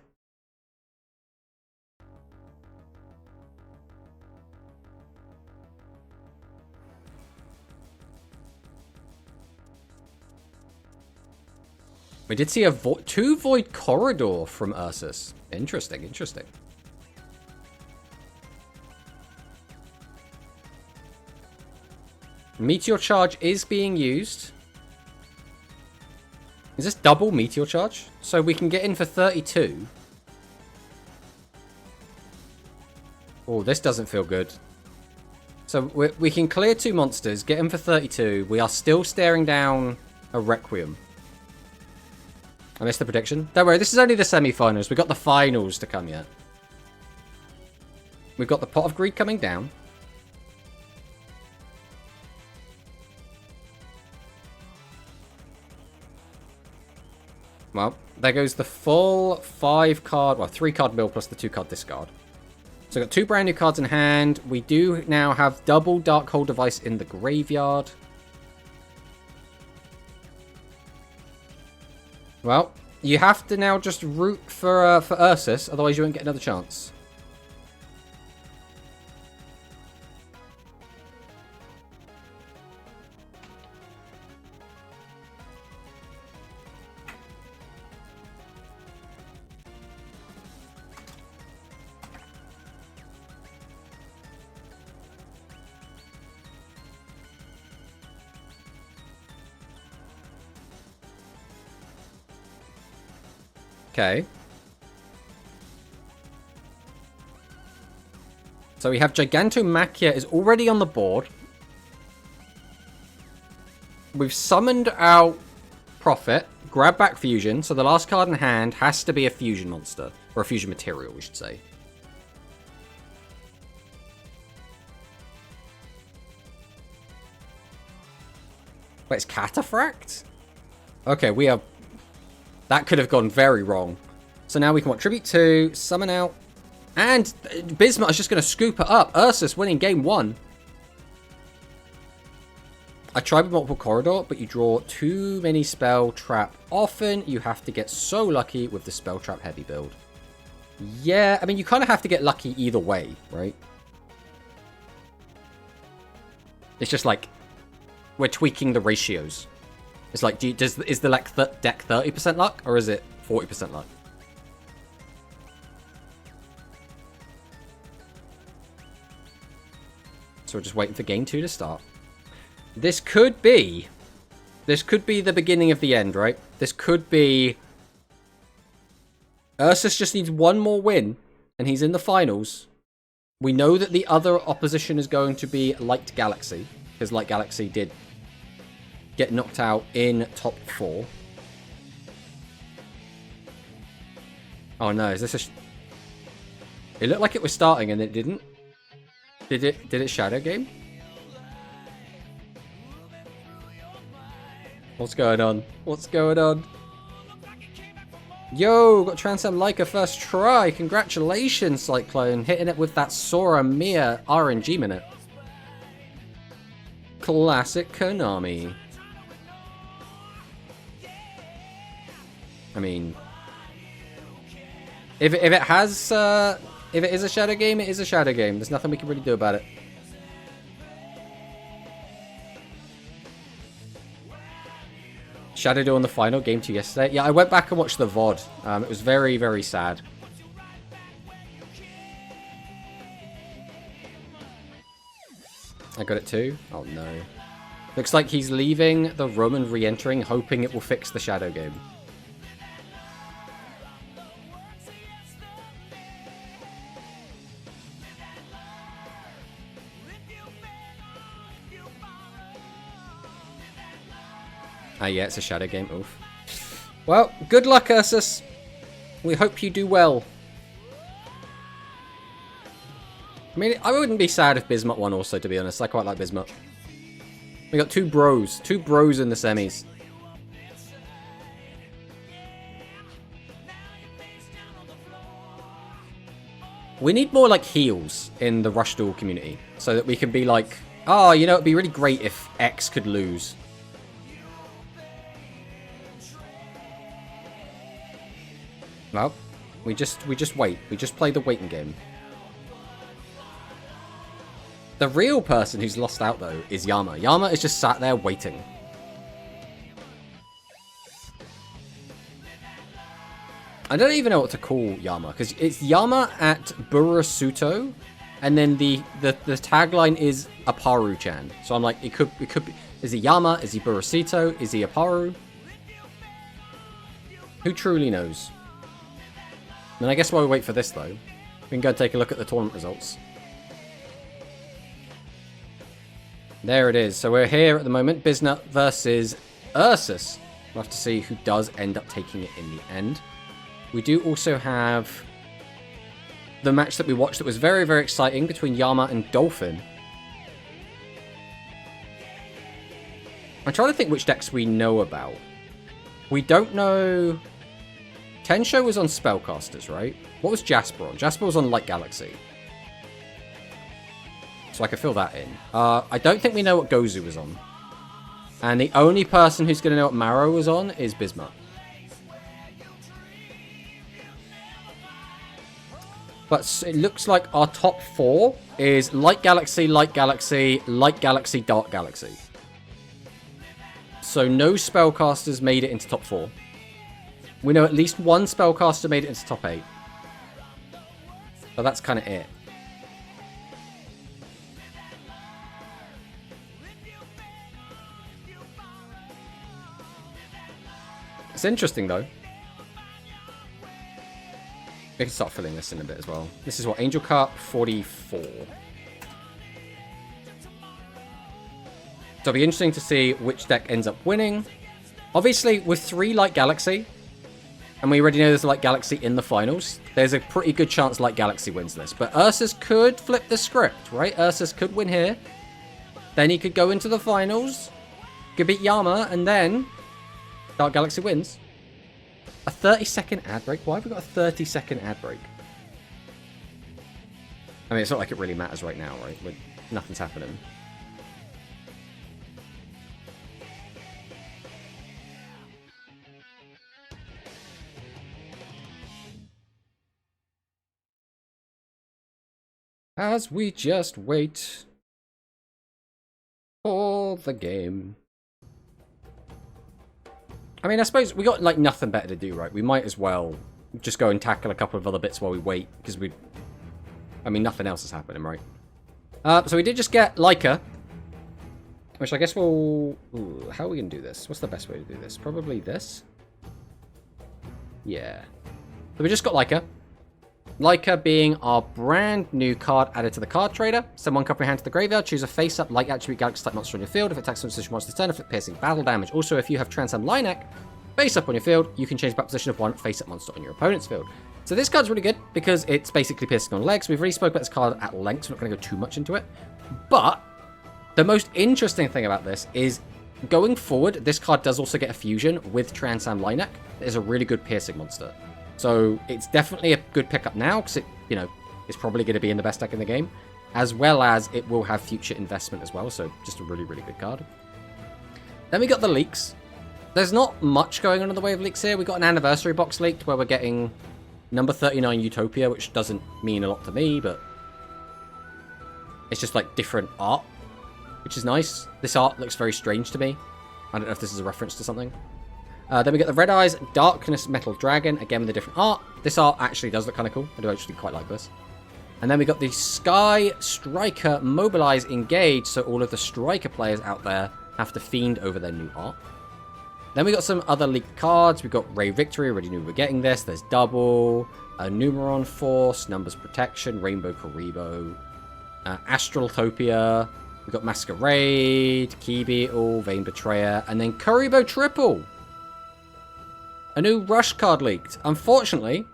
We did see 2 Void Corridor from Ursus. Interesting, interesting. Meteor Charge is being used. Is this double Meteor Charge? So we can get in for 32. Oh, this doesn't feel good. So we can clear 2 monsters, get in for 32. We are still staring down a Requiem. I missed the prediction. Don't worry, this is only the semi-finals. We've got the finals to come yet. We've got the Pot of Greed coming down. Well, there goes the full 5 card, well, 3 card mill plus the 2 card discard. So we've got 2 brand new cards in hand. We do now have double Darkhold Device in the graveyard. Well, you have to now just root for Ursus, otherwise you won't get another chance. Okay. So we have Gigantomachia is already on the board. We've summoned out Prophet, grab back Fusion, so the last card in hand has to be a Fusion monster. Or a Fusion material, we should say. Wait, it's Cataphract? Okay, we are... That could have gone very wrong. So now we can, what, Tribute 2, summon out, and Bismuth is just going to scoop it up. Ursus winning game 1. I tried with multiple corridor, but you draw too many spell trap. Often you have to get so lucky with the spell trap heavy build. Yeah, I mean, you kind of have to get lucky either way, right? It's just like we're tweaking the ratios. It's like, is the deck 30% luck or is it 40% luck? So we're just waiting for game 2 to start. This could be the beginning of the end, right? This could be... Ursus just needs one more win, and he's in the finals. We know that the other opposition is going to be Light Galaxy, because Light Galaxy did get knocked out in top 4. Oh no, is this a... It looked like it was starting and it didn't. Did it shadow game? What's going on? What's going on? Yo, got Transcend Lika first try. Congratulations, Cyclone. Hitting it with that Sora Mia RNG minute. Classic Konami. I mean, if it has, if it is a shadow game, it is a shadow game. There's nothing we can really do about it. Shadow on the final game 2 yesterday. Yeah, I went back and watched the VOD. It was very, very sad. I got it too. Oh no. Looks like he's leaving the room and re-entering, hoping it will fix the shadow game. Yeah, it's a shadow game. Oof. Well, good luck, Ursus. We hope you do well. I mean, I wouldn't be sad if Bismuth won also, to be honest. I quite like Bismuth. We got two bros. Two bros in the semis. We need more, like, heals in the Rush Duel community. So that we can be like, oh, you know, it'd be really great if X could lose. Well, we just wait. We just play the waiting game. The real person who's lost out, though, is Yama. Yama is just sat there waiting. I don't even know what to call Yama, because it's Yama at Burasuto, and then the tagline is Aparu-chan. So I'm like, it could be. Is he Yama? Is he Burasuto? Is he Aparu? Who truly knows? And I guess while we wait for this, though, we can go take a look at the tournament results. There it is. So we're here at the moment. Bisnut versus Ursus. We'll have to see who does end up taking it in the end. We do also have the match that we watched that was very, very exciting between Yama and Dolphin. I'm trying to think which decks we know about. We don't know... Tensho was on Spellcasters, right? What was Jasper on? Jasper was on Light Galaxy. So I can fill that in. I don't think we know what Gozu was on. And the only person who's going to know what Maro was on is Bismuth. But it looks like our top 4 is Light Galaxy, Light Galaxy, Light Galaxy, Dark Galaxy. So no Spellcasters made it into top 4. We know at least one Spellcaster made it into top 8. But that's kind of it. It's interesting, though. We can start filling this in a bit as well. This is what? Angel Cup 44. So it'll be interesting to see which deck ends up winning. Obviously, with 3 Light Galaxy, and we already know there's a Light Galaxy in the finals, there's a pretty good chance Light Galaxy wins this. But Ursus could flip the script, right? Ursus could win here. Then he could go into the finals, could beat Yama, and then Dark Galaxy wins. A 30-second ad break? Why have we got a 30-second ad break? I mean, it's not like it really matters right now, right? Nothing's happening. as we just wait for the game. I mean, I suppose we got, like, nothing better to do, right? We might as well just go and tackle a couple of other bits while we wait, because I mean, nothing else is happening, right? So we did just get Lika, which I guess we'll... Ooh, how are we going to do this? What's the best way to do this? Probably this? Yeah. So we just got Lika. Lika being our brand new card added to the card trader. Send one card from your hand to the graveyard. Choose a face-up like attribute galaxy type monster on your field. If it attacks on position monster's turn, inflict piercing battle damage. Also, if you have Transcend Linek face up on your field, you can change back position of one face-up monster on your opponent's field. So this card's really good because it's basically piercing on legs. We've already spoke about this card at length, so I'm not going to go too much into it. But the most interesting thing about this is going forward, this card does also get a fusion with Transcend Linek. That is a really good piercing monster. So it's definitely a good pickup now because it, you know, is probably going to be in the best deck in the game, as well as it will have future investment as well. So just a really, really good card. Then we got the leaks. There's not much going on in the way of leaks here. We got an anniversary box leaked where we're getting number 39 Utopia, which doesn't mean a lot to me, but it's just like different art, which is nice. This art looks very strange to me. I don't know if this is a reference to something. Then we get the Red Eyes Darkness Metal Dragon, again with a different art. This art actually does look kind of cool. I do actually quite like this. And then we got the Sky Striker Mobilize Engage, so all of the Striker players out there have to fiend over their new art. Then we got some other leaked cards. We got Ray Victory, already knew we were getting this. There's Double, Numeron Force, Numbers Protection, Rainbow Karibo, Astraltopia. We got Masquerade, Key Beetle, Vain Betrayer, and then Karibo Triple. A new Rush card leaked. Unfortunately,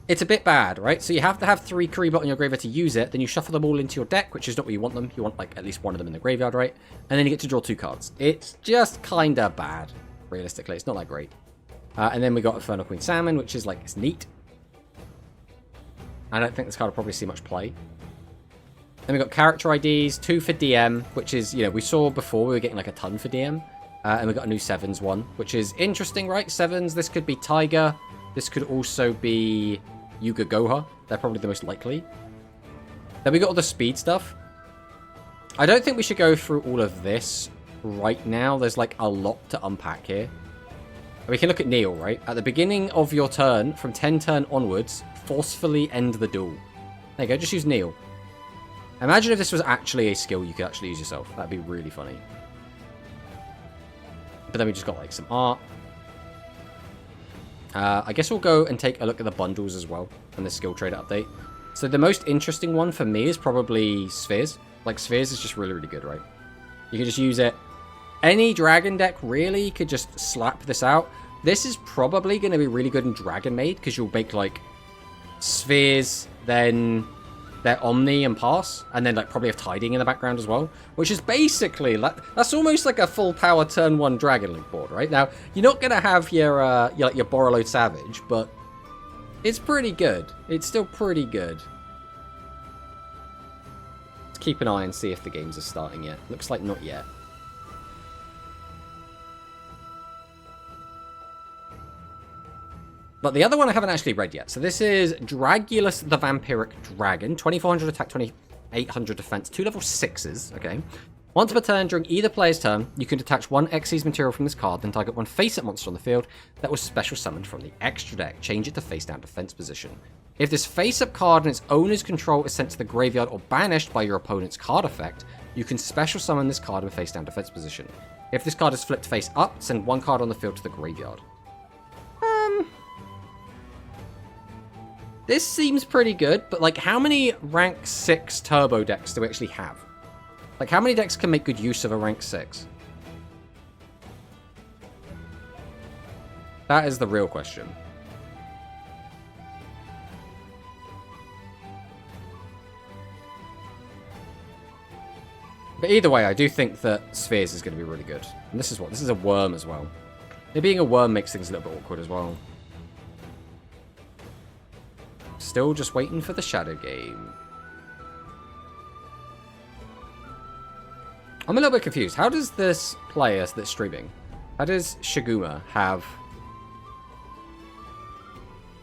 it's a bit bad, right? So you have to have 3 Karibo in your graveyard to use it. Then you shuffle them all into your deck, which is not where you want them. You want, like, at least one of them in the graveyard, right? And then you get to draw 2 cards. It's just kind of bad, realistically. It's not that great. And then we got Infernal Queen Salmon, which is, like, it's neat. I don't think this card will probably see much play. Then we got character IDs, 2 for DM, which is, you know, we saw before we were getting, like, a ton for DM. And we got a new Sevens one, which is interesting, right? Sevens, this could be Tiger. This could also be Yuga Goha. They're probably the most likely. Then we got all the speed stuff. I don't think we should go through all of this right now. There's like a lot to unpack here. We can look at Neil, right? At the beginning of your turn, from 10 turn onwards, forcefully end the duel. There you go, just use Neil. Imagine if this was actually a skill you could actually use yourself. That'd be really funny. But then we just got like some art. I guess we'll go and take a look at the bundles as well and the skill trader update. So the most interesting one for me is probably Spheres. Like Spheres is just really, really good, right? You can just use it. Any dragon deck really could just slap this out. This is probably going to be really good in Dragon Maid because you'll make like Spheres, then their Omni and Pass, and then like probably have Tiding in the background as well, which is basically like that's almost like a full power turn 1 Dragon Link board, right? Now you're not gonna have your Borreload Savage, but it's pretty good. It's still pretty good. Let's keep an eye and see if the games are starting yet. Looks like not yet. But the other one I haven't actually read yet. So this is Dragulus the Vampiric Dragon. 2400 attack, 2800 defense. 2 level 6s. Okay. Once per turn, during either player's turn, you can detach 1 Xyz material from this card, then target 1 face-up monster on the field that was special summoned from the extra deck. Change it to face-down defense position. If this face-up card in its owner's control is sent to the graveyard or banished by your opponent's card effect, you can special summon this card in face-down defense position. If this card is flipped face up, send 1 card on the field to the graveyard. This seems pretty good, but like how many rank 6 turbo decks do we actually have? Like how many decks can make good use of a rank 6? That is the real question. But either way, I do think that Spheres is going to be really good. And this is what? This is a worm as well. It being a worm makes things a little bit awkward as well. Still just waiting for the Shadow game. I'm a little bit confused. How does this player that's streaming, how does Shiguma have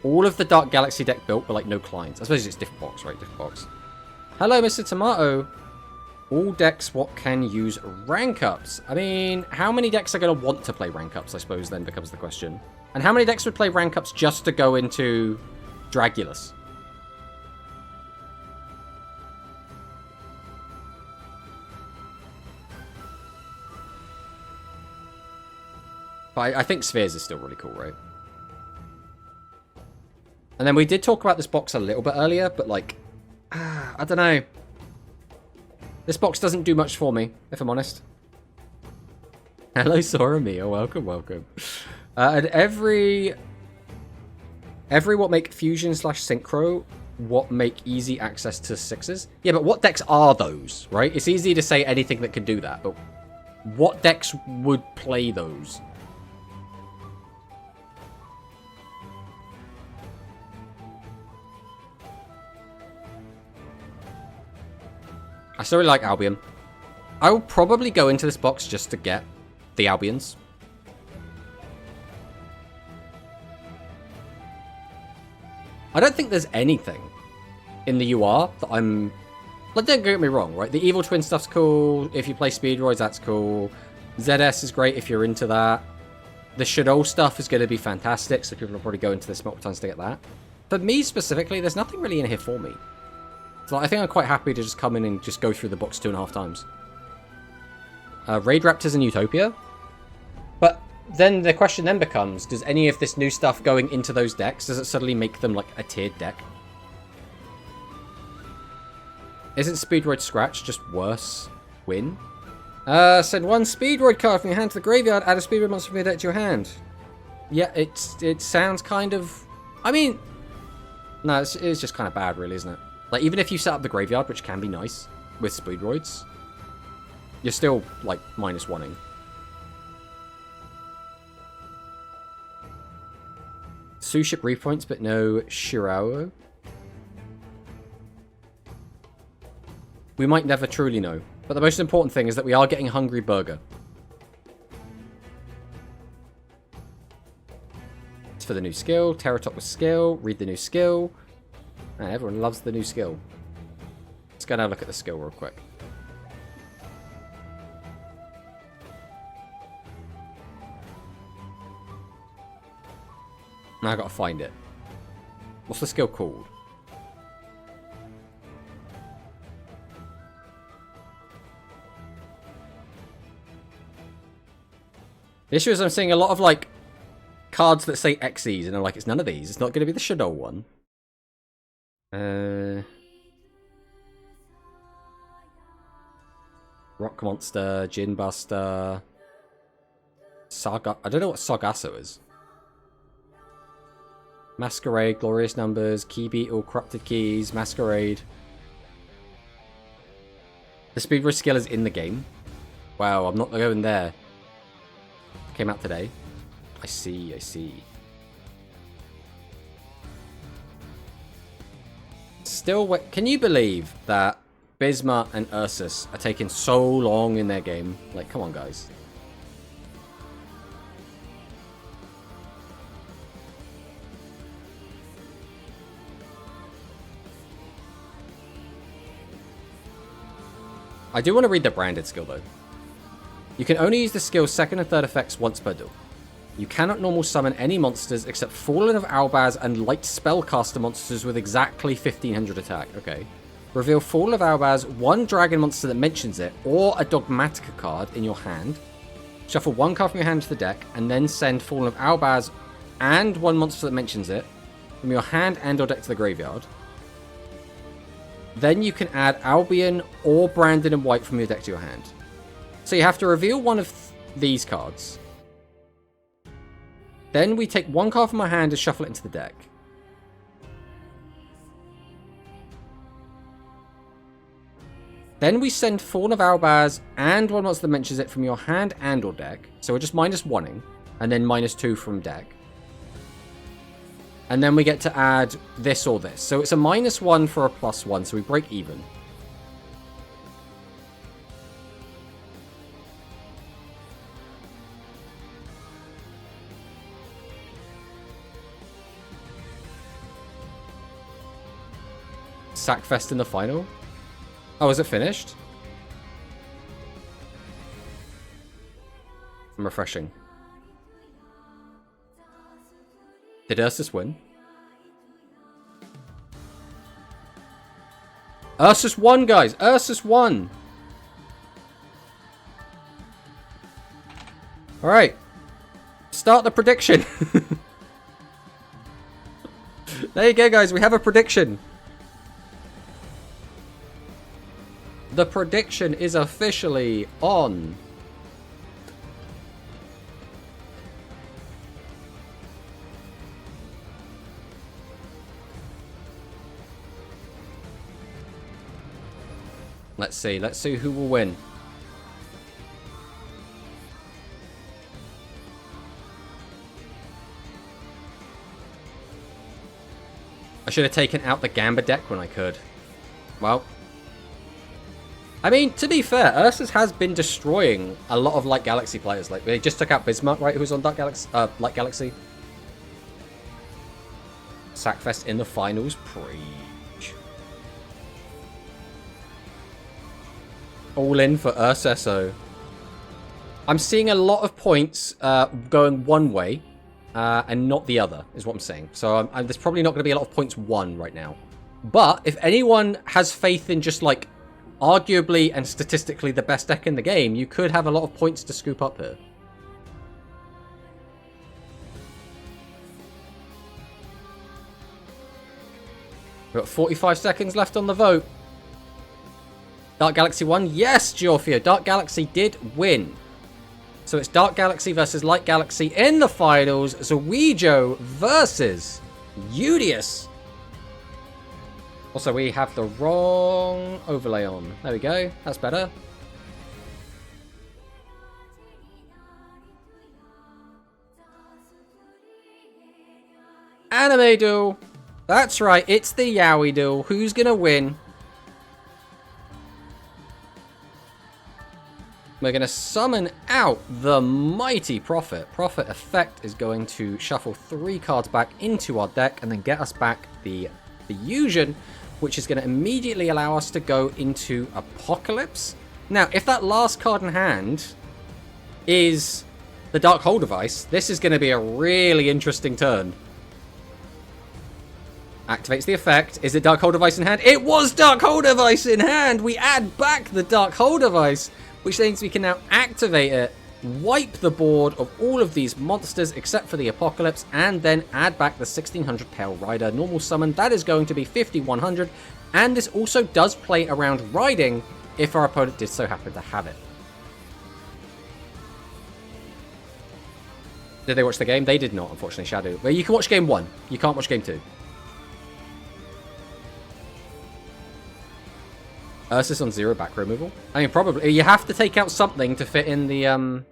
all of the Dark Galaxy deck built but like no clients? I suppose it's different box, right? Different box. Hello, Mr. Tomato. All decks what can use rank ups. I mean, how many decks are going to want to play rank ups, I suppose, then becomes the question. And how many decks would play rank ups just to go into Dragulus? But I think Spheres is still really cool, right? And then we did talk about this box a little bit earlier, but like, I don't know. This box doesn't do much for me, if I'm honest. Hello, Sora Mia. Welcome, welcome. And every what make fusion / synchro, what make easy access to sixes. Yeah, but what decks are those, right? It's easy to say anything that can do that, but what decks would play those? I still really like Albion. I will probably go into this box just to get the Albions. I don't think there's anything in the UR that I'm... Like, don't get me wrong, right? The Evil Twin stuff's cool. If you play Speedroids, that's cool. ZS is great if you're into that. The Shadow stuff is going to be fantastic, so people will probably go into this multiple times to get that. For me specifically, there's nothing really in here for me. So I think I'm quite happy to just come in and just go through the box 2.5 times. Raid Raptors and Utopia. But then the question then becomes, does any of this new stuff going into those decks, does it suddenly make them like a tiered deck? Isn't Speedroid Scratch just worse? Win? Send one Speedroid card from your hand to the graveyard, add a Speedroid monster from your deck to your hand. Yeah, it sounds kind of... I mean... No, it's just kind of bad really, isn't it? Like, even if you set up the graveyard, which can be nice, with Speedroids, you're still, like, -1-ing. Suship repoints, but no Shirao. We might never truly know. But the most important thing is that we are getting Hungry Burger. It's for the new skill. Terratop with skill. Read the new skill. Everyone loves the new skill. Let's go and have a look at the skill real quick. Now I've got to find it. What's the skill called? The issue is I'm seeing a lot of, like, cards that say XEs, and I'm like, it's none of these. It's not going to be the Shadow one. Rock Monster, Gin Buster, Saga. I don't know what Sargasso is. Masquerade, Glorious Numbers, Key Beetle, Corrupted Keys, Masquerade. The Speedroid skill is in the game. Wow, I'm not going there. Came out today. I see, I see. Still, can you believe that Bisma and Ursus are taking so long in their game? Like, come on, guys. I do want to read the branded skill, though. You can only use the skill's second and third effects once per duel. You cannot normal summon any monsters except Fallen of Albaz and light spellcaster monsters with exactly 1500 attack. Okay. Reveal Fallen of Albaz, one dragon monster that mentions it, or a Dogmatica card in your hand. Shuffle one card from your hand to the deck, and then send Fallen of Albaz and one monster that mentions it from your hand and or deck to the graveyard. Then you can add Albion or Brandon and White from your deck to your hand. So you have to reveal one of these cards. Then we take one card from our hand and shuffle it into the deck. Then we send Fawn of Albaz and one monster that mentions it from your hand and or deck. So we're just -1-ing, and then -2 from deck. And then we get to add this or this. So it's a -1 for a +1, so we break even. Sackfest in the final? Oh, is it finished? I'm refreshing. Did Ursus win? Ursus won, guys. Ursus won. All right. Start the prediction. There you go, guys. We have a prediction. The prediction is officially on. Let's see. Let's see who will win. I should have taken out the Gamba deck when I could. Well. I mean, to be fair, Ursus has been destroying a lot of Light Galaxy players. Like, they just took out Bismarck, right? Who's on Dark Galaxy, Light Galaxy. Sackfest in the finals. Preach. All in for Ursesso. I'm seeing a lot of points going one way and not the other, is what I'm saying. So there's probably not going to be a lot of points won right now. But if anyone has faith in just like arguably and statistically the best deck in the game, you could have a lot of points to scoop up here. We've got 45 seconds left on the vote. Dark Galaxy won? Yes, Giorfio. Dark Galaxy did win. So it's Dark Galaxy versus Light Galaxy in the finals. Zuijo versus Udius. Also, we have the wrong overlay on. There we go. That's better. Anime duel. That's right. It's the Yaoi duel. Who's going to win? We're going to summon out the mighty Prophet. Prophet effect is going to shuffle 3 cards back into our deck and then get us back the Fusion, which is going to immediately allow us to go into Apocalypse. Now, if that last card in hand is the Dark Hole device, this is going to be a really interesting turn. Activates the effect. Is it Dark Hole device in hand? It was Dark Hole device in hand! We add back the Dark Hole device, which means we can now activate it, wipe the board of all of these monsters except for the Apocalypse, and then add back the 1600 Pale Rider normal summon. That is going to be 5100, and this also does play around riding if our opponent did so happen to have it. Did they watch the game? They did not, unfortunately, Shadow. Well, you can watch game 1. You can't watch game 2. Ursus on 0 back removal. I mean, probably. You have to take out something to fit in the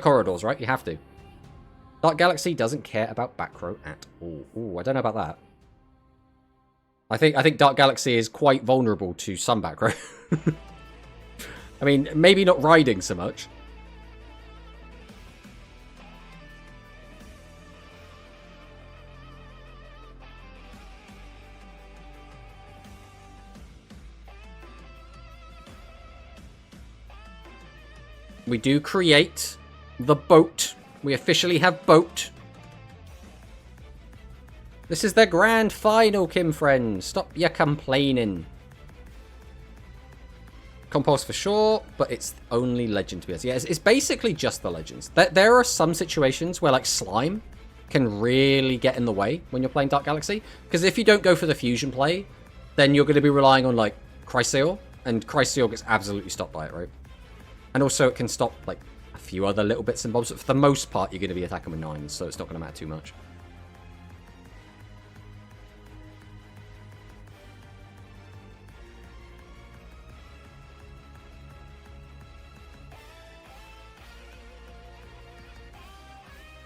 corridors, right? You have to. Dark Galaxy doesn't care about back row at all. Ooh, I don't know about that. I think Dark Galaxy is quite vulnerable to some back row. I mean, maybe not riding so much. We do create the boat. We officially have boat. This is the grand final, Kim friends. Stop ya complaining. Compulse for sure, but it's only legend to be honest. Yeah, it's basically just the legends. There are some situations where like slime can really get in the way when you're playing Dark Galaxy. Because if you don't go for the fusion play, then you're going to be relying on like Chrysaor, and Chrysaor gets absolutely stopped by it, right? And also it can stop like a few other little bits and bobs, but for the most part you're going to be attacking with 9s, so it's not going to matter too much.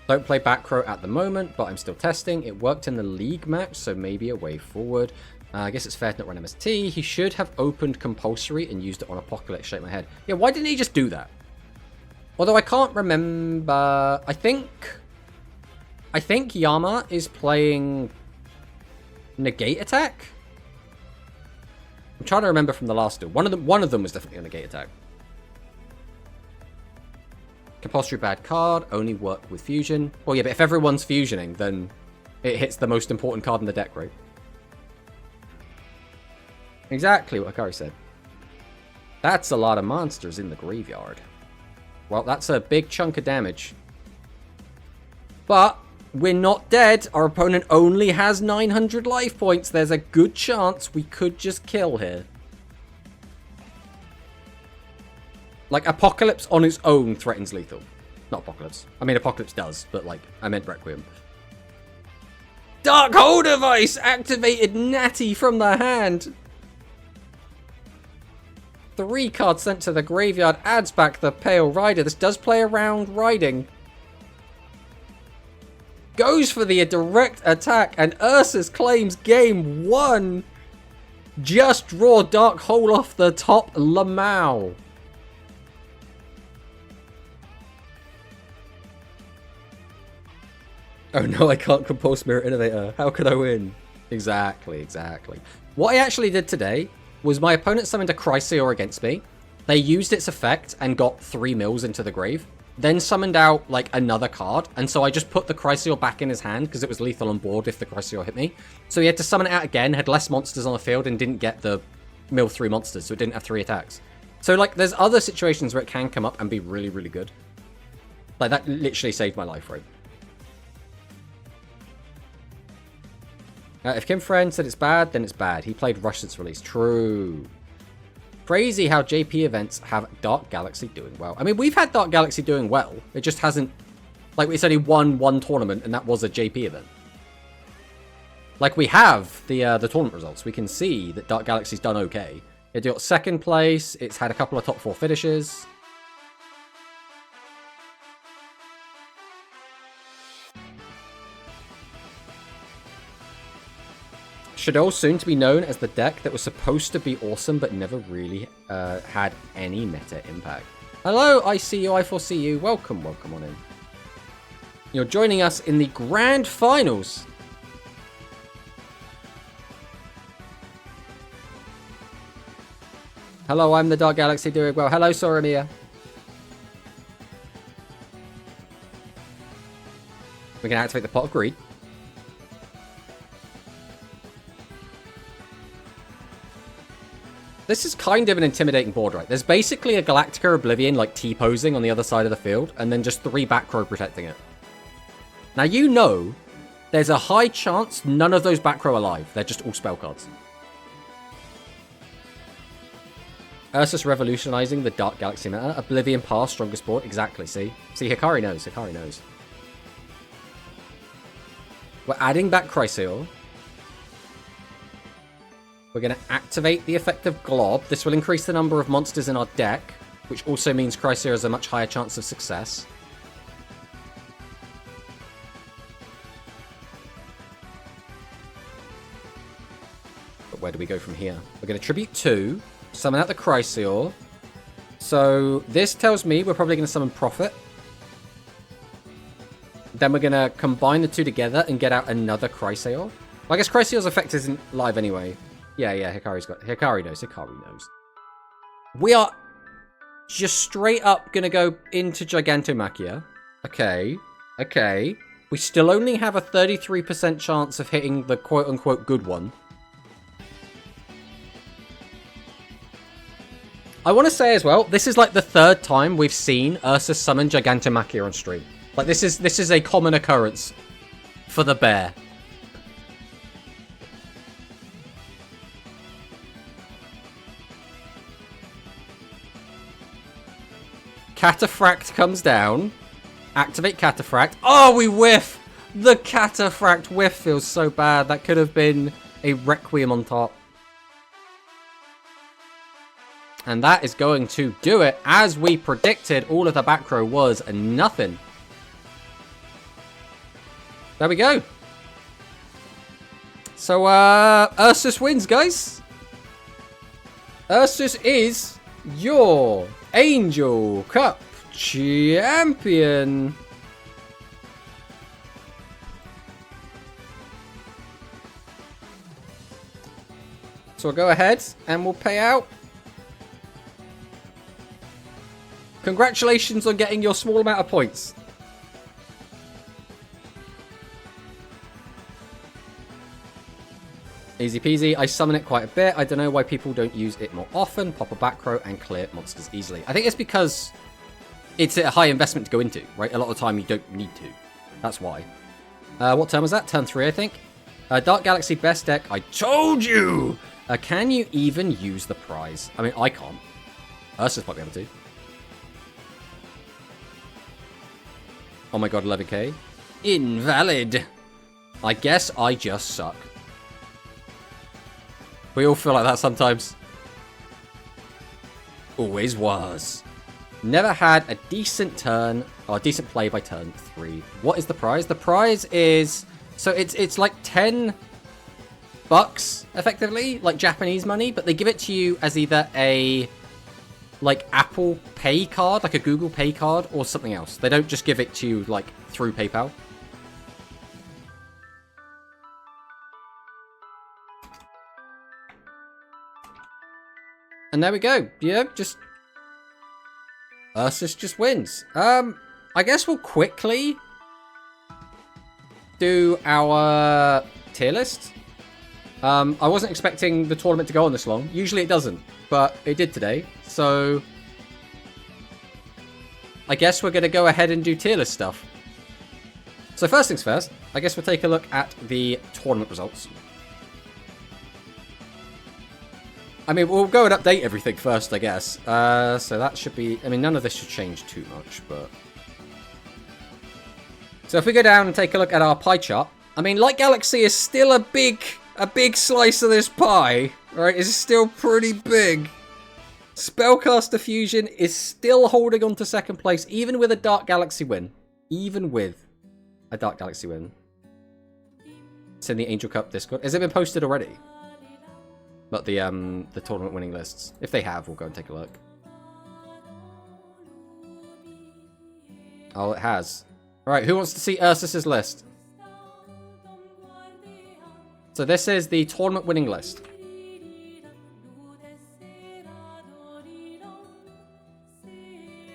Don't play back row at the moment, but I'm still testing. It worked in the league match, so maybe a way forward. I guess it's fair to not run MST. He should have opened compulsory and used it on Apocalypse. Shake my head. Yeah, why didn't he just do that? Although I can't remember. I think Yama is playing negate attack. I'm trying to remember from the last duel. One of them was definitely a negate attack. Compulsory bad card, only work with fusion. Well, yeah, but if everyone's fusioning, then it hits the most important card in the deck, right? Exactly what Hikari said. That's a lot of monsters in the graveyard. Well, that's a big chunk of damage. But we're not dead. Our opponent only has 900 life points. There's a good chance we could just kill here. Like, Apocalypse on its own threatens lethal. Not Apocalypse. I mean, Apocalypse does, but, like, I meant Requiem. Dark Hole Device activated Natty from the hand. 3 cards sent to the graveyard adds back the Pale Rider. This does play around Riding. Goes for the direct attack, and Ursus claims game 1. Just draw Dark Hole off the top, Lamau. Oh no, I can't compose Spirit Innovator. How could I win? Exactly. What I actually did today was my opponent summoned a Chrysaor against me. They used its effect and got 3 mills into the grave. Then summoned out, like, another card. And so I just put the Chrysaor back in his hand because it was lethal on board if the Chrysaor hit me. So he had to summon it out again, had less monsters on the field, and didn't get the mill 3 monsters. So it didn't have 3 attacks. So, like, there's other situations where it can come up and be really, really good. Like, that literally saved my life, right? If Kim Friend said it's bad, then it's bad. He played Rush since release. True. Crazy how JP events have Dark Galaxy doing well. I mean, we've had Dark Galaxy doing well. It just hasn't... Like, it's only won 1 tournament, and that was a JP event. Like, we have the tournament results. We can see that Dark Galaxy's done okay. It got 2nd place. It's had a couple of top 4 finishes. Shadow, soon to be known as the deck that was supposed to be awesome but never really had any meta impact. Hello, I see you, I foresee you. Welcome on in. You're joining us in the grand finals. Hello, I'm the Dark Galaxy doing well. Hello, Soramia. We can activate the Pot of Greed. This is kind of an intimidating board, right? There's basically a Galactica Oblivion, like, T-posing on the other side of the field, and then just 3 back row protecting it. Now, you know, there's a high chance none of those back row are live. They're just all spell cards. Ursus revolutionizing the Dark Galaxy meta. Oblivion Pass, strongest board. Exactly, see? See, Hikari knows. Hikari knows. We're adding back Chrysaor. We're going to activate the effect of Glob. This will increase the number of monsters in our deck, which also means Chrysaor has a much higher chance of success. But where do we go from here? We're going to tribute 2, summon out the Chrysaor. So this tells me we're probably going to summon Prophet. Then we're going to combine the 2 together and get out another Chrysaor. Well, I guess Chrysaor's effect isn't live anyway. Yeah, Hikari knows. We are just straight up gonna go into Gigantomachia. Okay. We still only have a 33% chance of hitting the quote-unquote good one. I want to say as well, this is like the 3rd time we've seen Ursus summon Gigantomachia on stream. Like, this is a common occurrence for the bear. Cataphract comes down. Activate Cataphract. Oh, we whiff! The Cataphract whiff feels so bad. That could have been a Requiem on top. And that is going to do it. As we predicted, all of the back row was nothing. There we go. So, Ursus wins, guys. Ursus is your Angel Cup champion. So So we'll go ahead and we'll pay out. Congratulations on getting your small amount of points. Easy peasy. I summon it quite a bit. I don't know why people don't use it more often. Pop a back row and clear monsters easily. I think it's because it's a high investment to go into, right? A lot of the time you don't need to. That's why. What turn was that? Turn 3, I think. Dark Galaxy best deck. I told you! Can you even use the prize? I mean, I can't. Ursus might be able to. Oh my god, 11k. Invalid. I guess I just suck. We all feel like that sometimes. Always was. Never had a decent turn, or a decent play by turn 3. What is the prize? The prize is... So it's like 10 bucks, effectively, like Japanese money, but they give it to you as either a, like, Apple Pay card, like a Google Pay card, or something else. They don't just give it to you, like, through PayPal. And there we go. Yeah, just... Ursus just wins. I guess we'll quickly do our tier list. I wasn't expecting the tournament to go on this long. Usually it doesn't, but it did today. So I guess we're going to go ahead and do tier list stuff. So first things first, I guess we'll take a look at the tournament results. I mean, we'll go and update everything first, I guess. So that should be... I mean, none of this should change too much, but... So if we go down and take a look at our pie chart... I mean, Light Galaxy is still a big slice of this pie, right? It's still pretty big. Spellcaster Fusion is still holding on to second place, even with a Dark Galaxy win. Even with a Dark Galaxy win. It's in the Angel Cup Discord. Has it been posted already? But the tournament winning lists. If they have, we'll go and take a look. Oh, it has. Alright, who wants to see Ursus's list? So this is the tournament winning list.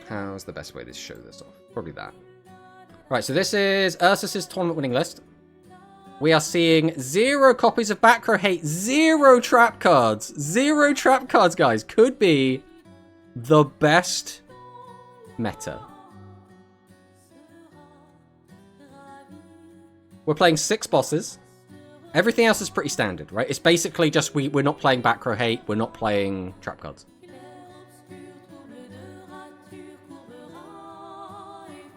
How's the best way to show this off? Probably that. Right, so this is Ursus's tournament winning list. We are seeing 0 copies of Backrow Hate, 0 trap cards. 0 trap cards, guys. Could be the best meta. We're playing 6 bosses. Everything else is pretty standard, right? It's basically just we're not playing Backrow Hate. We're not playing trap cards.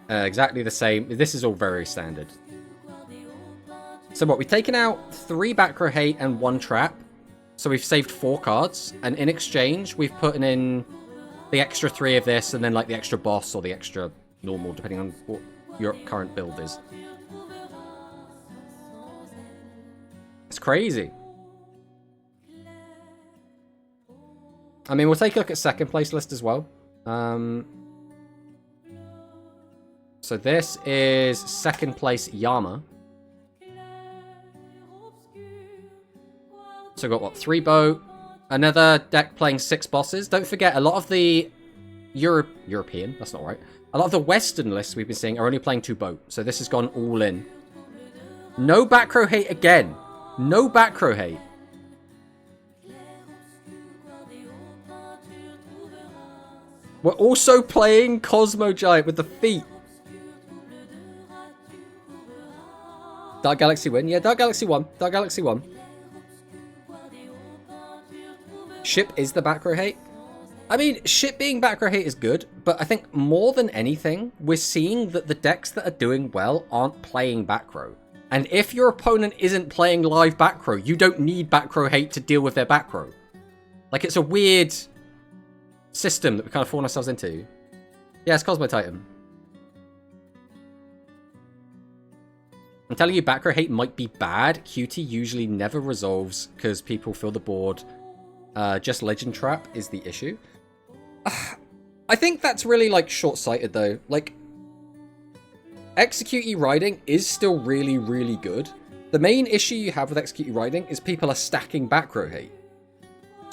Exactly the same. This is all very standard. So what, we've taken out 3 Backrow Hate and 1 trap. So we've saved 4 cards. And in exchange, we've put in the extra 3 of this and then like the extra boss or the extra normal, depending on what your current build is. It's crazy. I mean, we'll take a look at second place list as well. So this is second place Yama. So we've got, what, 3 boat. Another deck playing 6 bosses. Don't forget, a lot of the European, that's not right. A lot of the Western lists we've been seeing are only playing 2 boat. So this has gone all in. No Backrow Hate again. No Backrow Hate. We're also playing Cosmo Giant with the feet. Dark Galaxy win. Yeah, Dark Galaxy won. Dark Galaxy won. Ship is the Backrow Hate. I mean, Ship being Backrow Hate is good, but I think more than anything, we're seeing that the decks that are doing well aren't playing Backrow. And if your opponent isn't playing live Backrow, you don't need Backrow Hate to deal with their Backrow. Like, it's a weird system that we kind of fallen ourselves into. Yeah, it's Cosmo Titan. I'm telling you, Backrow Hate might be bad. QT usually never resolves because people feel the board. Just Legend Trap is the issue. I think that's really, like, short-sighted, though. Like, Execute Riding is still really, really good. The main issue you have with Execute Riding is people are stacking Backrow Hate.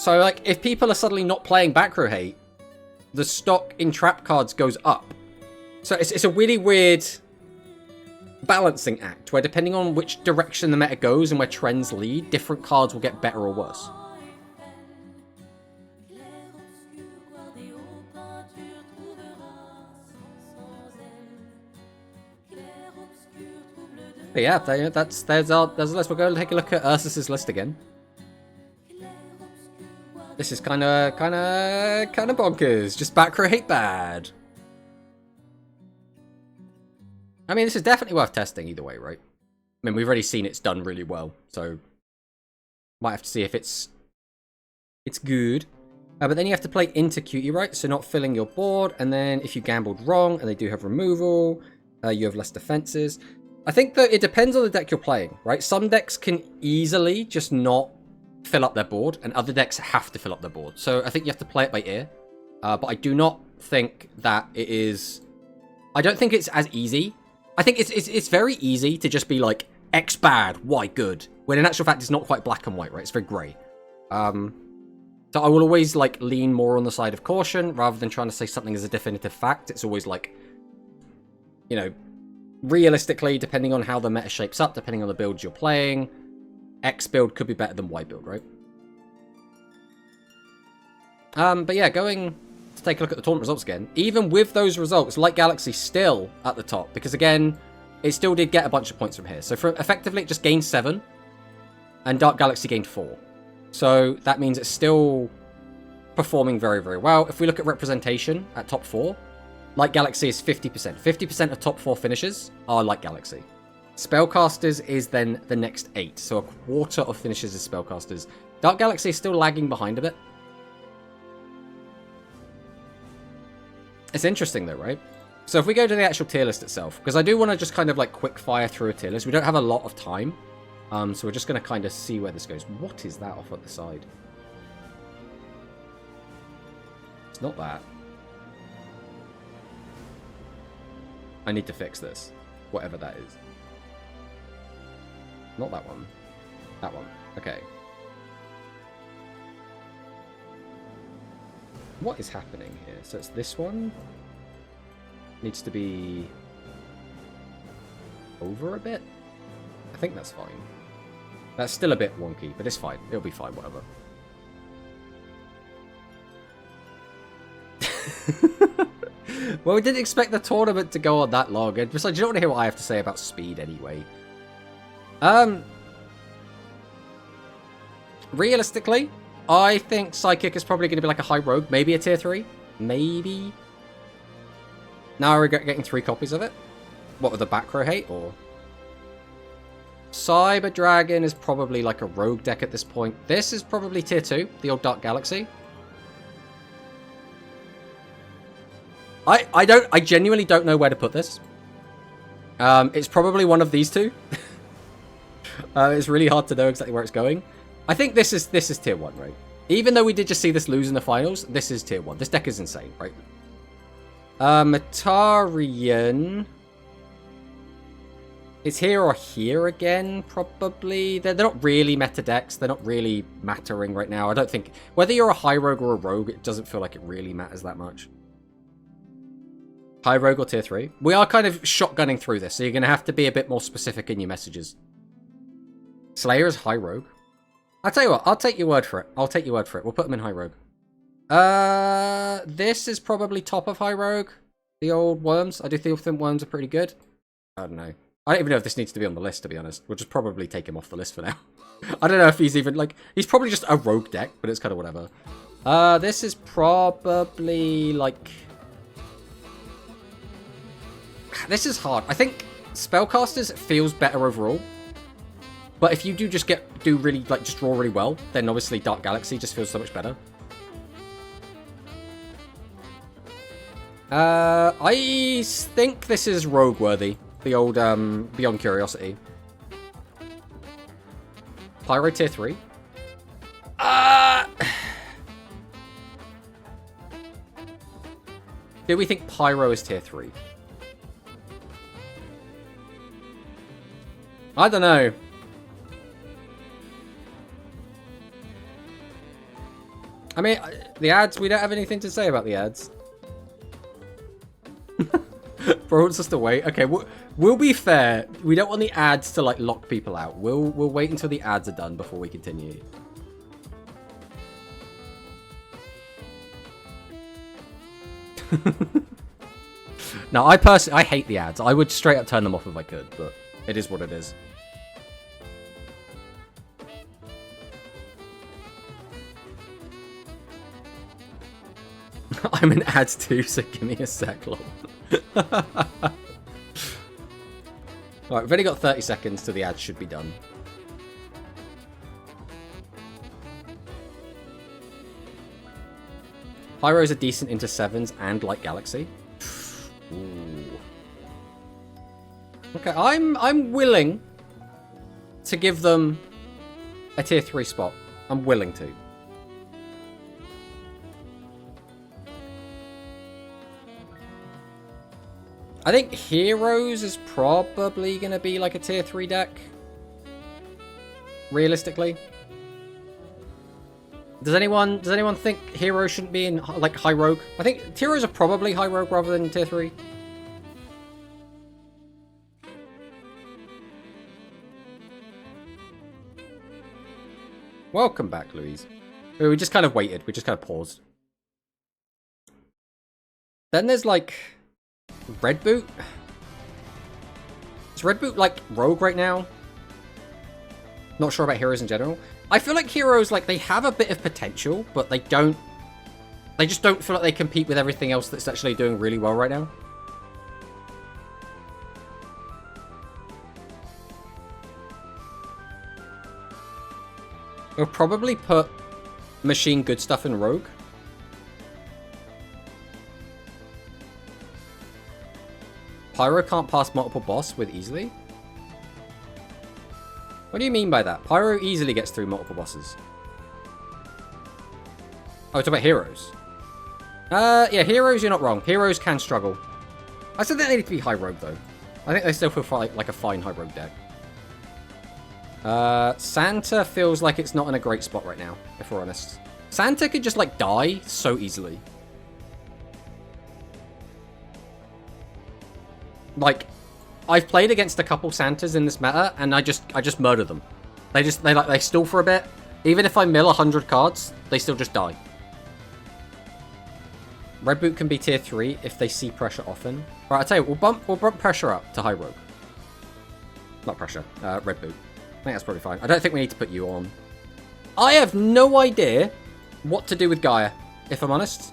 So, like, if people are suddenly not playing back row hate, the stock in trap cards goes up. So it's a really weird balancing act, where depending on which direction the meta goes and where trends lead, different cards will get better or worse. But yeah, there's a list. We'll go and take a look at Ursus's list again. This is kind of bonkers. Just back row hate bad. I mean, this is definitely worth testing either way, right? I mean, we've already seen it's done really well, so might have to see if it's good. But then you have to play into cutie, right? So not filling your board, and then if you gambled wrong, and they do have removal, you have less defenses. I think that it depends on the deck you're playing, right? Some decks can easily just not fill up their board, and other decks have to fill up their board. So I think you have to play it by ear. But I do not think that it is... I don't think it's as easy. I think it's very easy to just be like, X bad, Y good. When in actual fact, it's not quite black and white, right? It's very grey. So I will always like lean more on the side of caution rather than trying to say something as a definitive fact. It's always like, you know, realistically, depending on how the meta shapes up, depending on the builds you're playing, X build could be better than Y build, right? But yeah, going to take a look at the tournament results again. Even with those results, Light Galaxy still at the top, because again, it still did get a bunch of points from here. So effectively, it just gained 7, and Dark Galaxy gained 4. So that means it's still performing very, very well. If we look at representation at top 4, Light Galaxy is 50%. 50% of top 4 finishes are Light Galaxy. Spellcasters is then the next 8. So a quarter of finishes is Spellcasters. Dark Galaxy is still lagging behind a bit. It's interesting though, right? So if we go to the actual tier list itself, because I do want to just kind of like quick fire through a tier list. We don't have a lot of time. So we're just going to kind of see where this goes. What is that off at the side? It's not that. I need to fix this. Whatever that is. Not that one. That one. Okay. What is happening here? So it's this one. Needs to be over a bit. I think that's fine. That's still a bit wonky, but it's fine. It'll be fine, whatever. Well, we didn't expect the tournament to go on that long. And besides, you don't want to hear what I have to say about speed anyway. Realistically, I think Psychic is probably going to be like a high rogue. Maybe a tier 3. Maybe. Now I regret getting 3 copies of it. What, with the back row hate, or... Cyber Dragon is probably like a rogue deck at this point. This is probably tier 2, the old Dark Galaxy. I genuinely don't know where to put this. It's probably one of these two. It's really hard to know exactly where it's going. I think this is tier 1, right? Even though we did just see this lose in the finals, this is tier 1. This deck is insane, right? Metarian... It's here or here again, probably. They're not really meta decks. They're not really mattering right now. I don't think... Whether you're a high rogue or a rogue, it doesn't feel like it really matters that much. High rogue or tier 3? We are kind of shotgunning through this, so you're going to have to be a bit more specific in your messages. Slayer is high rogue. I'll tell you what, I'll take your word for it. I'll take your word for it. We'll put them in high rogue. This is probably top of high rogue. The old worms. I do think worms are pretty good. I don't know. I don't even know if this needs to be on the list, to be honest. We'll just probably take him off the list for now. I don't know if he's even, like... He's probably just a rogue deck, but it's kind of whatever. This is probably, like... This is hard. I think Spellcasters feels better overall. But if you do just do really, like, just draw really well, then obviously Dark Galaxy just feels so much better. I think this is rogue worthy. The old, Beyond Curiosity. Pyro tier 3. Do we think Pyro is tier 3? I don't know. I mean, the ads, we don't have anything to say about the ads. Bro, it's just a wait. Okay, we'll be fair. We don't want the ads to, like, lock people out. We'll wait until the ads are done before we continue. Now, I hate the ads. I would straight up turn them off if I could, but it is what it is. I'm in ads too, so give me a sec, lol. Alright, we've only got 30 seconds till the ads should be done. Pyro's are decent into 7s and Light Galaxy. Ooh. Okay, I'm willing to give them a tier 3 spot. I'm willing to. I think Heroes is probably going to be like a tier 3 deck. Realistically. Does anyone think Heroes shouldn't be in, like, High Rogue? I think Heroes are probably High Rogue rather than tier 3. Welcome back, Louise. We just kind of waited. We just kind of paused. Then there's, like, Red Boot. Is Red Boot, like, Rogue right now? Not sure about Heroes in general. I feel like Heroes, like, they have a bit of potential, but they don't... They just don't feel like they compete with everything else that's actually doing really well right now. We'll probably put Machine Good Stuff in Rogue. Pyro can't pass multiple boss with easily? What do you mean by that? Pyro easily gets through multiple bosses. Oh, it's about Heroes. Yeah, Heroes, you're not wrong. Heroes can struggle. I still think they need to be High Rogue, though. I think they still feel like a fine High Rogue deck. Santa feels like it's not in a great spot right now, if we're honest. Santa could just, like, die so easily. Like, I've played against a couple Santas in this meta, and I just murder them. They stall for a bit. Even if I mill 100 cards, they still just die. Red Boot can be tier 3 if they see pressure often. Right, I'll tell you, we'll bump pressure up to High Rogue. Not pressure, Red Boot. I think that's probably fine. I don't think we need to put you on. I have no idea what to do with Gaia, if I'm honest.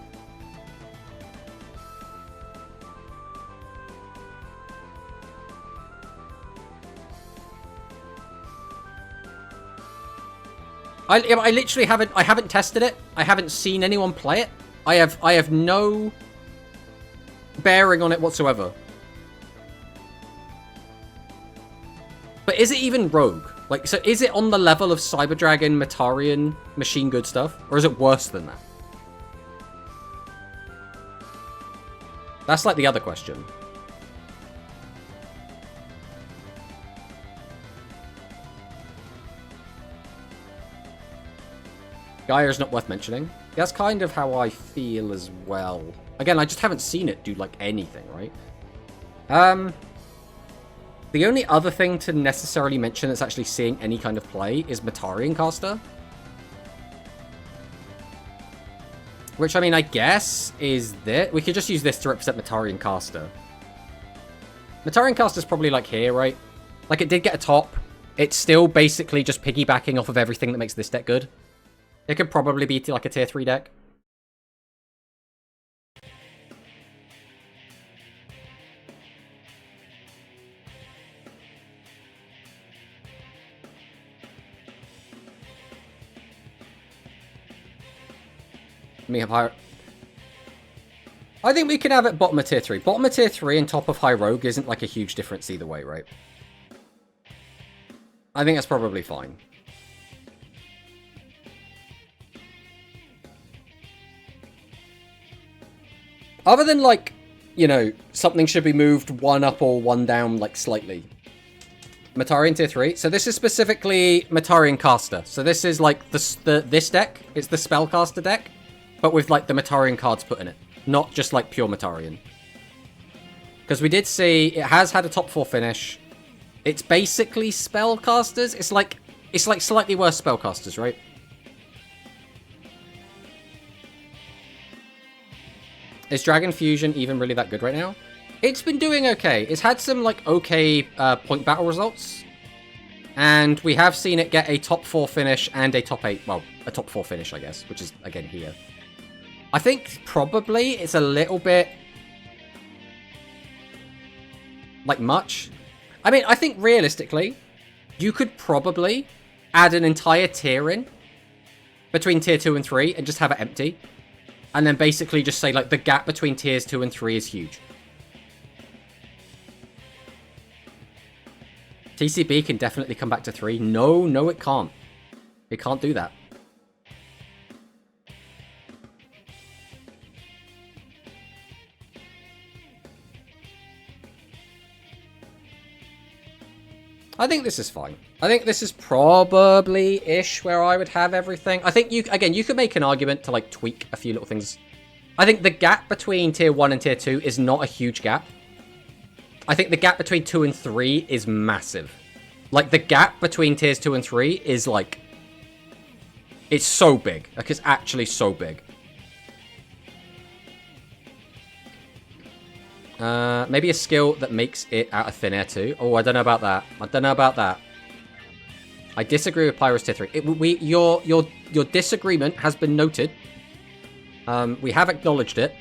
I literally haven't tested it. I haven't seen anyone play it. I have no bearing on it whatsoever. But is it even Rogue? Like, so is it on the level of Cyber Dragon, Matarian, Machine Good Stuff? Or is it worse than that? That's like the other question. Gaia is not worth mentioning. That's kind of how I feel as well. Again, I just haven't seen it do, like, anything, right? The only other thing to necessarily mention that's actually seeing any kind of play is Matarian Caster. Which, I mean, I guess is that... We could just use this to represent Matarian Caster. Matarian Caster's probably, like, here, right? Like, it did get a top. It's still basically just piggybacking off of everything that makes this deck good. It could probably be like a tier 3 deck. Me have higher. I think we can have it bottom of tier 3. Bottom of tier 3 and top of High Rogue isn't like a huge difference either way, right? I think that's probably fine. Other than, like, you know, something should be moved one up or one down, like, slightly. Matarian tier 3. So this is specifically Matarian caster. So this is like this deck. It's the spellcaster deck, but with like the Matarian cards put in it. Not just like pure Matarian. Because we did see it has had a top 4 finish. It's basically spellcasters. It's like slightly worse spellcasters, right? Is Dragon Fusion even really that good right now? It's been doing okay. It's had some, like, okay point battle results. And we have seen it get a top 4 finish and a top 8... Well, a top 4 finish, I guess, which is, again, here. I think probably it's a little bit... like, much. I mean, I think realistically, you could probably add an entire tier in between tier 2 and 3 and just have it empty. And then basically just say, like, the gap between tiers 2 and 3 is huge. TCB can definitely come back to 3. No, it can't. It can't do that. I think this is fine. I think this is probably-ish where I would have everything. I think, you could make an argument to, like, tweak a few little things. I think the gap between tier 1 and tier 2 is not a huge gap. I think the gap between 2 and 3 is massive. Like, the gap between tiers 2 and 3 is, like... it's so big. Like, it's actually so big. Maybe a skill that makes it out of thin air too. Oh, I don't know about that. I disagree with Pyro's tier 3. Your disagreement has been noted. We have acknowledged it.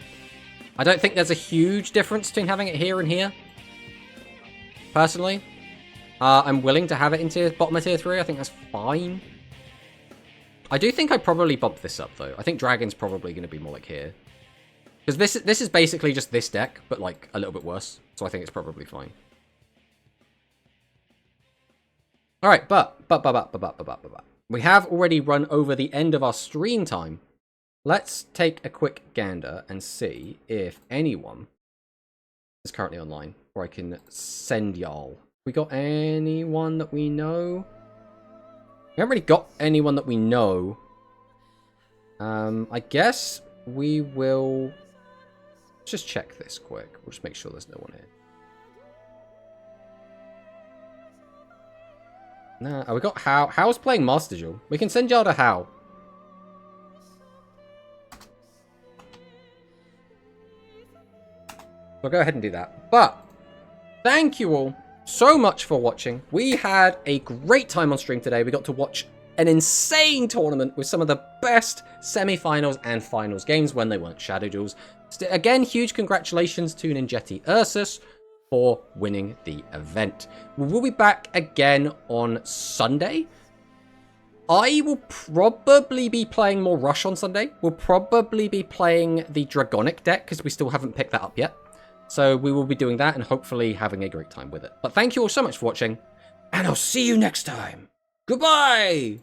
I don't think there's a huge difference between having it here and here. Personally. I'm willing to have it in bottom of tier 3. I think that's fine. I do think I'd probably bump this up, though. I think Dragon's probably going to be more like here. Because this is basically just this deck, but, like, a little bit worse. So I think it's probably fine. Alright, but. We have already run over the end of our stream time. Let's take a quick gander and see if anyone is currently online. Or I can send y'all. We got anyone that we know? We haven't really got anyone that we know. I guess we will... just check this quick. We'll just make sure there's no one here. Nah, we got How. How's playing Master Duel. We can send y'all to How. We'll go ahead and do that. But, thank you all so much for watching. We had a great time on stream today. We got to watch an insane tournament with some of the best semi-finals and finals games when they weren't Shadow Duels. Again, huge congratulations to Ninjetti Ursus for winning the event. We'll be back again on Sunday. I will probably be playing more Rush on Sunday. We'll probably be playing the Dragonic deck because we still haven't picked that up yet. So we will be doing that and hopefully having a great time with it. But thank you all so much for watching, and I'll see you next time. Goodbye!